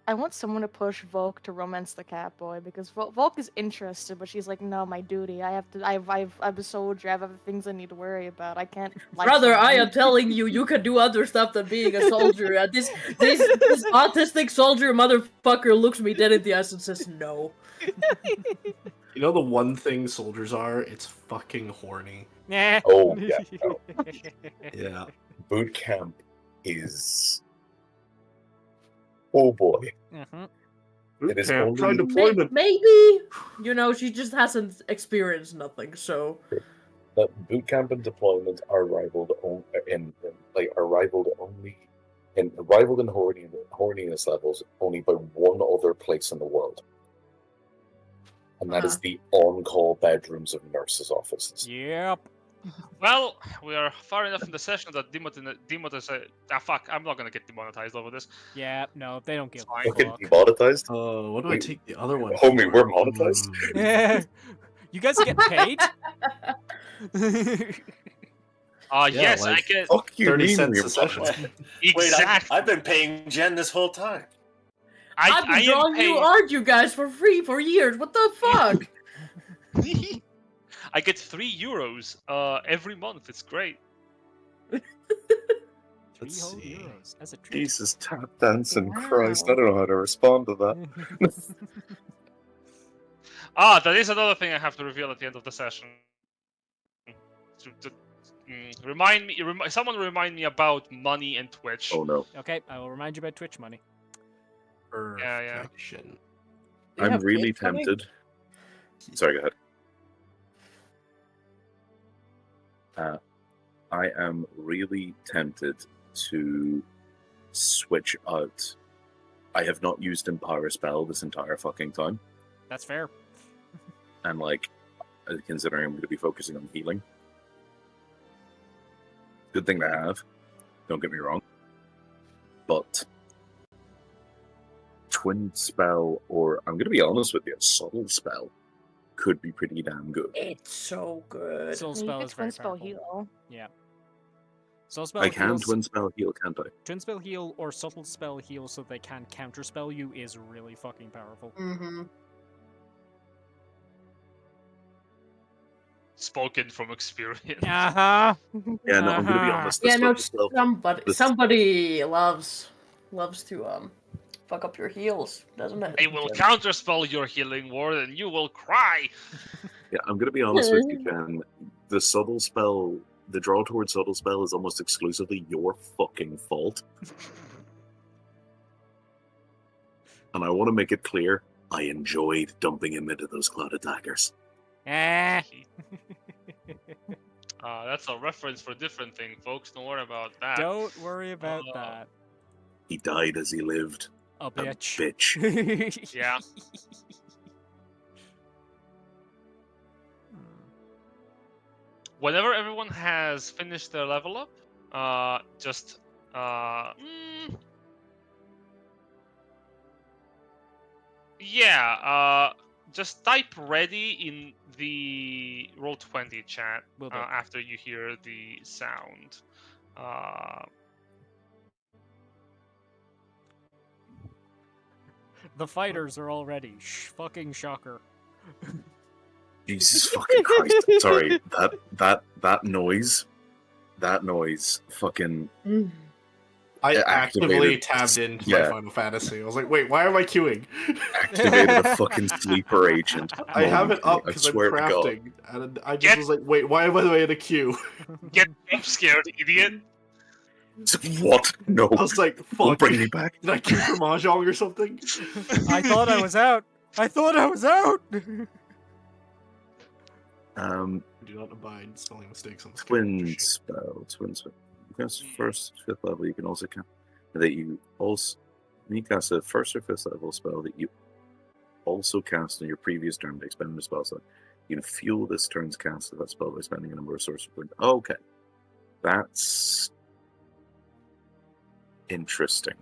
I want someone to push Volk to romance the cat boy, because Volk is interested, but she's like, no, my duty. I'm a soldier. I have other things I need to worry about. I can't. Like Brother, I someone." am telling you, you can do other stuff than being a soldier. And this autistic soldier motherfucker looks me dead in the eyes and says no. You know the one thing soldiers are? It's fucking horny. Nah. Oh, yeah, no. Yeah. Boot camp is. Oh boy. Mhm. It is Bootcamp, try only- deployment. Maybe, she just hasn't experienced nothing, so. That boot camp and deployment are rivaled in horniness levels only by one other place in the world, and that is the on-call bedrooms of nurses' offices. Yep. Well, we are far enough in the session that fuck, I'm not gonna get demonetized over this. Yeah, no, they don't give Fine. a Don't get fuck. demonetized. What do I Wait, take the other one? homie, for? we're monetized. Yeah. You guys get paid? Yeah, Yes, I like- get Fuck you, 30 mean cents we're a session. monetized? Wait, exactly. I've been paying Jen this whole time. I've been I am drawing you paid. art, you guys, for free for years. What the fuck? I get €3 every month. It's great. Three whole see. euros as a treat. Jesus, tap dancing, Wow. Christ! I don't know how to respond to that. That is another thing I have to reveal at the end of the session. Someone remind me about money and Twitch. Oh no, Okay, I will remind you about Twitch money. Yeah. Perfection. You I'm have really Twitch coming? tempted. Sorry, go ahead. I am really tempted to switch out. I have not used Empower Spell this entire fucking time, That's fair. and considering I'm going to be focusing on healing. Good thing to have. Don't get me wrong. But Twin Spell, or I'm going to be honest with you, Subtle Spell could be pretty damn good. It's so good. Soul You spell get is very twin spell powerful. heal. Yeah. Soul spell I can heals- Twin Spell heal, can't I? Twin spell heal or subtle spell heal so they can counterspell you is really fucking powerful. Mm-hmm. Spoken from experience. Uh-huh. Yeah, no, I'm going to be Uh-huh. honest. Yeah, this no, Subtle Spell- somebody loves to fuck up your heals, doesn't it? I will counterspell your healing word and you will cry. Yeah, I'm going to be honest with you, Ken. The subtle spell, the draw towards subtle spell is almost exclusively your fucking fault. And I want to make it clear, I enjoyed dumping him into those clouded daggers. Eh. That's a reference for a different thing, folks. Don't worry about that. Don't worry about that. He died as he lived. A A bitch. bitch. Yeah. Whenever everyone has finished their level up, just type ready in the Roll20 chat Will do. after you hear the sound. The fighters are all ready. Fucking shocker. Jesus fucking Christ. Sorry, that noise, fucking I actively activated- tabbed into yeah. my Final Fantasy. I was like, wait, why am I queuing? activated a fucking sleeper agent. I have it up I because I'm swear to God. crafting, and I just was like, wait, why am I in a queue? Get jump scared, idiot. What? No. I was like, Don't fuck, bring me back. did I queue for Mahjong or something? I thought I was out. I thought I was out. Do not abide spelling mistakes on the Twin spell. Because first, 5th level, you can also cast that you also when you cast a 1st or 5th level spell that you also cast in your previous turn to expend a spell slot. You can fuel this turn's cast of that spell by spending a number of sorcerer points. Okay, that's interesting.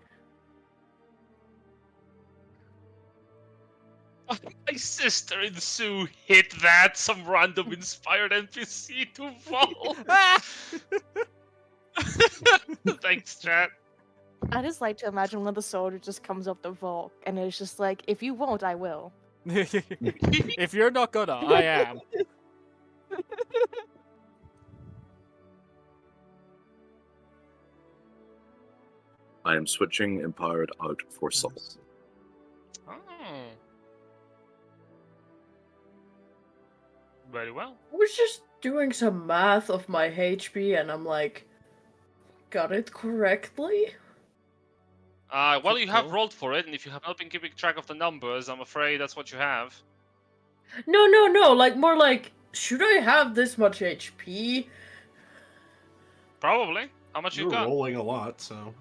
My sister in Sue hit that some random inspired NPC to fall. Thanks, chat. I just like to imagine when the soldier just comes up to Volk and it's just like, if you won't, I will. If you're not gonna, I am. I am switching empowered out for subtle. Oh. Very well. I was just doing some math of my HP and I'm like, got it correctly? Well, you have Cool. rolled for it, and if you have not been keeping track of the numbers, I'm afraid that's what you have. No, like more like, should I have this much HP? Probably. How much you You're got? rolling a lot, so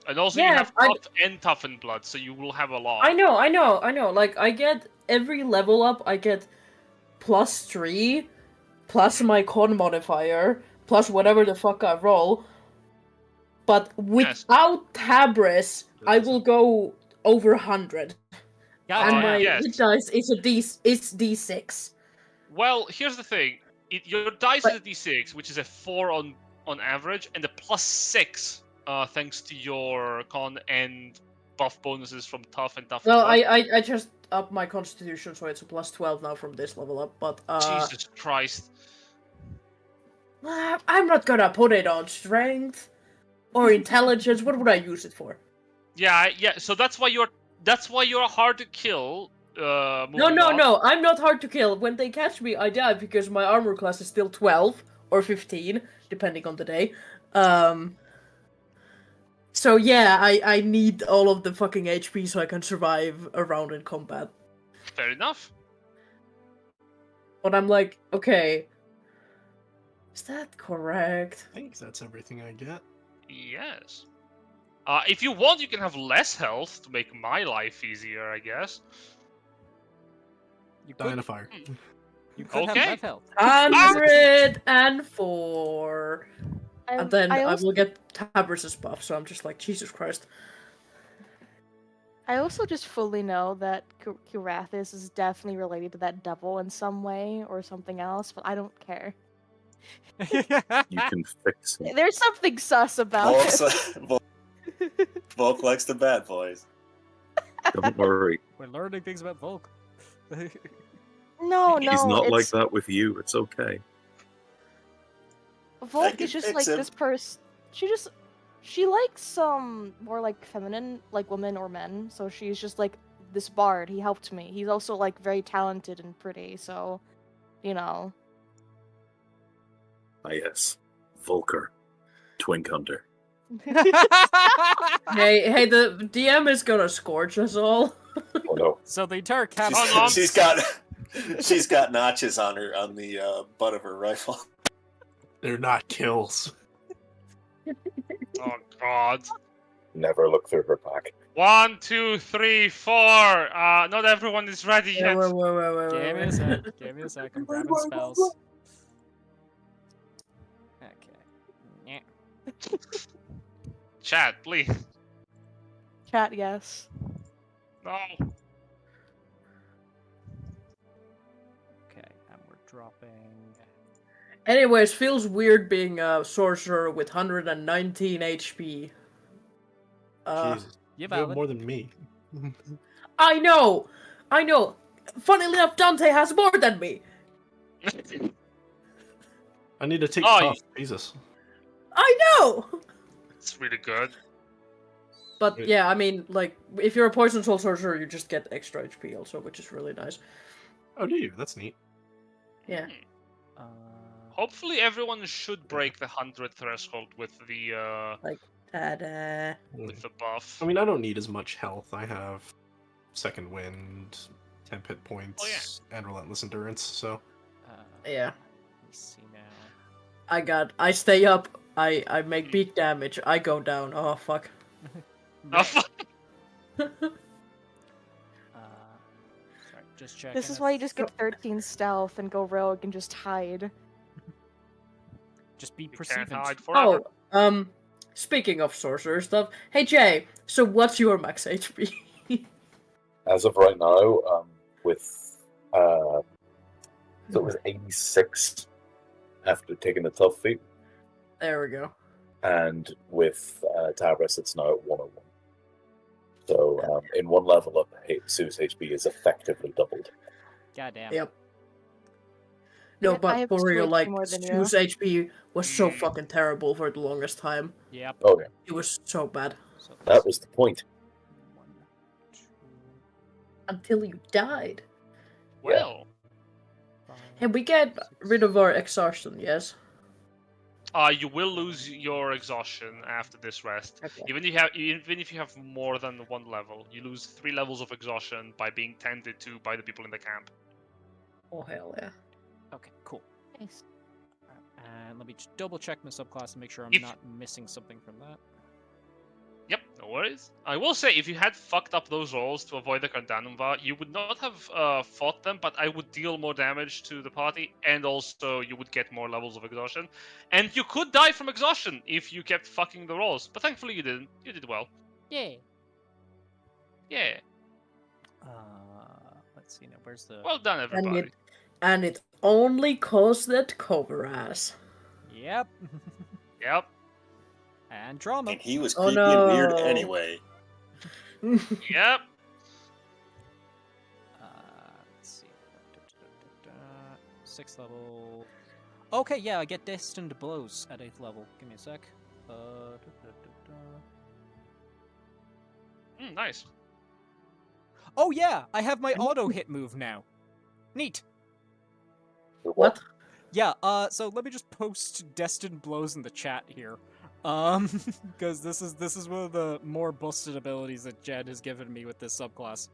And also, you Yeah, have tough and toughened blood, so you will have a lot. I know. Like, I get every level up, I get +3, plus my con modifier, plus whatever the fuck I roll. But without Tabris, I will go over 100. Gotcha. And my yes. hit dice is is D6. Well, here's the thing. Your dice But- is a d6, which is a 4 on average, and a +6 thanks to your con and buff bonuses from tough and tough. Well, blood. I just upped my constitution, so it's a +12 now from this level up, but Jesus Christ. I'm not gonna put it on strength or intelligence. What would I use it for? Yeah. So that's why you're hard to kill. No, moving on. I'm not hard to kill. When they catch me, I die because my armor class is still 12 or 15, depending on the day. So yeah, I need all of the fucking HP so I can survive a round in combat. Fair enough. But I'm like, okay, is that correct? I think that's everything I get. Yes. If you want, you can have less health to make my life easier, I guess. You could, Dynafire. you could Okay. have that health. 104. And then I also, will get Tabris's buff, so I'm just like, Jesus Christ. I also just fully know that Kirathis is definitely related to that devil in some way or something else, but I don't care. You can fix it. There's something sus about it. Volk likes the bad boys. Don't worry. We're learning things about Volk. No, He's not like it's... that with you. It's okay. Volk can is just fix like him. this person. She just. She likes more like feminine, like women or men. So she's just like this bard. He helped me. He's also like very talented and pretty. So, you know. Ah, yes. Volker. Twink Hunter. Hey, the DM is gonna scorch us all. Oh no. So the entire cap. She's got notches on the butt of her rifle. They're not kills. Oh God. Never look through her pack. 1, 2, 3, 4. Not everyone is ready Yeah, yet. Give me a sec. Give me a sec. I'm grabbing spells. Okay. Chat, please. Chat, yes. No. Okay, and we're dropping. Anyways, feels weird being a sorcerer with 119 HP. Jesus. You You have valid. more than me. I know! Funnily enough, Dante has more than me! I need to take Oh, tough. Jesus. I know! It's really good. But yeah, I mean, like, if you're a poison soul sorcerer, you just get extra HP also, which is really nice. Oh, do you? That's neat. Yeah. Hopefully everyone should break the 100 threshold with the Ta-da. with the buff. I mean, I don't need as much health. I have second wind, 10 hit points, and relentless endurance. So Yeah. Let me see now. I stay up, I make beak damage, I go down. Oh, fuck. Oh, fuck. Sorry, just checking. This is why you just get 13 stealth and go rogue and just hide. Just be You can't perceived. hide forever. Oh, speaking of sorcerer stuff, hey Jay, so what's your max HP? As of right now, with so it was 86 after taking the tough feat, There we go. and with Tabris it's now at 101. So in one level up, Sue's HP is effectively doubled. Goddamn. Yep. No, Yeah, I but have for 2 real, HP like, more than you. Sue's HP was so fucking terrible for the longest time. Yep. Oh yeah, It was so bad. So that was the point. 1, 2, Until you died. Well, 5, And we get 6, rid of our exhaustion, yes? you will lose your exhaustion after this rest. Okay. Even if you have more than 1 level, you lose 3 levels of exhaustion by being tended to by the people in the camp. Oh, hell yeah. Okay, cool. Nice. And let me just double check my subclass and make sure I'm If- not missing something from that. Yep, no worries. I will say, if you had fucked up those rolls to avoid the Cardanumva, you would not have fought them, but I would deal more damage to the party, and also you would get more levels of exhaustion. And you could die from exhaustion if you kept fucking the rolls, but thankfully you didn't. You did well. Yeah. Yeah. Let's see now. Where's the? Well done, everybody. And it only caused that cover ass. Yep. Yep. And drama. And he was Oh, creepy and weird no. anyway. Yep. Let's see. 6th level. Okay, yeah, I get destined blows at 8th level. Give me a sec. Nice. Oh yeah, I have my auto hit move now. Neat. What? Yeah, so let me just post destined blows in the chat here. Because this is one of the more busted abilities that Jed has given me with this subclass.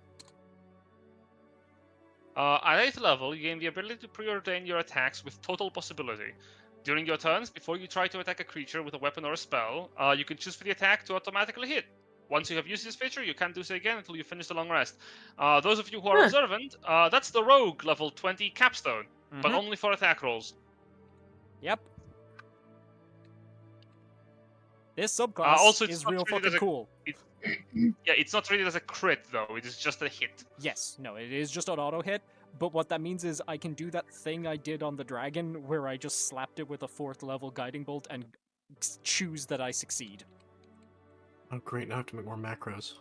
At 8th level, you gain the ability to preordain your attacks with total possibility. During your turns, before you try to attack a creature with a weapon or a spell, you can choose for the attack to automatically hit. Once you have used this feature, you can't do so again until you finish the long rest. Those of you who are Huh. observant, that's the Rogue level 20 capstone, but Mhm. only for attack rolls. Yep. This subclass Also, it's is not real treated fucking as a- cool. Yeah, it's not treated as a crit, though. It is just a hit. Yes, no, it is just an auto hit, but what that means is I can do that thing I did on the dragon where I just slapped it with a 4th level guiding bolt and choose that I succeed. Oh, great. Now I have to make more macros.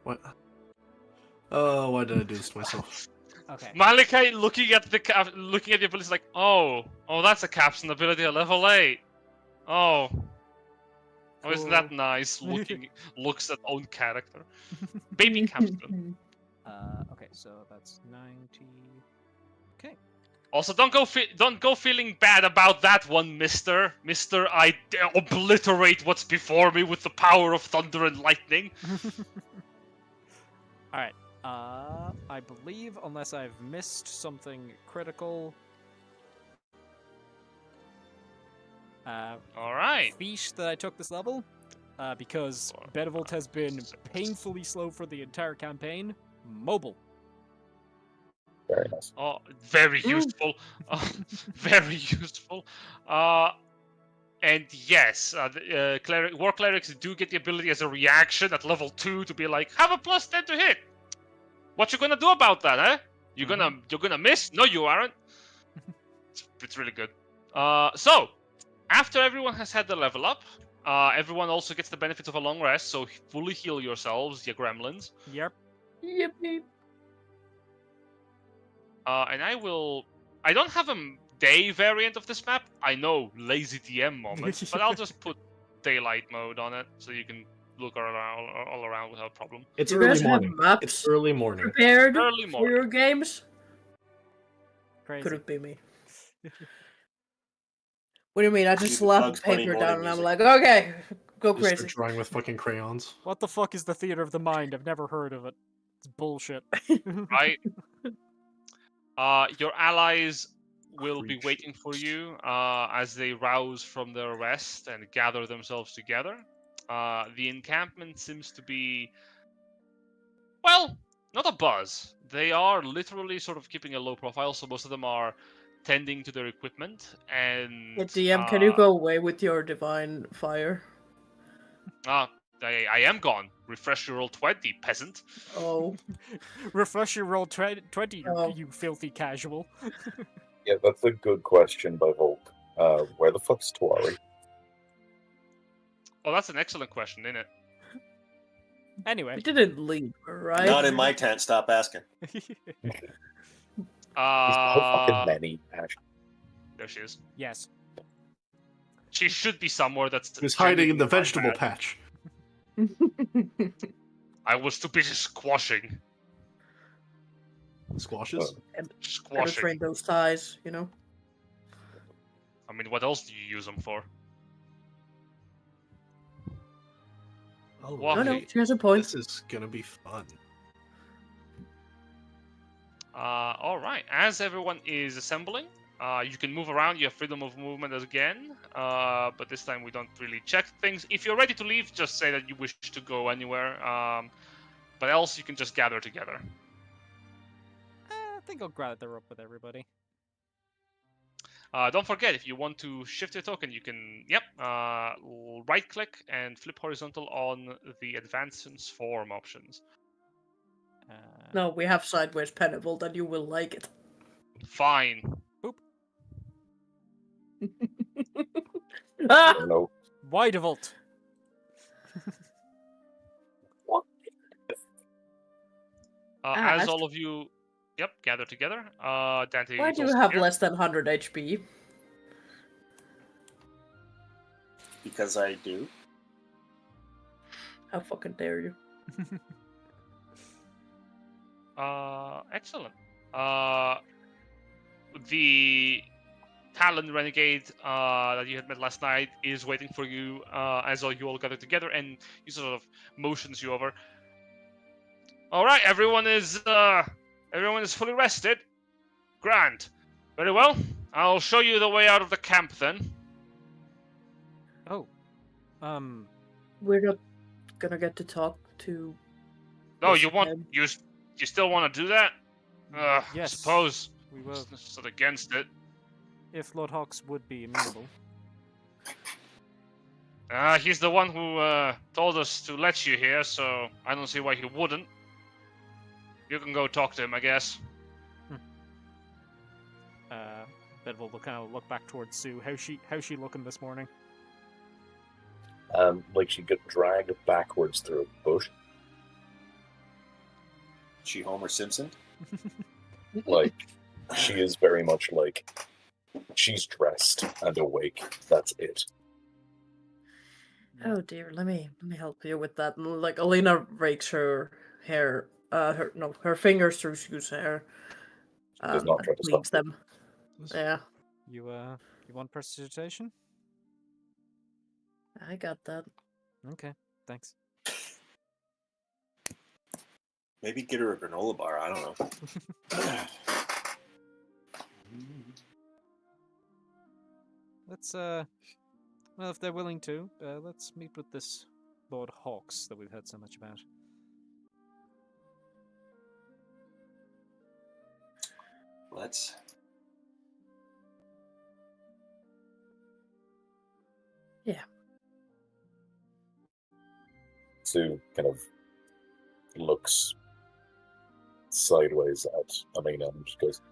What? Oh, why did I do this to myself? Okay. Malachi looking at the ability like, oh, that's a capstone ability at level 8. Oh, isn't that Cool. nice? Looks at own character. Baby capstone. Okay, so that's 90. Okay. Also, don't go feeling bad about that one, Mister. Mister, I obliterate what's before me with the power of thunder and lightning. All right. I believe, unless I've missed something critical. All right. Feat that I took this level, because Benevolt has been painfully slow for the entire campaign. Mobile. Very nice. Oh, very useful. Very useful. And yes, war clerics do get the ability as a reaction at level 2 to be like, have a +10 to hit. What you gonna do about that, eh? You're gonna miss? No, you aren't. It's really good. So after everyone has had the level up, everyone also gets the benefits of a long rest. So fully heal yourselves, you gremlins. Yep. Yippee. And I don't have a day variant of this map. I know, lazy DM moment, but I'll just put daylight mode on it so you can look all around without problem. It's You guys early have morning. maps It's early morning. prepared Early for morning. your games? Crazy. Could it be me? What do you mean? I just Keep slap Bugs a Bunny paper morning down and I'm music. like, okay, go Just start crazy. drawing with fucking crayons. What the fuck is the theater of the mind? I've never heard of it. It's bullshit. Right? Your allies will be Preach. waiting for you as they rouse from their rest and gather themselves together. The encampment seems to be, well, not a buzz. They are literally sort of keeping a low profile, so most of them are tending to their equipment and Hey, DM, can you go away with your divine fire? I am gone. Refresh your roll 20, peasant. Oh, Refresh your roll 20, Oh. you filthy casual. Yeah, that's a good question by Volk. Where the fuck's Tuari? Oh, that's an excellent question, isn't it? Anyway. we didn't leave, right? Not in my tent. Stop asking. There's so fucking Uh, many, Ash. there she is. Yes. She should be somewhere that's. Who's hiding in the genuinely vegetable bad. patch? I was too busy squashing. Squashes? Gotta Squashing. train those ties, you know? I mean, what else do you use them for? Oh, Well, No, no, Okay. she has a point. This is gonna be fun. All right. As everyone is assembling, you can move around. You have freedom of movement again, but this time we don't really check things. If you're ready to leave, just say that you wish to go anywhere. But else, you can just gather together. I think I'll gather up with everybody. Don't forget, if you want to shift your token, you can, right-click and flip horizontal on the advanced transform options. No, we have sideways Benevolt and you will like it. Fine. I Ah! don't know. Widevolt. As Ash? all of you, gather together. Dante. Why is do you also have here. less than 100 HP? Because I do. How fucking dare you? Excellent. The Talon Renegade that you had met last night is waiting for you as you all gather together, and he sort of motions you over. All right, everyone is fully rested. Grand. Very well. I'll show you the way out of the camp then. Oh. We're not gonna get to talk to. No, this you want man. you still want to do that? Yes. I suppose. We will, It's not against it. if Lord Hawks would be amenable. He's the one who told us to let you here, so I don't see why he wouldn't. You can go talk to him, I guess. Benevolt will kind of look back towards Sue. How's she looking this morning? Like she got dragged backwards through a bush. She Homer Simpson. Like, she is very much like, she's dressed and awake. That's it. Oh dear, let me help you with that. Like Alina rakes her hair, her fingers through Shu's hair, Does not and try to stop cleans you. them. Yeah, You want prestidigitation? I got that. Okay, thanks. Maybe get her a granola bar. I don't know. Let's well, if they're willing to, let's meet with this Lord Hawks that we've heard so much about. Let's. Yeah. Sue kind of looks sideways at Alina and just goes,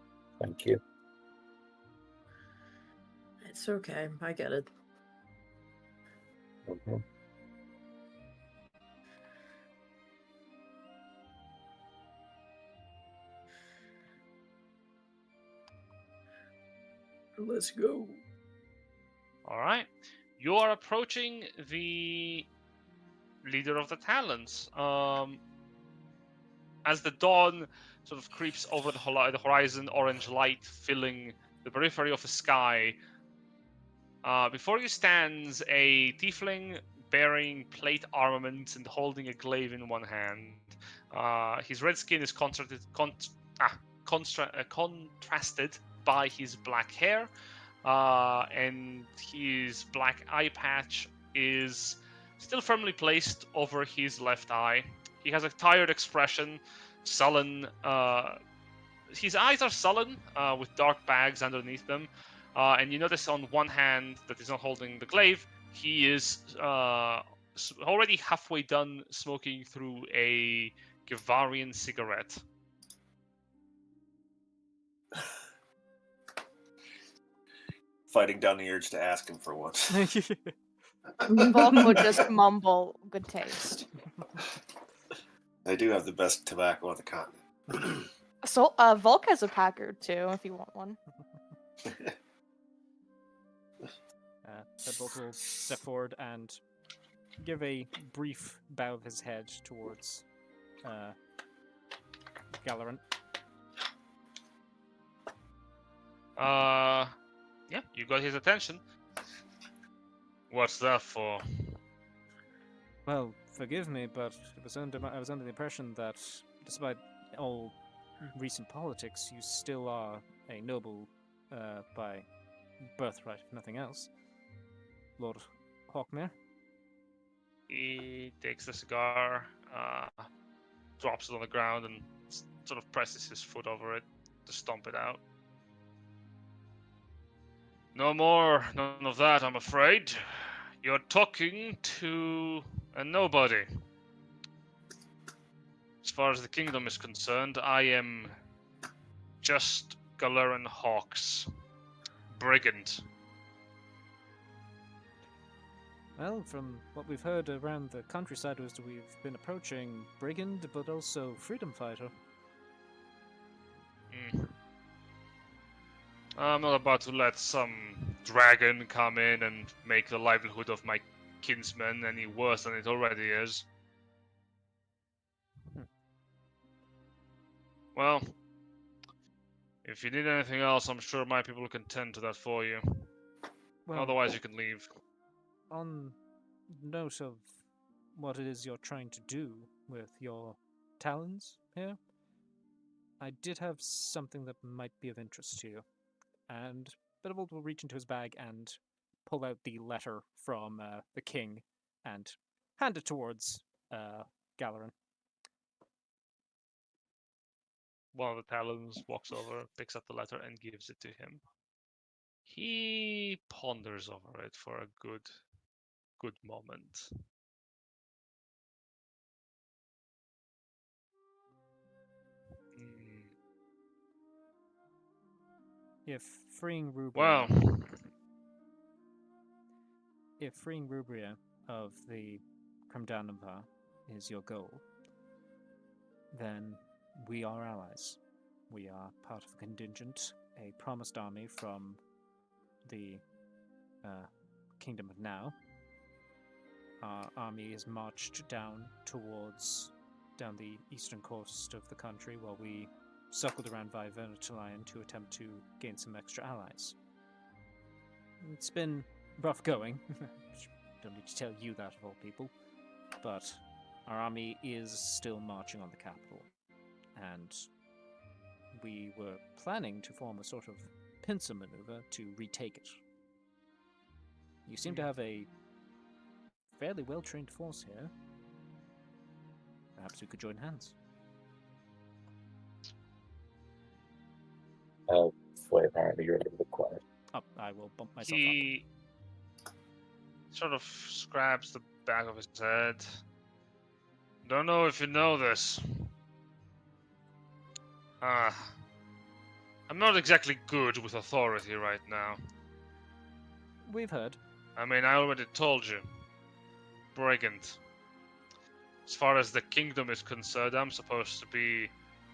"Thank you." It's okay. I get it. Mhm. Let's go. All right. You are approaching the leader of the Talons. As the dawn sort of creeps over the horizon, orange light filling the periphery of the sky. Before you stands a tiefling bearing plate armament and holding a glaive in one hand. His red skin is contrasted by his black hair, and his black eye patch is still firmly placed over his left eye. He has a tired expression, sullen. His eyes are sullen, with dark bags underneath them. And you notice on one hand that he's not holding the glaive. He is already halfway done smoking through a Gavarian cigarette. Fighting down the urge to ask him for one. Volk will just mumble, "Good taste." They do have the best tobacco on the continent. So, Volk has a Packard too, if you want one. Benevolt will step forward and give a brief bow of his head towards Galaran. Yeah, you got his attention. What's that for? Well, forgive me, but I was under the impression that, despite all recent politics, you still are a noble by birthright, if nothing else. Lord Hawkmere? He takes the cigar, drops it on the ground, and sort of presses his foot over it to stomp it out. No more, none of that, I'm afraid. You're talking to a nobody. As far as the kingdom is concerned, I am just Galaran Hawks, brigand. Well, from what we've heard around the countryside was that we've been approaching brigand, but also freedom fighter. I'm not about to let some dragon come in and make the livelihood of my kinsman any worse than it already is. Well, if you need anything else, I'm sure my people can tend to that for you. Well, Otherwise, you can leave. on note of what it is you're trying to do with your talons here, I did have something that might be of interest to you. And Benevolt will reach into his bag and pull out the letter from the king and hand it towards Galaran. One of the Talons walks over, picks up the letter, and gives it to him. He ponders over it for a good moment. If freeing Rubria, Well, if freeing Rubria of the Kremdanova is your goal, then we are allies. We are part of a contingent, a promised army from the Kingdom of Now. Our army is marched down the eastern coast of the country while we circled around via Vertilion to attempt to gain some extra allies. It's been rough going. Don't need to tell you that, of all people. But our army is still marching on the capital. And we were planning to form a sort of pincer maneuver to retake it. You seem to have a fairly well-trained force here. Perhaps we could join hands. Wait, apparently you're a little bit quiet. Oh, I will bump myself up. He sort of scrapes the back of his head. Don't know if you know this. I'm not exactly good with authority right now. We've heard. I mean, I already told you. Brigand. As far as the kingdom is concerned, I'm supposed to be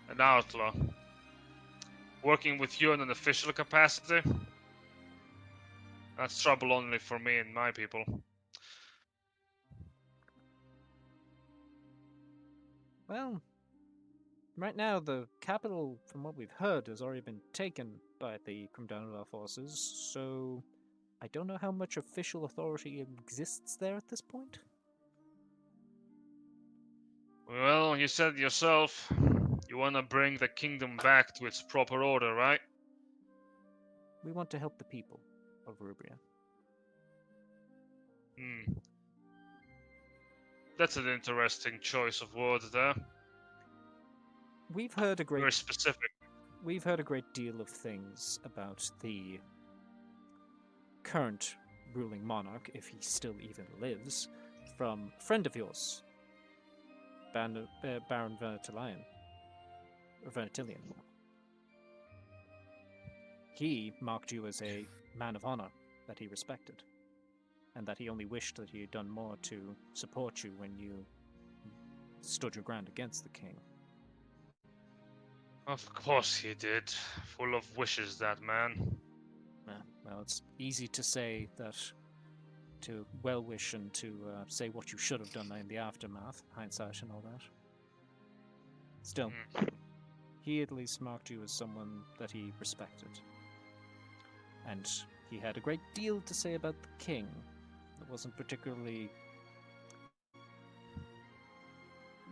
an outlaw. Working with you in an official capacity? That's trouble only for me and my people. Well, right now the capital, from what we've heard, has already been taken by the Krumdanula forces, so I don't know how much official authority exists there at this point. Well, you said yourself, you want to bring the kingdom back to its proper order, right? We want to help the people of Rubria. That's an interesting choice of words there. We've heard a Very specific. We've heard a great deal of things about the current ruling monarch, if he still even lives, from a friend of yours, Baron Vertilion. He marked you as a man of honor that he respected, and that he only wished that he had done more to support you when you stood your ground against the king. Of course he did. Full of wishes, that man. Well, it's easy to say that, to well wish and to say what you should have done in the aftermath, hindsight and all that. Still, he at least marked you as someone that he respected. And he had a great deal to say about the king that wasn't particularly...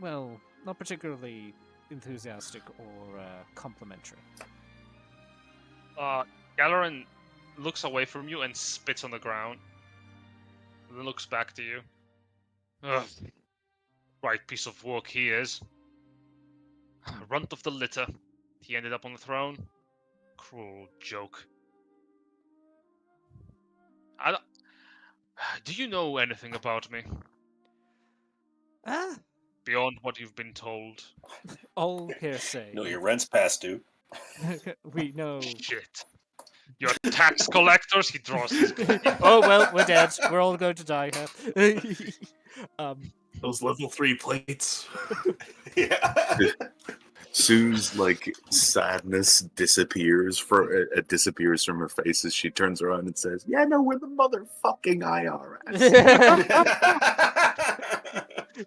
well, not particularly enthusiastic or complimentary. Galarin looks away from you and spits on the ground. And then looks back to you. Ugh. Right piece of work he is. Runt of the litter. He ended up on the throne. Cruel joke. Do you know anything about me? Beyond what you've been told? All hearsay. No, your rent's past due. We know. Shit. You're tax collectors? He draws his gun. Oh, well, we're dead. We're all going to die here. Those level 3 plates. Yeah. Sue's sadness disappears disappears from her face as she turns around and says, "Yeah, no, we're the motherfucking IRS."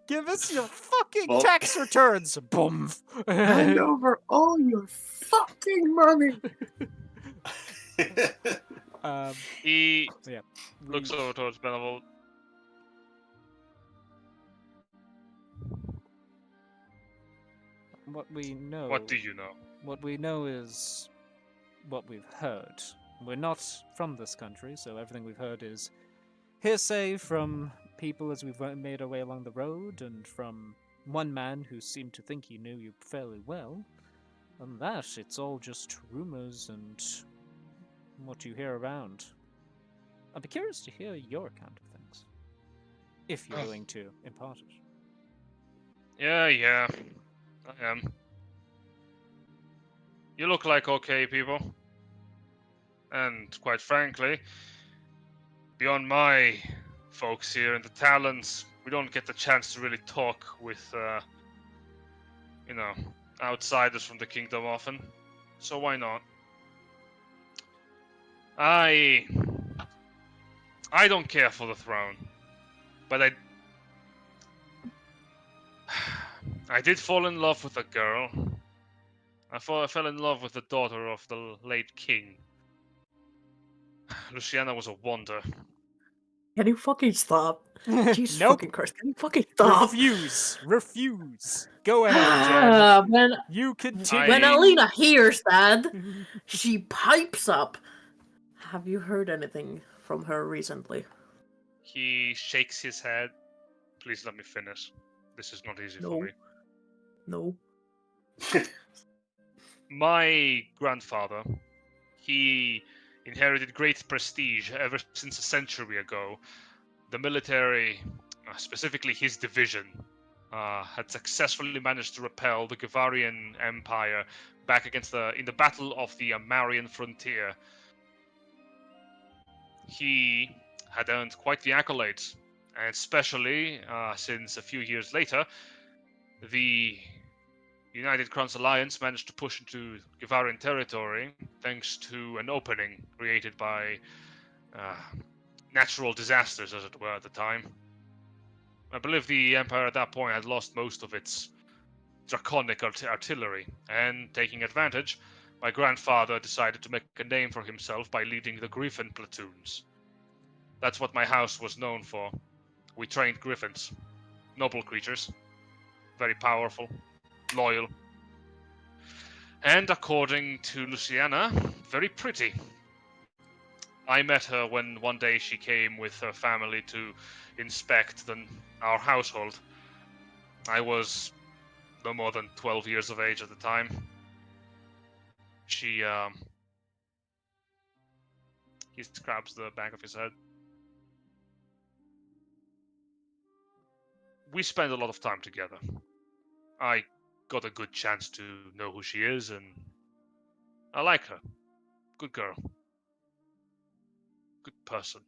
Give us your fucking tax returns, boom. Hand over all your fucking money. He Yeah. looks over towards Benevolt. What we know. What do you know? What we know is what we've heard. We're not from this country, so everything we've heard is hearsay from people as we've made our way along the road, and from one man who seemed to think he knew you fairly well. And that, it's all just rumors and what you hear around. I'd be curious to hear your account of things, if you're willing to impart it. Yeah, I am. You look like okay people. And quite frankly, beyond my folks here in the Talons, we don't get the chance to really talk with, outsiders from the kingdom often. so why not? I don't care for the throne, but I did fall in love with a girl. I fell in love with the daughter of the late king. Luciana was a wonder. Can you fucking stop? Jesus Nope. fucking Christ, can you fucking stop? Refuse. Go ahead, Jen. When You continue. when Alina hears that, she pipes up. Have you heard anything from her recently? He shakes his head. Please let me finish. This is not easy No. for me. No. My grandfather, he inherited great prestige ever since a century ago. The military, specifically his division, had successfully managed to repel the Gavarian Empire back in the battle of the Amarian frontier. He had earned quite the accolades, and especially since a few years later, the United Crowns Alliance managed to push into Gavarian territory thanks to an opening created by natural disasters, as it were, at the time. I believe the Empire at that point had lost most of its draconic artillery, and taking advantage, my grandfather decided to make a name for himself by leading the Griffin platoons. That's what my house was known for. We trained griffins. Noble creatures. Very powerful. Loyal. And according to Luciana, very pretty. I met her when one day she came with her family to inspect our household. I was no more than 12 years of age at the time. He scrubs the back of his head. We spent a lot of time together. I got a good chance to know who she is, and I like her. Good girl. Good person.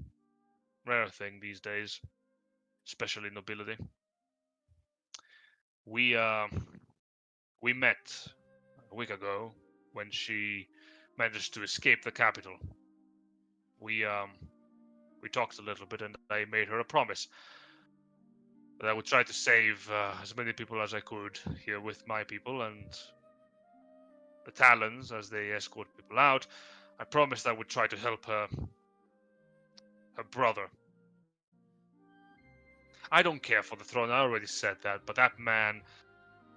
Rare thing these days, especially nobility. We met a week ago when she managed to escape the capital. We talked a little bit, and I made her a promise that I would try to save as many people as I could here with my people and the Talons as they escort people out. I promised I would try to help her brother. I don't care for the throne, I already said that, but that man,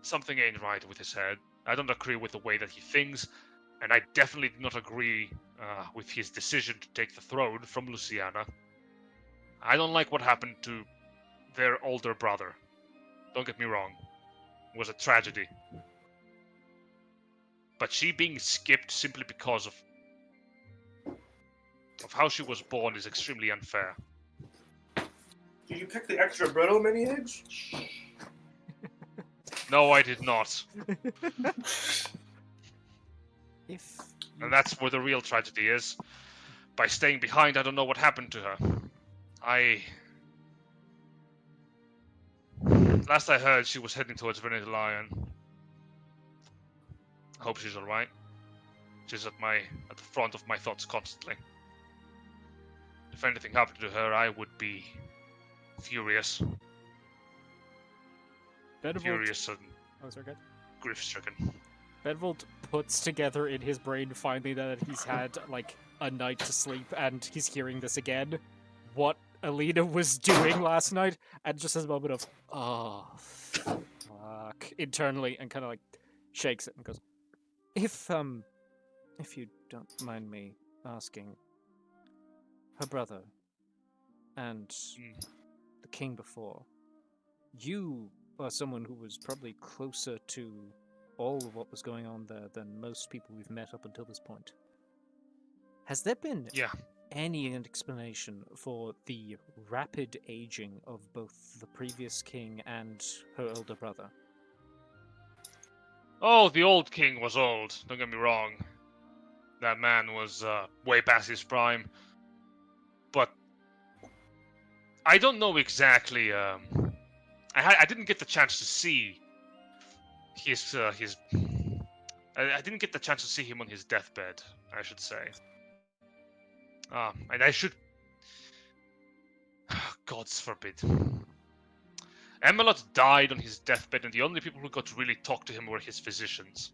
something ain't right with his head. I don't agree with the way that he thinks, and I definitely do not agree with his decision to take the throne from Luciana. I don't like what happened to their older brother. Don't get me wrong. It was a tragedy. But she being skipped simply because of how she was born is extremely unfair. Did you pick the extra brittle mini eggs? No, I did not. And that's where the real tragedy is. By staying behind, I don't know what happened to her. Last I heard, she was heading towards Lion. I hope she's alright. She's at the front of my thoughts constantly. If anything happened to her, I would be furious. Furious and grief-stricken. Benevolt puts together in his brain finally that he's had like a night to sleep, and he's hearing this again. What Alina was doing last night, and just has a moment of fuck internally, and kind of like shakes it and goes, if you don't mind me asking, her brother and the king before, you are someone who was probably closer to all of what was going on there than most people we've met up until this point. Has there been any explanation for the rapid aging of both the previous king and her older brother? Oh, the old king was old, don't get me wrong. That man was way past his prime. But I don't know exactly. I didn't get the chance to see his I didn't get the chance to see him on his deathbed, I should say. And I should... Gods forbid. Emelot died on his deathbed, and the only people who got to really talk to him were his physicians.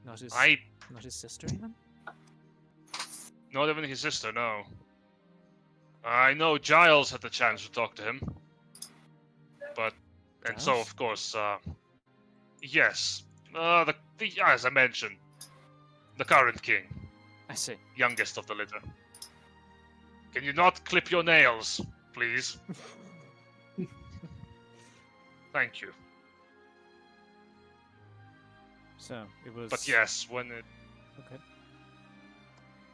Not his sister even? Not even his sister, no. I know Giles had the chance to talk to him. And so, Giles? of course, yes. As I mentioned, the current king. I see. Youngest of the litter. Can you not clip your nails, please? Thank you. So, it was... But yes, when it... Okay.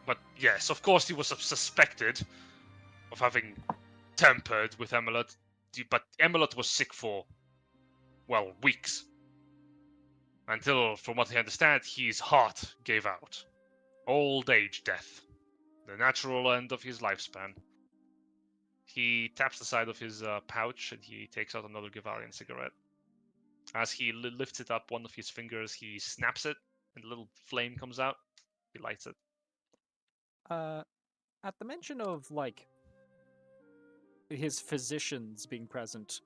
But yes, of course he was suspected of having tempered with Emelot. But Emelot was sick for, well, weeks. Until, from what I understand, his heart gave out. Old age death. The natural end of his lifespan. He taps the side of his pouch and he takes out another Gavalian cigarette. As he lifts it up, one of his fingers, he snaps it and a little flame comes out. He lights it. At the mention of, like, his physicians being present,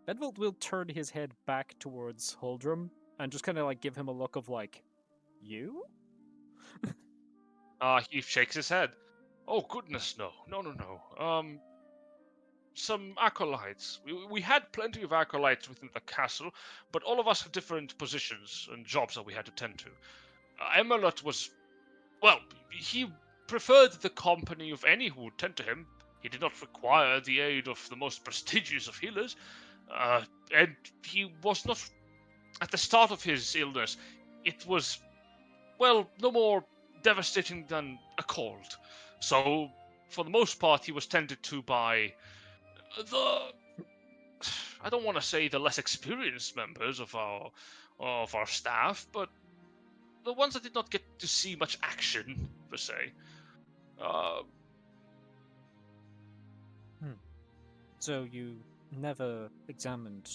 Benevolt will turn his head back towards Huldrum and just kind of, like, give him a look of, like, you? He shakes his head. Oh, goodness, no. No. Some acolytes. We had plenty of acolytes within the castle, but all of us have different positions and jobs that we had to tend to. Emelot was... Well, he preferred the company of any who would tend to him. He did not require the aid of the most prestigious of healers. And he was not... At the start of his illness, it was, well, no more devastating than a cold. So, for the most part, he was tended to by I don't want to say the less experienced members of our staff, but the ones that did not get to see much action, per se. So you never examined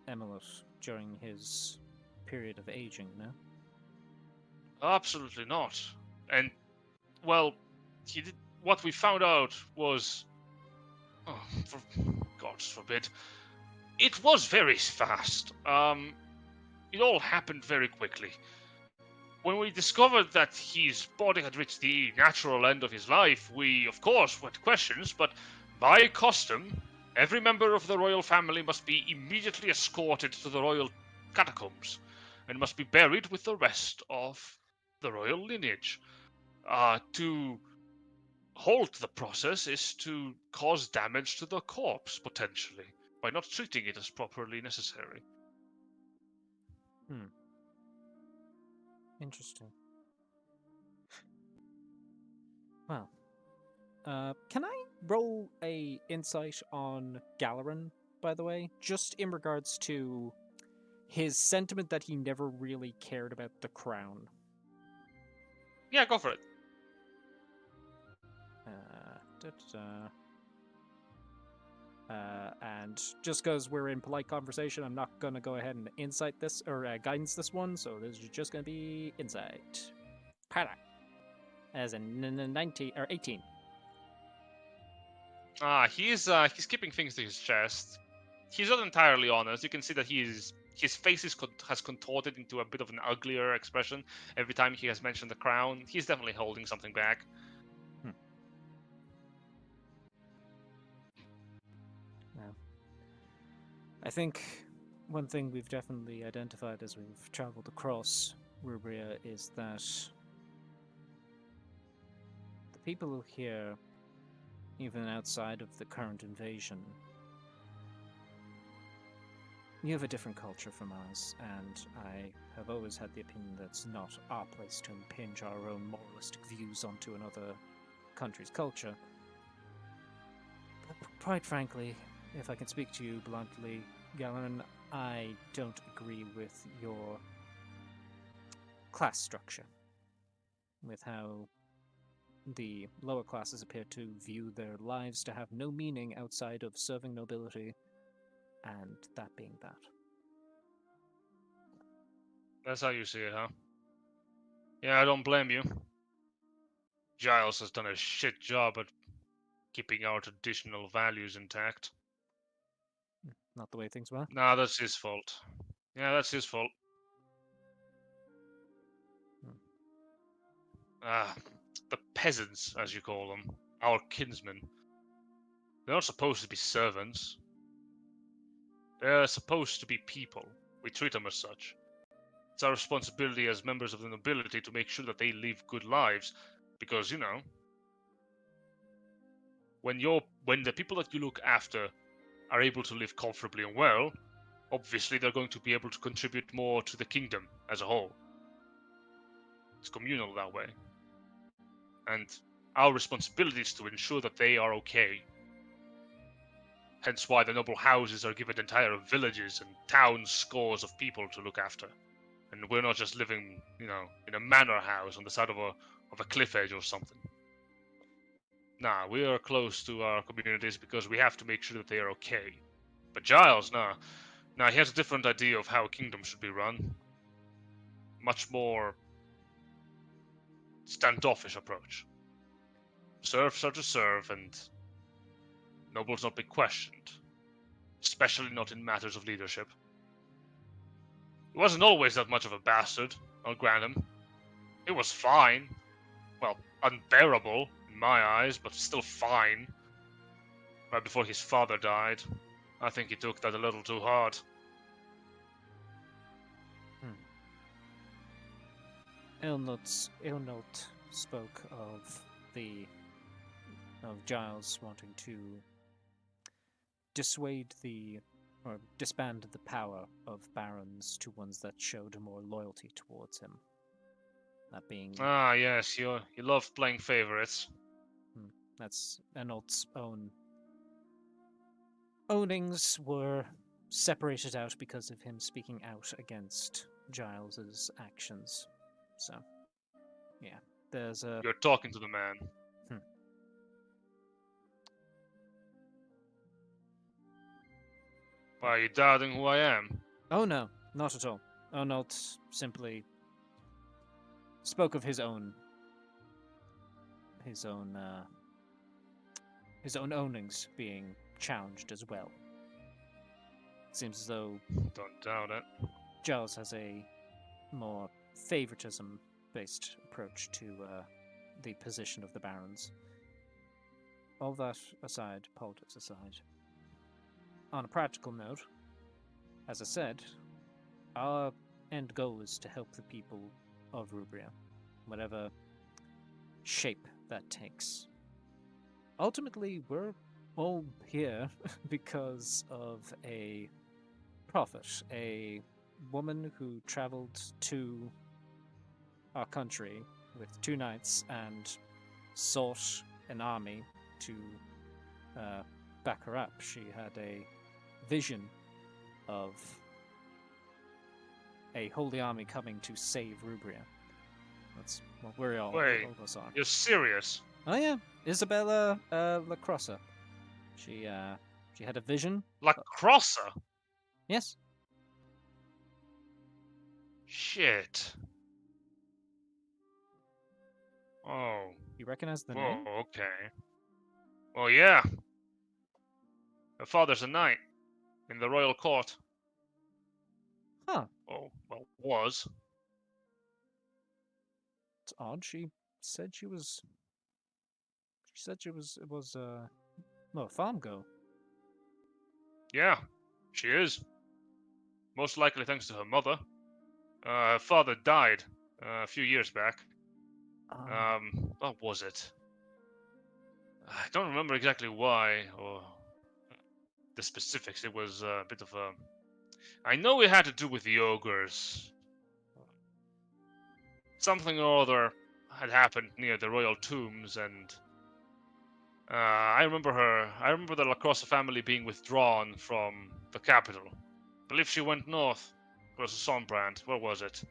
Emelot during his period of aging, no? Absolutely not. And, well, what we found out was... Oh, for God's forbid. It was very fast. It all happened very quickly. When we discovered that his body had reached the natural end of his life, we, of course, had questions, but by custom, every member of the royal family must be immediately escorted to the royal catacombs, and must be buried with the rest of the royal lineage. To halt the process is to cause damage to the corpse, potentially, by not treating it as properly necessary. Interesting. Well, can I roll a insight on Galarin, by the way? Just in regards to his sentiment that he never really cared about the crown. Yeah, go for it. And just because we're in polite conversation, I'm not going to go ahead and insight this, or guidance this one, so this is just going to be insight. Para. As a 19, or 18. He's keeping things to his chest. He's not entirely honest. You can see that his face has contorted into a bit of an uglier expression every time he has mentioned the crown. He's definitely holding something back. I think one thing we've definitely identified as we've traveled across Rubria is that the people here, even outside of the current invasion, you have a different culture from ours, and I have always had the opinion that it's not our place to impinge our own moralistic views onto another country's culture. But quite frankly, if I can speak to you bluntly, Galarin, I don't agree with your class structure, with how the lower classes appear to view their lives to have no meaning outside of serving nobility, and that being that. That's how you see it, huh? Yeah, I don't blame you. Giles has done a shit job at keeping our traditional values intact. Not the way things were. Nah, that's his fault. Yeah, that's his fault. Ah, the peasants, as you call them, our kinsmen. They're not supposed to be servants. They're supposed to be people. We treat them as such. It's our responsibility as members of the nobility to make sure that they live good lives, because, you know, when the people that you look after are able to live comfortably and well, obviously they're going to be able to contribute more to the kingdom as a whole. It's communal that way. And our responsibility is to ensure that they are okay. Hence why the noble houses are given entire villages and towns scores of people to look after. And we're not just living, you know, in a manor house on the side of a cliff edge or something. Nah, we are close to our communities because we have to make sure that they are okay. But Giles, nah, he has a different idea of how a kingdom should be run. Much more standoffish approach. Serfs are to serve, and nobles not be questioned. Especially not in matters of leadership. He wasn't always that much of a bastard, I'll grant him. It was fine. Well, unbearable in my eyes, but still fine. Right before his father died. I think he took that a little too hard. Ilnot spoke of Giles wanting to dissuade or disband the power of barons to ones that showed more loyalty towards him. That being Ah, yes, you love playing favorites. that's Ilnot's ownings were separated out because of him speaking out against Giles's actions. So, yeah, there's a... You're talking to the man. Why, are you doubting who I am? Oh no, not at all. Ilnot simply spoke of his own ownings being challenged as well. It seems as though Don't doubt it. Giles has a more favoritism-based approach to the position of the barons. All that aside, politics aside, on a practical note, as I said, our end goal is to help the people of Rubria, whatever shape that takes. Ultimately, we're all here because of a prophet, a woman who traveled to our country with 2 knights and sought an army to back her up. She had a vision of a holy army coming to save Rubria. That's what we're all of us are. You're serious? Oh yeah, Isabella La Crossa. She had a vision. La Crossa? Yes. Shit. Oh. You recognize the Whoa, name? okay. Well, yeah. Her father's a knight in the royal court. Huh. Oh, well, was. It's odd. She said it was a farm girl. Yeah, she is. Most likely thanks to her mother. Her father died a few years back. What was it? I don't remember exactly why or the specifics. It was a bit of a... I know it had to do with the ogres. Something or other had happened near the royal tombs, and I remember the La Crosse family being withdrawn from the capital. I believe she went north, across the Sonbrand. Where was it?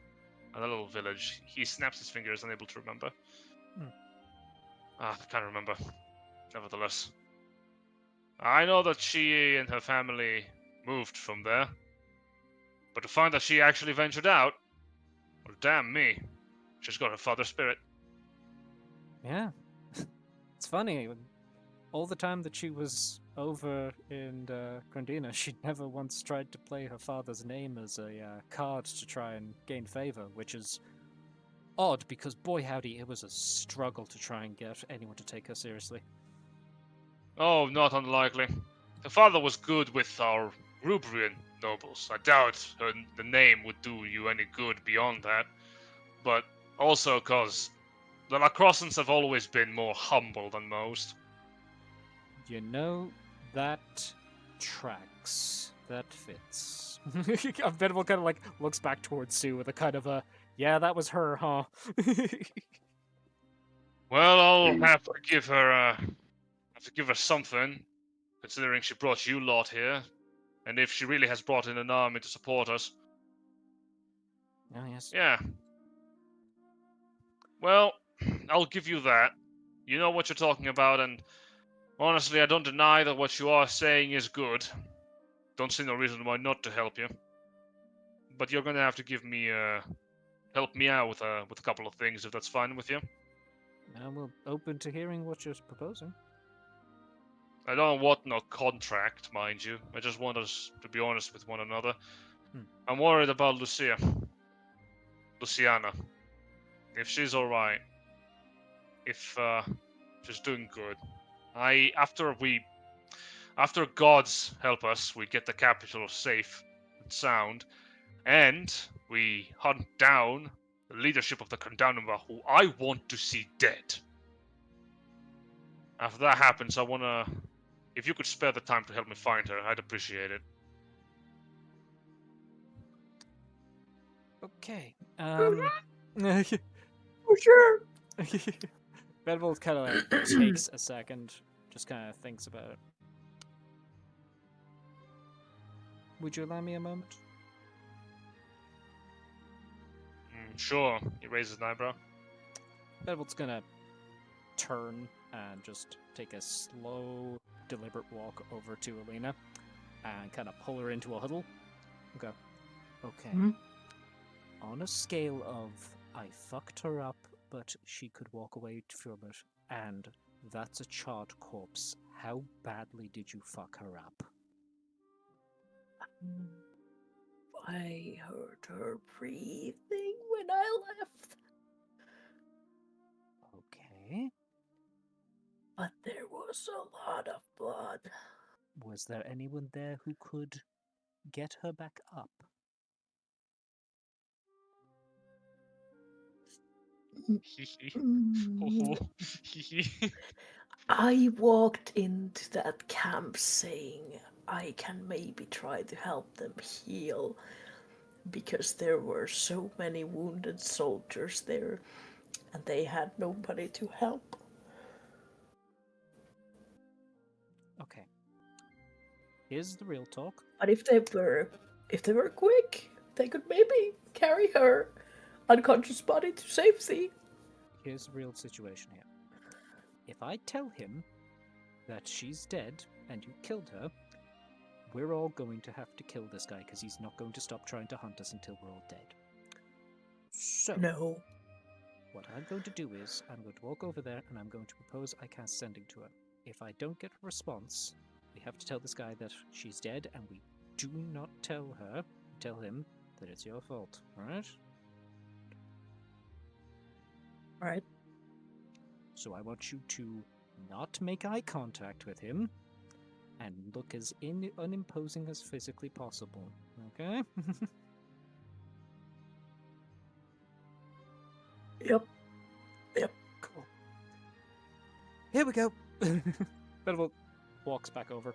A little village. He snaps his fingers, unable to remember. I can't remember. Nevertheless, I know that she and her family moved from there. But to find that she actually ventured out, Well, damn me. She's got a father spirit. Yeah. It's funny. All the time that she was over in Grandina, she never once tried to play her father's name as a card to try and gain favor, which is odd because, boy howdy, it was a struggle to try and get anyone to take her seriously. Oh, not unlikely. Her father was good with our Rubrian nobles. I doubt the name would do you any good beyond that. But also because the Lacrossans have always been more humble than most. You know, that tracks. That fits. Benevolt kind of like looks back towards Sue with a kind of a, yeah, that was her, huh? Well, I'll have to give her something, considering she brought you lot here, and if she really has brought in an army to support us. Oh, yes. Yeah. Well, I'll give you that. You know what you're talking about, and honestly, I don't deny that what you are saying is good. Don't see no reason why not to help you. But you're gonna have to give me, help me out with a couple of things, if that's fine with you. We're open to hearing what you're proposing. I don't want no contract, mind you. I just want us to be honest with one another. I'm worried about Luciana. If she's alright. If she's doing good. After gods help us, we get the capital safe and sound, and we hunt down the leadership of the Condanuma, who I want to see dead. After that happens, I wanna... If you could spare the time to help me find her, I'd appreciate it. Okay. For sure. Benevolt kind of like takes a second, just kind of thinks about it. Would you allow me a moment? Sure. He raises an eyebrow. Benevolt's gonna turn and just take a slow, deliberate walk over to Alina and kind of pull her into a huddle. Okay. On a scale of I fucked her up, but she could walk away from it, and that's a charred corpse, how badly did you fuck her up? I heard her breathing when I left. Okay. But there was a lot of blood. Was there anyone there who could get her back up? I walked into that camp saying I can maybe try to help them heal because there were so many wounded soldiers there and they had nobody to help. Okay. Here's the real talk. But if they were quick, they could maybe carry her unconscious body to safety. Here's the real situation here. If I tell him that she's dead and you killed her, we're all going to have to kill this guy because he's not going to stop trying to hunt us until we're all dead. So, No. what I'm going to do is I'm going to walk over there and I'm going to propose I cast sending to her. If I don't get a response, we have to tell this guy that she's dead and we do not tell him that it's your fault, alright? Right. So I want you to not make eye contact with him and look as unimposing as physically possible, okay? Yep. Cool. Here we go. Benevolt walks back over.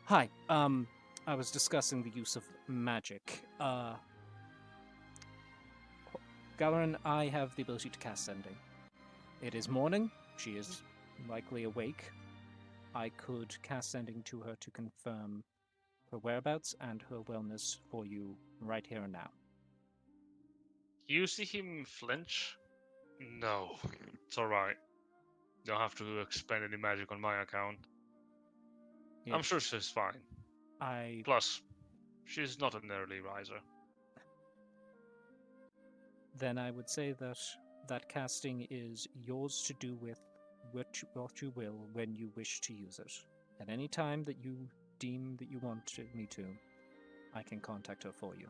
Hi, I was discussing the use of magic. Galerin, I have the ability to cast sending. It is morning. She is likely awake. I could cast sending to her to confirm her whereabouts and her wellness for you right here and now. You see him flinch? No, it's alright. You don't have to expend any magic on my account. Yeah. I'm sure she's fine. Plus, she's not an early riser. then I would say that that casting is yours to do with what you will when you wish to use it. At any time that you deem that you want me to, I can contact her for you.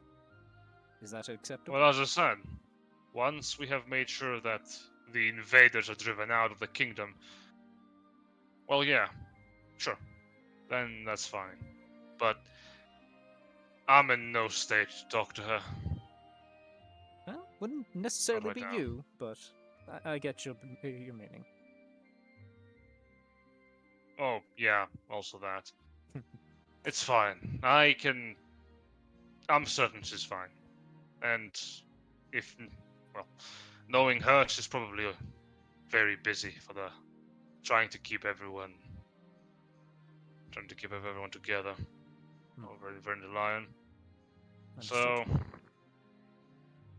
Is that acceptable? Well, as I said, once we have made sure that the invaders are driven out of the kingdom, well, yeah, sure, then that's fine. But I'm in no state to talk to her. Well, wouldn't necessarily right be now. you, but I get your meaning. Oh, yeah, also that. It's fine. I'm certain she's fine. And if, well, knowing her, she's probably very busy for trying to keep everyone together over in the lion. So,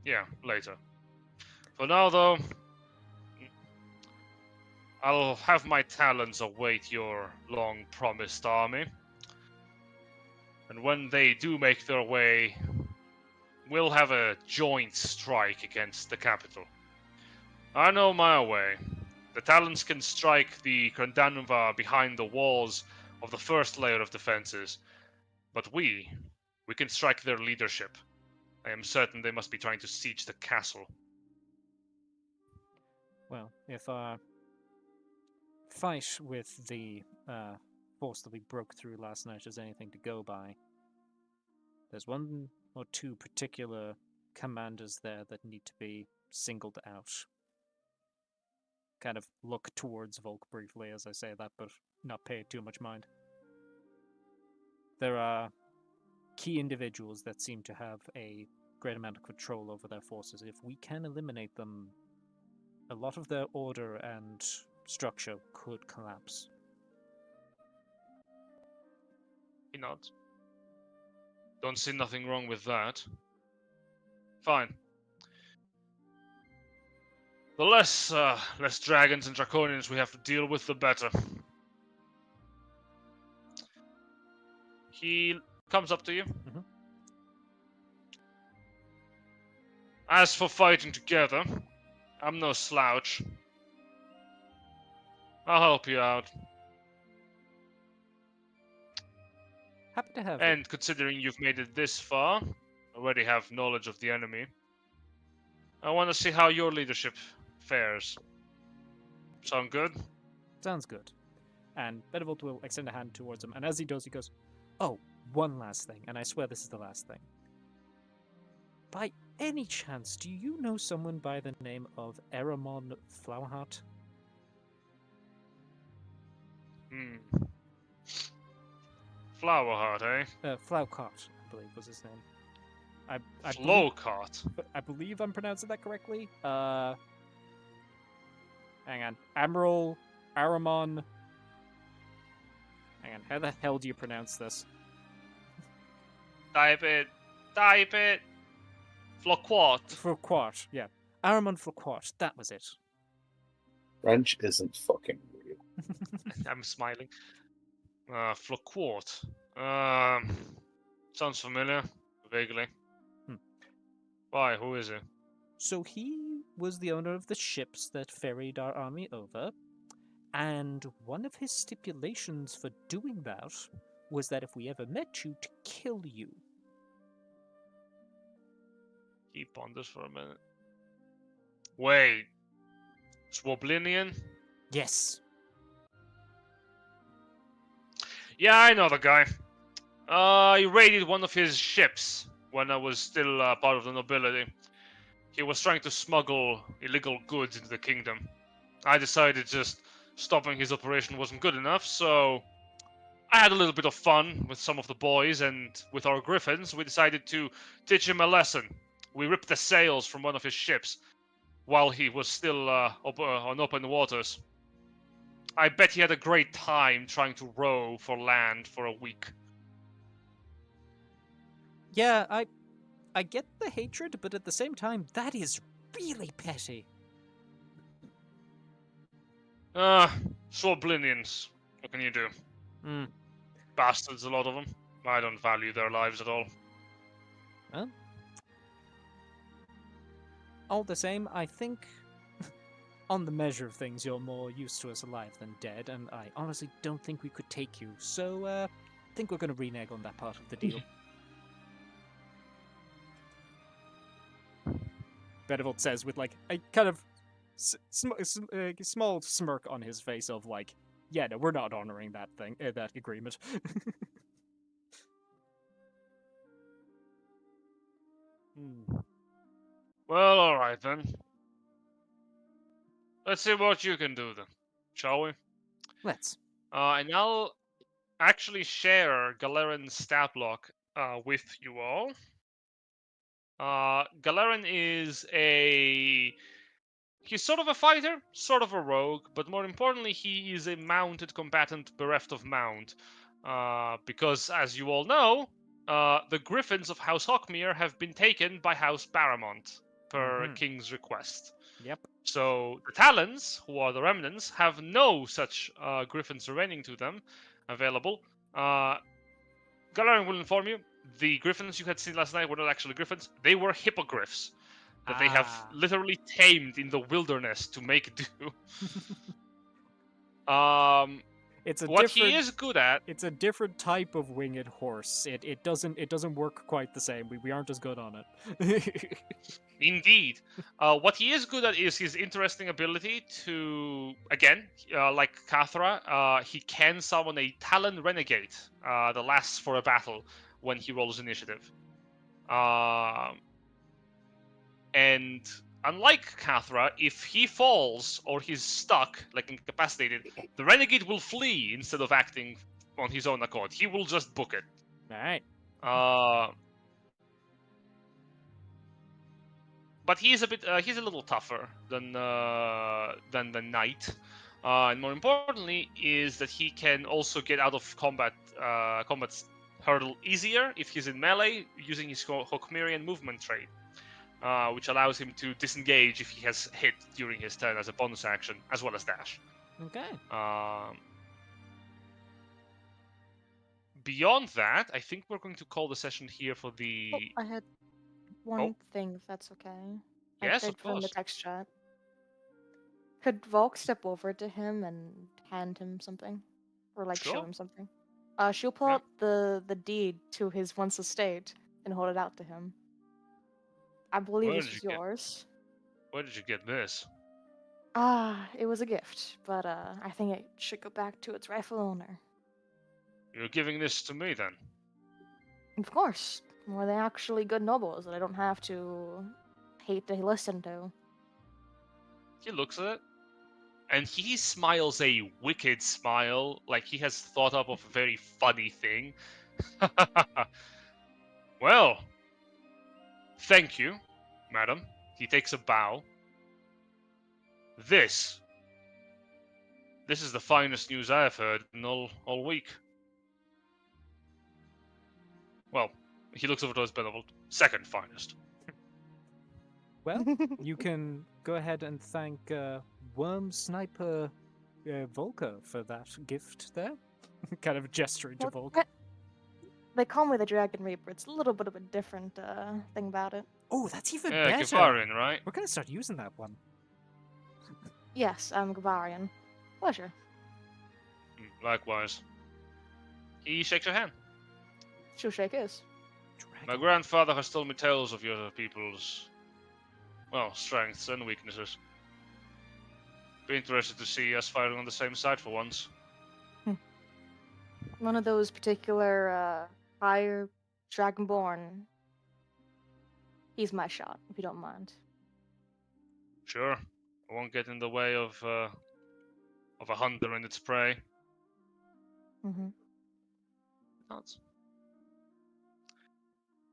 yeah, later. For now, though, I'll have my talons await your long-promised army. And when they do make their way, we'll have a joint strike against the capital. I know my way. The talons can strike the Grandanva behind the walls of the first layer of defenses, but we can strike their leadership. I am certain they must be trying to siege the castle. Well, if our fight with the force that we broke through last night is anything to go by, there's one or two particular commanders there that need to be singled out. Kind of look towards Volk briefly as I say that, but not pay too much mind. There are key individuals that seem to have a great amount of control over their forces. If we can eliminate them, a lot of their order and structure could collapse. He nods. Don't see nothing wrong with that. Fine. The less dragons and draconians we have to deal with, the better. He comes up to you. Mhm. As for fighting together, I'm no slouch. I'll help you out. Happy to have you. And considering you've made it this far, already have knowledge of the enemy, I want to see how your leadership fares. Sound good? Sounds good. And Benevolt will extend a hand towards him, and as he does, he goes, "Oh, one last thing, and I swear this is the last thing. By any chance, do you know someone by the name of Eramon Flowerheart?" Flowerheart, eh? Flaucart, I believe was his name. I Flowcart. I believe I'm pronouncing that correctly. Hang on. Admiral Aramon. Hang on. How the hell do you pronounce this? Type it. Floquart. Flaucart, yeah. Aramon Flaucart, that was it. French isn't fucking real. I'm smiling. Floquart. Sounds familiar. Vaguely. Why? Who is he? So he was the owner of the ships that ferried our army over, and one of his stipulations for doing that was that if we ever met you, to kill you. He ponders for a minute. Wait. Swoblinian? Yes. Yeah, I know the guy. I raided one of his ships when I was still part of the nobility. He was trying to smuggle illegal goods into the kingdom. I decided just stopping his operation wasn't good enough, so I had a little bit of fun with some of the boys, and with our griffins, we decided to teach him a lesson. We ripped the sails from one of his ships while he was still on open waters. I bet he had a great time trying to row for land for a week. Yeah, I get the hatred, but at the same time, that is really petty. Swoblinians. What can you do? Bastards, a lot of them. I don't value their lives at all. Well, all the same, I think, on the measure of things, you're more used to us alive than dead, and I honestly don't think we could take you. So, I think we're going to renege on that part of the deal. Benevolt says with like a kind of small smirk on his face of like, yeah, no, we're not honoring that thing, that agreement. Well, alright then. Let's see what you can do then, shall we? Let's. And I'll actually share Galeran's stat block with you all. Galeran is he's sort of a fighter, sort of a rogue, but more importantly, he is a mounted combatant bereft of mount. Because, as you all know, the Griffins of House Hawkmere have been taken by House Baramont, per King's request. Yep. So the Talons, who are the remnants, have no such Griffins remaining to them available. Galeran will inform you, the Griffins you had seen last night were not actually Griffins, they were hippogriffs that they have literally tamed in the wilderness to make do. It's a what different, he is good at. It's a different type of winged horse. It doesn't work quite the same. We aren't as good on it. Indeed. What he is good at is his interesting ability to, again, like Cathra, he can summon a Talon Renegade that lasts for a battle when he rolls initiative. And unlike Cathra, if he falls or he's stuck, like incapacitated, the Renegade will flee instead of acting on his own accord. He will just book it. Alright. But he's he's a little tougher than the knight, and more importantly is that he can also get out of combat hurdle easier if he's in melee using his Hawkmerian movement trait, which allows him to disengage if he has hit during his turn as a bonus action, as well as dash. Okay. Beyond that, I think we're going to call the session here for the. Oh, I had one thing, if that's okay. Yes, I of did from the course. text chat. Could Volk step over to him and hand him something? Or like show Sure. him something? She'll pull Yeah. out the deed to his once estate and hold it out to him. I believe Where this did was you get- yours. Where did you get this? It was a gift, but I think it should go back to its rightful owner. You're giving this to me then? Of course. More than actually good nobles that I don't have to hate to listen to. He looks at it, and he smiles a wicked smile, like he has thought up of a very funny thing. Well, thank you, madam. He takes a bow. This is the finest news I have heard in all week. Well, he looks over towards Benevolt. Second finest. Well, you can go ahead and thank Worm Sniper Volker for that gift there. Kind of gesturing to Well, Volker. They call me the Dragon Reaper. It's a little bit of a different thing about it. Oh, that's even Yeah, better. Gavarian, right? We're gonna start using that one. Yes, I'm Gavarian. Pleasure. Likewise. He shakes your hand. She'll shake his. My grandfather has told me tales of your people's, well, strengths and weaknesses. Be interested to see us fighting on the same side for once. One of those particular fire dragonborn. He's my shot, if you don't mind. Sure. I won't get in the way of a hunter and its prey. Mm-hmm. Nuts.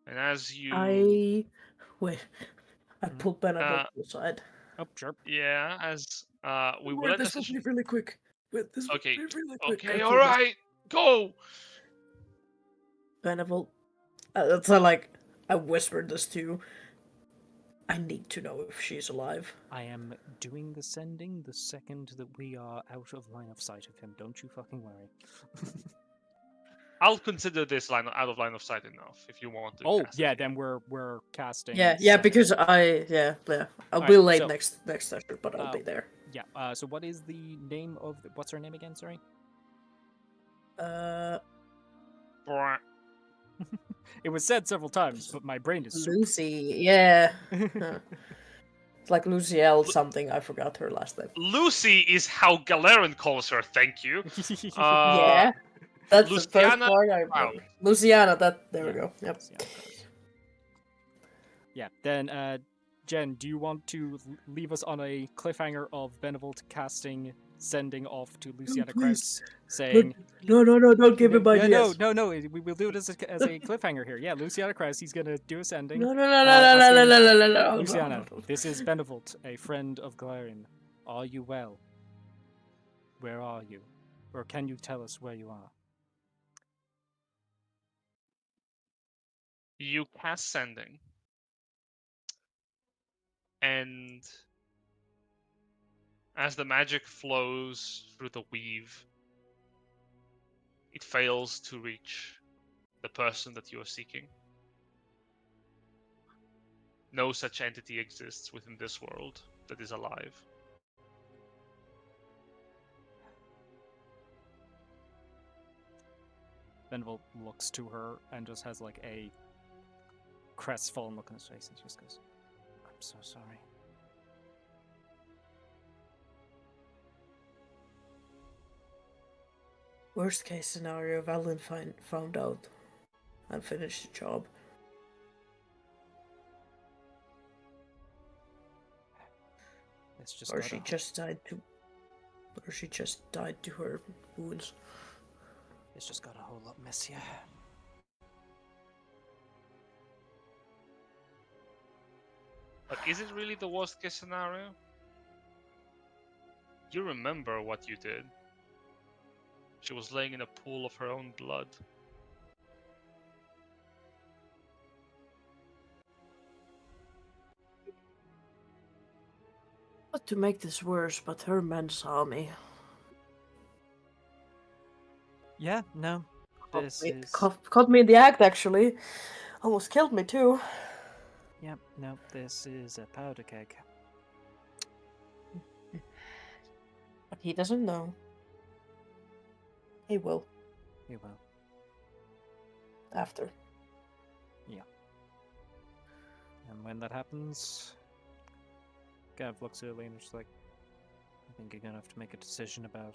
And as you... I pulled Benevolt Uh, aside. Oh, sure. Yeah, as we will Wait, let the this will session... be really quick. Wait, this will Okay, be really quick. okay, I alright! Go! Benevolt. That's not like I whispered this to you. I need to know if she's alive. I am doing the sending the second that we are out of line of sight of him. Don't you fucking worry. I'll consider this out of line of sight enough if you want to. Oh, cast yeah, it. then we're casting. Yeah, Sending. because I'll Alright, be late so- next session, but I'll be there. Yeah. So what is the name of what's her name again? Sorry. Brah. It was said several times, but my brain is soup. Lucy. Yeah. It's like Lucielle something. I forgot her last name. Lucy is how Galeran calls her. Thank you. Yeah. That's the first Luciana part I Brown. remember. Luciana. There we go. Yep. Yeah. Then, Jen, do you want to leave us on a cliffhanger of Benevolt sending off to Luciana Krauss, saying, No, don't give him yeah, ideas. no, we will do it as a cliffhanger here. Yeah, Luciana Krauss, he's gonna do a sending. No. Luciana, this is Benevolt, a friend of Galarian. Are you well? Where are you? Or can you tell us where you are? You cast sending, and as the magic flows through the weave, it fails to reach the person that you are seeking. No such entity exists within this world that is alive. Benevolt looks to her and just has like a crestfallen look on his face and just goes, I'm so sorry. Worst case scenario, Valen found out and finished the job. It's just Or gotta she hope- just died to her wounds. It's just got a whole lot messier. But is it really the worst case scenario? You remember what you did. She was laying in a pool of her own blood. Not to make this worse, but her men saw me. Yeah, no. This is... Caught me in the act, actually. Almost killed me, too. Yep, no, this is a powder keg. But he doesn't know. He will. He will. After. And when that happens, Gav looks at Alina and she's like, I think you're gonna have to make a decision about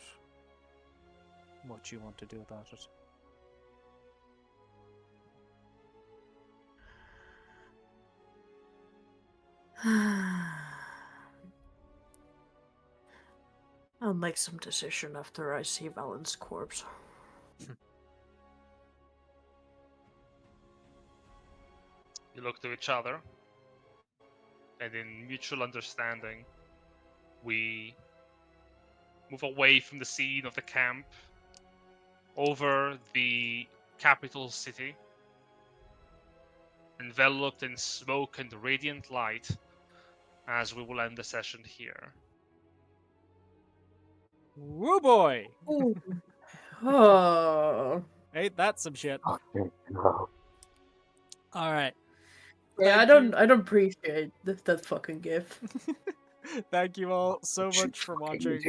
what you want to do about it. I'll make some decision after I see Valen's corpse. You look to each other, and in mutual understanding, we move away from the scene of the camp, over the capital city, enveloped in smoke and radiant light, as we will end the session here. Woo boy! Oh. Ain't that some shit? Alright. Yeah, I don't appreciate that fucking gif. Thank you all so much for watching.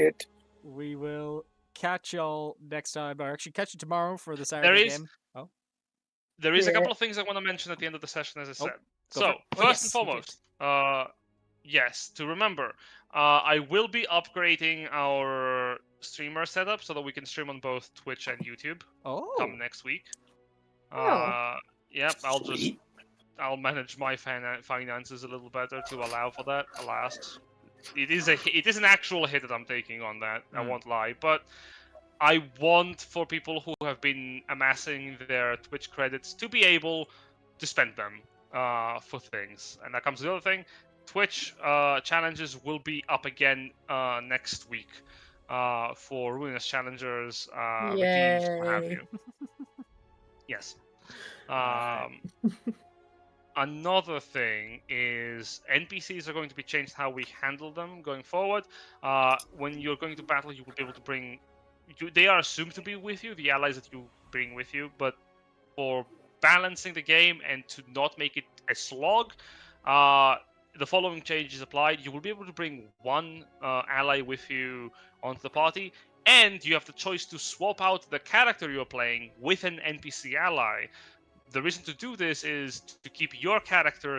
We will catch y'all next time, or actually catch you tomorrow for the Saturday game. Oh. There is a Yeah. couple of things I want to mention at the end of the session, as I said. go So, for it. Oh, first yes, and you did. foremost, yes, to remember, I will be upgrading our streamer setup so that we can stream on both Twitch and YouTube Oh. come next week. Oh. Yep, Sweet. I'll manage my finances a little better to allow for that. Alas, it is an actual hit that I'm taking on that. I won't lie, but I want for people who have been amassing their Twitch credits to be able to spend them for things. And that comes to the other thing. Twitch challenges will be up again next week for Ruinous Challengers, redeems, what have you. Yes. Another thing is NPCs are going to be changed how we handle them going forward. When you're going to battle, you will be able to bring... they are assumed to be with you, the allies that you bring with you, but for balancing the game and to not make it a slog, the following changes applied. You will be able to bring one ally with you onto the party, and you have the choice to swap out the character you're playing with an NPC ally. The reason to do this is to keep your character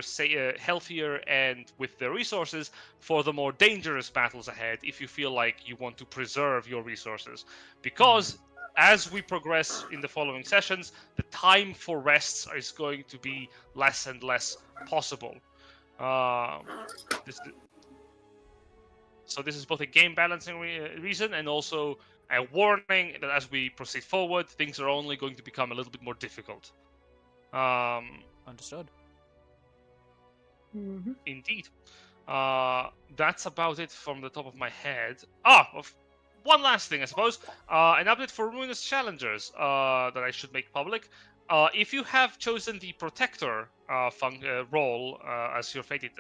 healthier and with the resources for the more dangerous battles ahead if you feel like you want to preserve your resources. Because as we progress in the following sessions, the time for rests is going to be less and less possible. So this is both a game balancing reason and also a warning that as we proceed forward, things are only going to become a little bit more difficult. Understood. Indeed. That's about it from the top of my head. One last thing, I suppose. An update for Ruinous Challengers that I should make public. If you have chosen the Protector role as your fated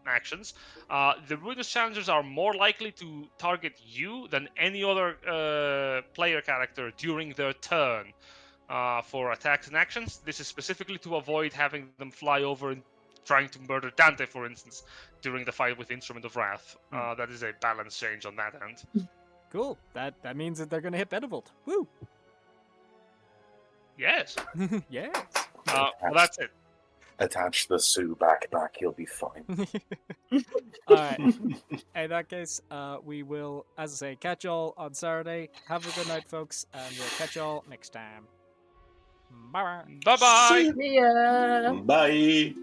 actions, the Ruinous Challengers are more likely to target you than any other player character during their turn. For attacks and actions. This is specifically to avoid having them fly over and trying to murder Dante, for instance, during the fight with Instrument of Wrath. That is a balance change on that end. Cool. That means that they're going to hit Benevolt. Woo! Yes. Yes. Well, that's it. Attach the Sue backpack, you'll be fine. All right. In that case, we will, as I say, catch y'all on Saturday. Have a good night, folks, and we'll catch y'all next time. Bye. Bye-bye. Yeah. Bye.